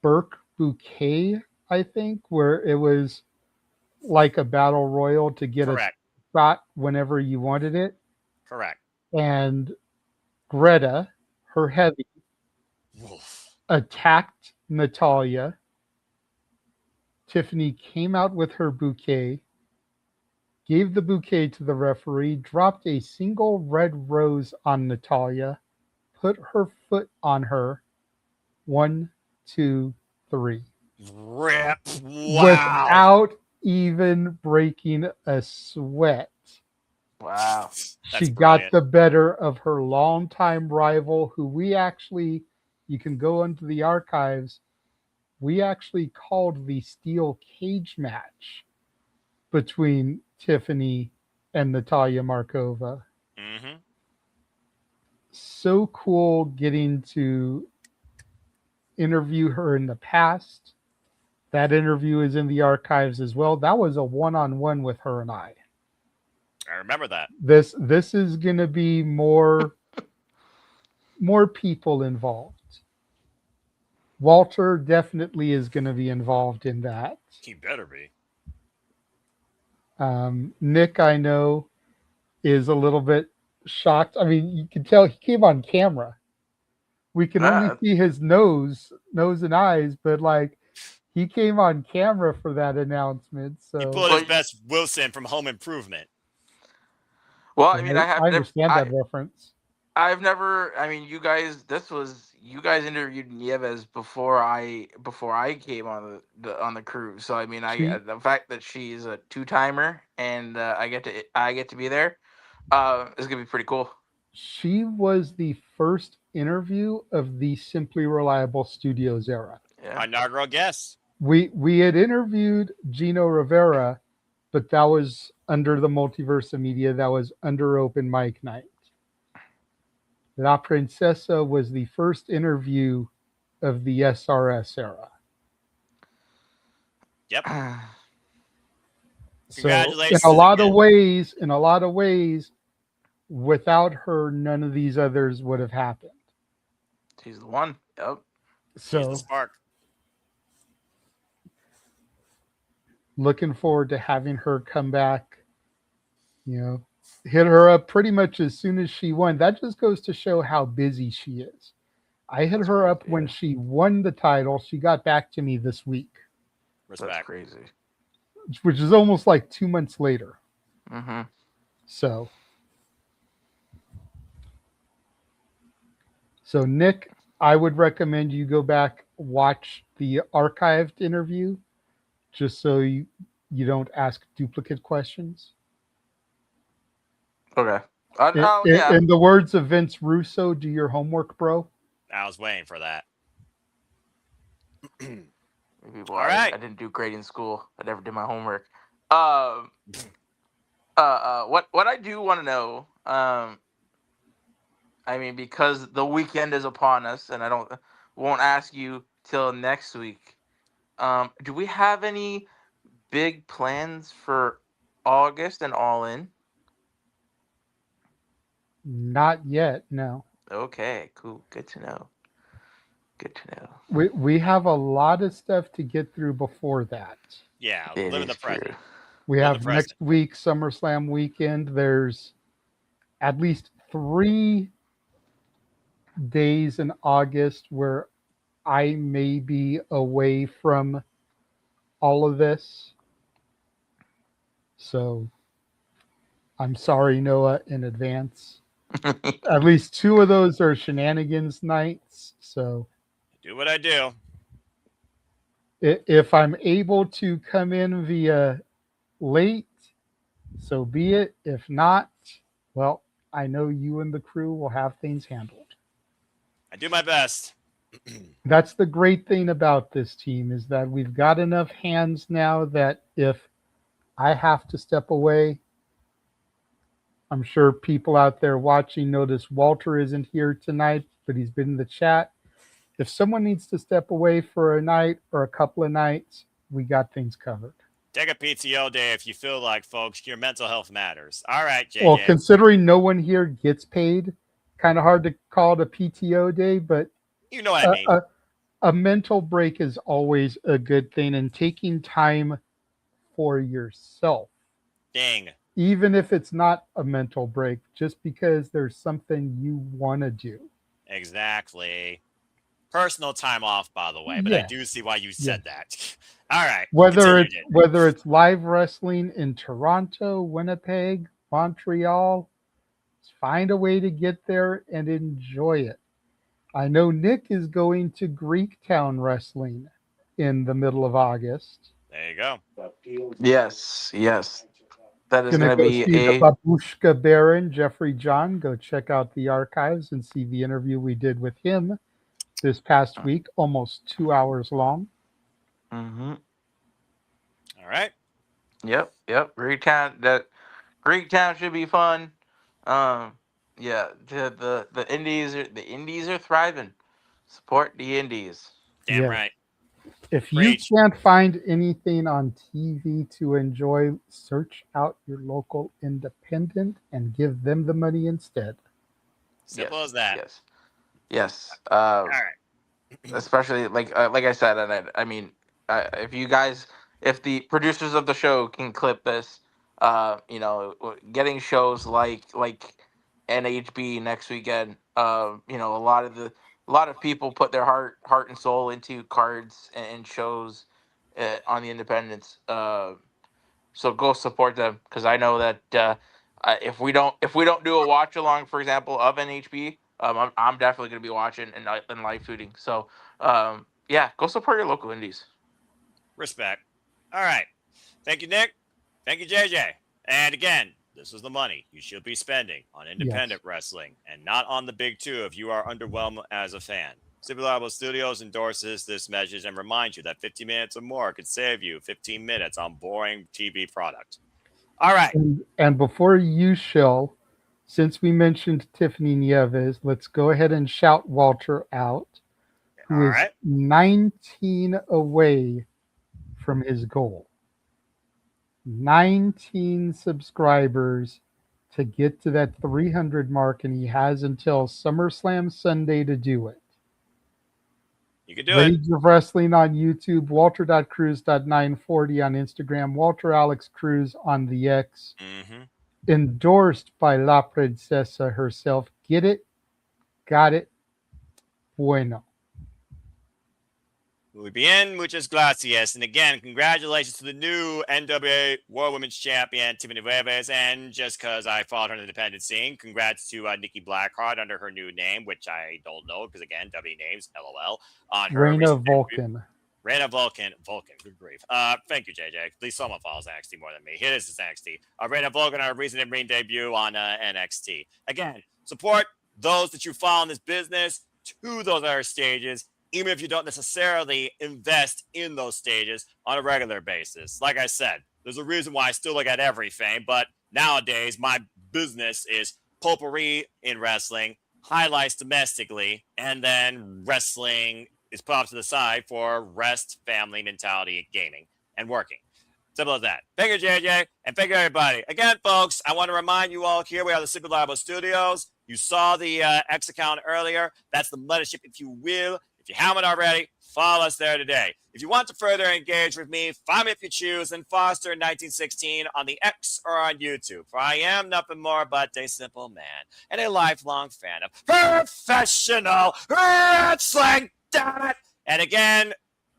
Burke Bouquet, I think, where it was like a battle royal to get Correct. a spot whenever you wanted it. Correct. And Greta, her heavy, attacked Natalia. Tiffany came out with her bouquet, gave the bouquet to the referee, dropped a single red rose on Natalia, put her foot on her. 1, 2, 3. Rip. Wow. Without even breaking a sweat. Wow. She got the better of her longtime rival, who we actually, you can go into the archives, we actually called the steel cage match between Tiffany and Natalia Markova. Mm-hmm. So cool getting to interview her in the past. That interview is in the archives as well. That was a one-on-one with her and I. I remember that. This is going to be more people involved. Walter definitely is going to be involved in that. He better be. Nick, I know, is a little bit shocked. I mean, you can tell he came on camera. We can only see his nose and eyes, but like he came on camera for that announcement. So He pulled his best Wilson from Home Improvement. Well, I mean, I understand that reference. I've never. I mean, you guys interviewed Nieves before I came on the cruise. So I mean, the fact that she's a two-timer and I get to be there is gonna be pretty cool. She was the first interview of the Simply Reliable Studios era. Yeah. Inaugural guest. We had interviewed Gino Rivera, but that was under the Multiverse of Media. That was under open mic night. La Princesa was the first interview of the SRS era. Yep. So Congratulations. in a lot of ways, without her, none of these others would have happened. She's the one. Yep. So She's the spark. Looking forward to having her come back. You know, hit her up pretty much as soon as she won. That just goes to show how busy she is. I hit her up when she won the title. She got back to me this week. Respect. That's crazy. Which is almost like 2 months later. Mm-hmm. So Nick, I would recommend you go back, watch the archived interview, just so you don't ask duplicate questions. Okay. In the words of Vince Russo, do your homework, bro. I was waiting for that. People, All right. I didn't do great in school. I never did my homework. What I do want to know, I mean, because the weekend is upon us, and won't ask you till next week. Do we have any big plans for August and All In? Not yet, no. Okay, cool. Good to know. Good to know. We have a lot of stuff to get through before that. Yeah, It live in the is true. present. We Live the have present. next week SummerSlam weekend. There's at least 3 days in August where I may be away from all of this. So I'm sorry, Noah, in advance. At least 2 of those are Shenanigans nights. So Do what I do. if I'm able to come in via late, so be it. If not, well, I know you and the crew will have things handled. I do my best. That's the great thing about this team is that we've got enough hands now that if I have to step away, I'm sure people out there watching notice Walter isn't here tonight, but he's been in the chat. If someone needs to step away for a night or a couple of nights, we got things covered. Take a PTO day if you feel like, folks. Your mental health matters. All right, JJ. Well, considering no one here gets paid, kind of hard to call it a PTO day, but you know what I mean. A mental break is always a good thing, and taking time for yourself. Dang. Even if it's not a mental break, just because there's something you want to do. Exactly. Personal time off, by the way, but I Yeah. do see why you said that. All right. Whether continue, it's live wrestling in Toronto, Winnipeg, Montreal, find a way to get there and enjoy it. I know Nick is going to Greektown Wrestling in the middle of August. There you go. Yes, yes. That is Gonna going to go be see the a Babushka Baron, Jeffrey John. Go check out the archives and see the interview we did with him this past week, almost 2 hours long. Mm-hmm. All right. Yep. Greektown should be fun. Yeah, the indies are thriving. Support the indies. Damn Yeah. right. If you Preach. can't find anything on TV to enjoy, search out your local independent and give them the money instead. Simple as that. Yes. All right. Especially like I said, and I mean, if the producers of the show can clip this, getting shows like NHB next weekend, a lot of people put their heart and soul into cards and shows on the independents. So go support them because I know that if we don't do a watch along, for example, of NHB, I'm definitely going to be watching and live tweeting. So yeah, go support your local indies. Respect. All right. Thank you, Nick. Thank you, JJ. And again, this is the money you should be spending on independent wrestling and not on the big two if you are underwhelmed as a fan. Simply Reliable Studios endorses this message and reminds you that 15 minutes or more could save you 15 minutes on boring TV product. All right. And before you shill, since we mentioned Tiffany Nieves, let's go ahead and shout Walter out, who is 19 away from his goal. 19 subscribers to get to that 300 mark, and he has until SummerSlam Sunday to do it. You can do Rage of Wrestling on YouTube, Walter.Cruz.940 on Instagram, Walter Alex Cruz on the X. Mm-hmm. Endorsed by La Princesa herself. Get it? Got it? Bueno. Muy bien, muchas gracias. And again, congratulations to the new NWA World Women's Champion, Tiffany Nieves. And just because I followed her in the independent scene, congrats to Nikki Blackheart under her new name, which I don't know because, again, W names, LOL. On her Reina Vulcan. Reina Vulcan. Good grief. Thank you, JJ. At least someone follows NXT more than me. Here this is NXT. Reina Vulcan, our recent ring debut on NXT. Again, support those that you follow in this business to those other stages, even if you don't necessarily invest in those stages on a regular basis. Like I said, there's a reason why I still look at everything, but nowadays my business is potpourri in wrestling, highlights domestically, and then wrestling is put off to the side for rest, family, mentality, gaming, and working. Simple as that. Thank you, JJ, and thank you, everybody. Again, folks, I want to remind you all here, we are the Super Reliable Studios. You saw the X account earlier. That's the mothership, if you will. If you haven't already, follow us there today. If you want to further engage with me, find me if you choose and Foster 1916 on the X or on YouTube. For I am nothing more but a simple man and a lifelong fan of professional wrestling. Damn it! And again,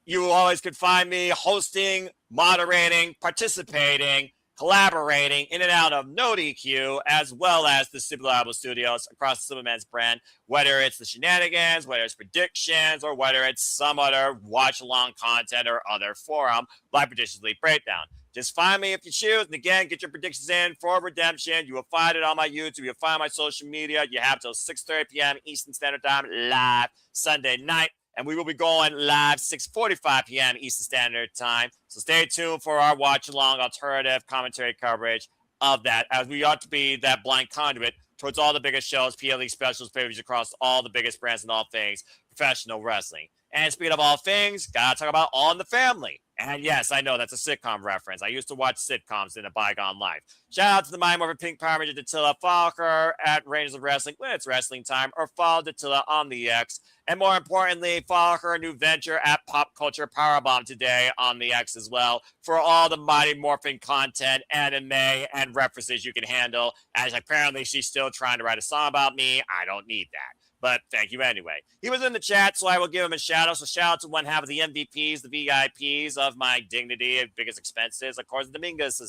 you always could find me hosting, moderating, participating, collaborating in and out of No DQ, as well as the Super Reliable Studios across the Superman's brand, whether it's the Shenanigans, whether it's predictions, or whether it's some other watch-along content or other forum like Predictions League Breakdown. Just find me if you choose, and again, get your predictions in for Redemption. You will find it on my YouTube. You'll find my social media. You have till 6:30 p.m. Eastern Standard Time live Sunday night. And we will be going live 6:45 p.m. Eastern Standard Time. So stay tuned for our watch-along alternative commentary coverage of that, as we ought to be that blind conduit towards all the biggest shows, PLE specials, pay-per-views across all the biggest brands and all things professional wrestling. And speaking of all things, gotta talk about All in the Family. And yes, I know that's a sitcom reference. I used to watch sitcoms in a bygone life. Shout out to the Mind Morphin Pink Power Ranger Dattila. Follow her at Rangers of Wrestling when it's wrestling time, or follow Dattila on the X. And more importantly, follow her new venture at Pop Culture Powerbomb today on the X as well for all the Mighty Morphin content, anime, and references you can handle, as apparently she's still trying to write a song about me. I don't need that. But thank you anyway. He was in the chat, so I will give him a shout out. So shout out to one half of the MVPs, the VIPs of my dignity and biggest expenses. Of course, Dominguez.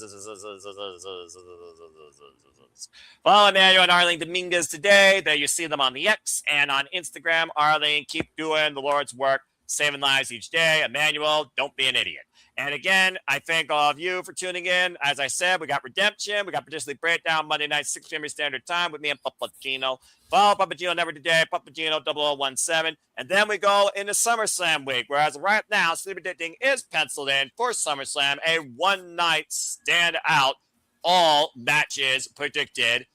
Follow Emmanuel and Arlene Dominguez today. There you see them on the X and on Instagram. Arlene, keep doing the Lord's work, saving lives each day. Emmanuel, don't be an idiot. And again, I thank all of you for tuning in. As I said, we got Redemption. We got Predictions League Breakdown Monday night, 6 p.m. Standard Time with me and Papagino. Follow Papagino Never Today, Papagino 0017. And then we go into SummerSlam week, whereas right now, Sleep Predicting is penciled in for SummerSlam, a one-night stand-out, all matches predicted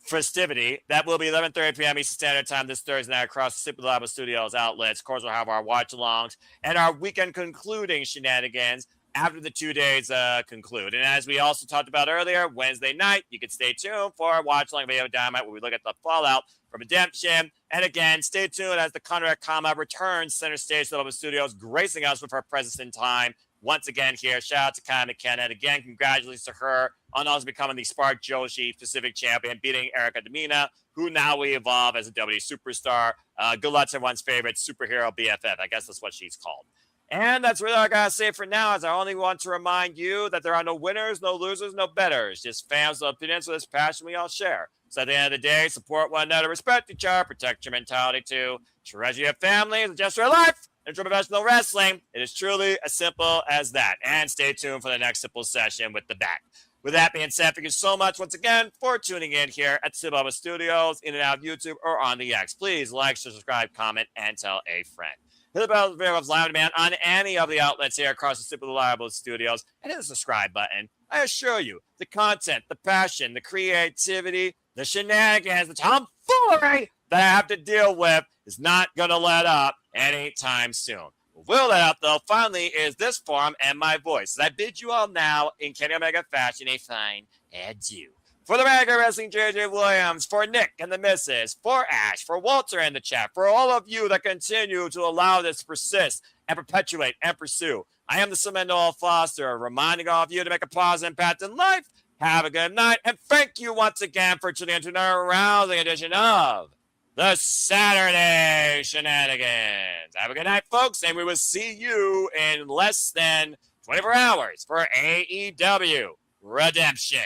festivity that will be 11:30 p.m. Eastern Standard Time this Thursday night across the Super Reliable Studios outlets. Of course, we'll have our watch-alongs and our weekend concluding shenanigans after the 2 days conclude. And as we also talked about earlier, Wednesday night, you can stay tuned for our watch-along video dynamite where we look at the fallout from Redemption. And again, stay tuned as the Conrad Kama returns center stage to the Studios, gracing us with her presence in time. Once again here, shout out to Kai McKenna. And again, congratulations to her on also becoming the Spark Joshi Pacific Champion, beating Erica Demina, who now we evolve as a WWE superstar. Good luck to everyone's favorite superhero BFF. I guess that's what she's called. And that's really all I gotta say for now, as I only want to remind you that there are no winners, no losers, no betters, just fans of opinions with this passion we all share. So at the end of the day, support one another, respect each other, protect your mentality too, treasure your family, and just your life. And for professional wrestling, it is truly as simple as that. And stay tuned for the next simple session with the back. With that being said, thank you so much once again for tuning in here at Super Studios, in and out of YouTube, or on the X. Please like, subscribe, comment, and tell a friend. Hit the bell for live demand on any of the outlets here across the Super Reliable Studios, and hit the subscribe button. I assure you, the content, the passion, the creativity, the shenanigans, the tomfoolery that I have to deal with is not going to let up anytime soon. What will let up, though, finally, is this forum and my voice. As I bid you all now, in Kenny Omega fashion, a fine adieu. For the Mega Wrestling JJ Williams, for Nick and the Missus, for Ash, for Walter in the chat, for all of you that continue to allow this to persist and perpetuate and pursue. I am the Noel Foster, reminding all of you to make a positive impact in life. Have a good night, and thank you once again for tuning into another rousing edition of the Saturday Shenanigans. Have a good night, folks, and we will see you in less than 24 hours for AEW Redemption.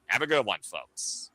Have a good one, folks.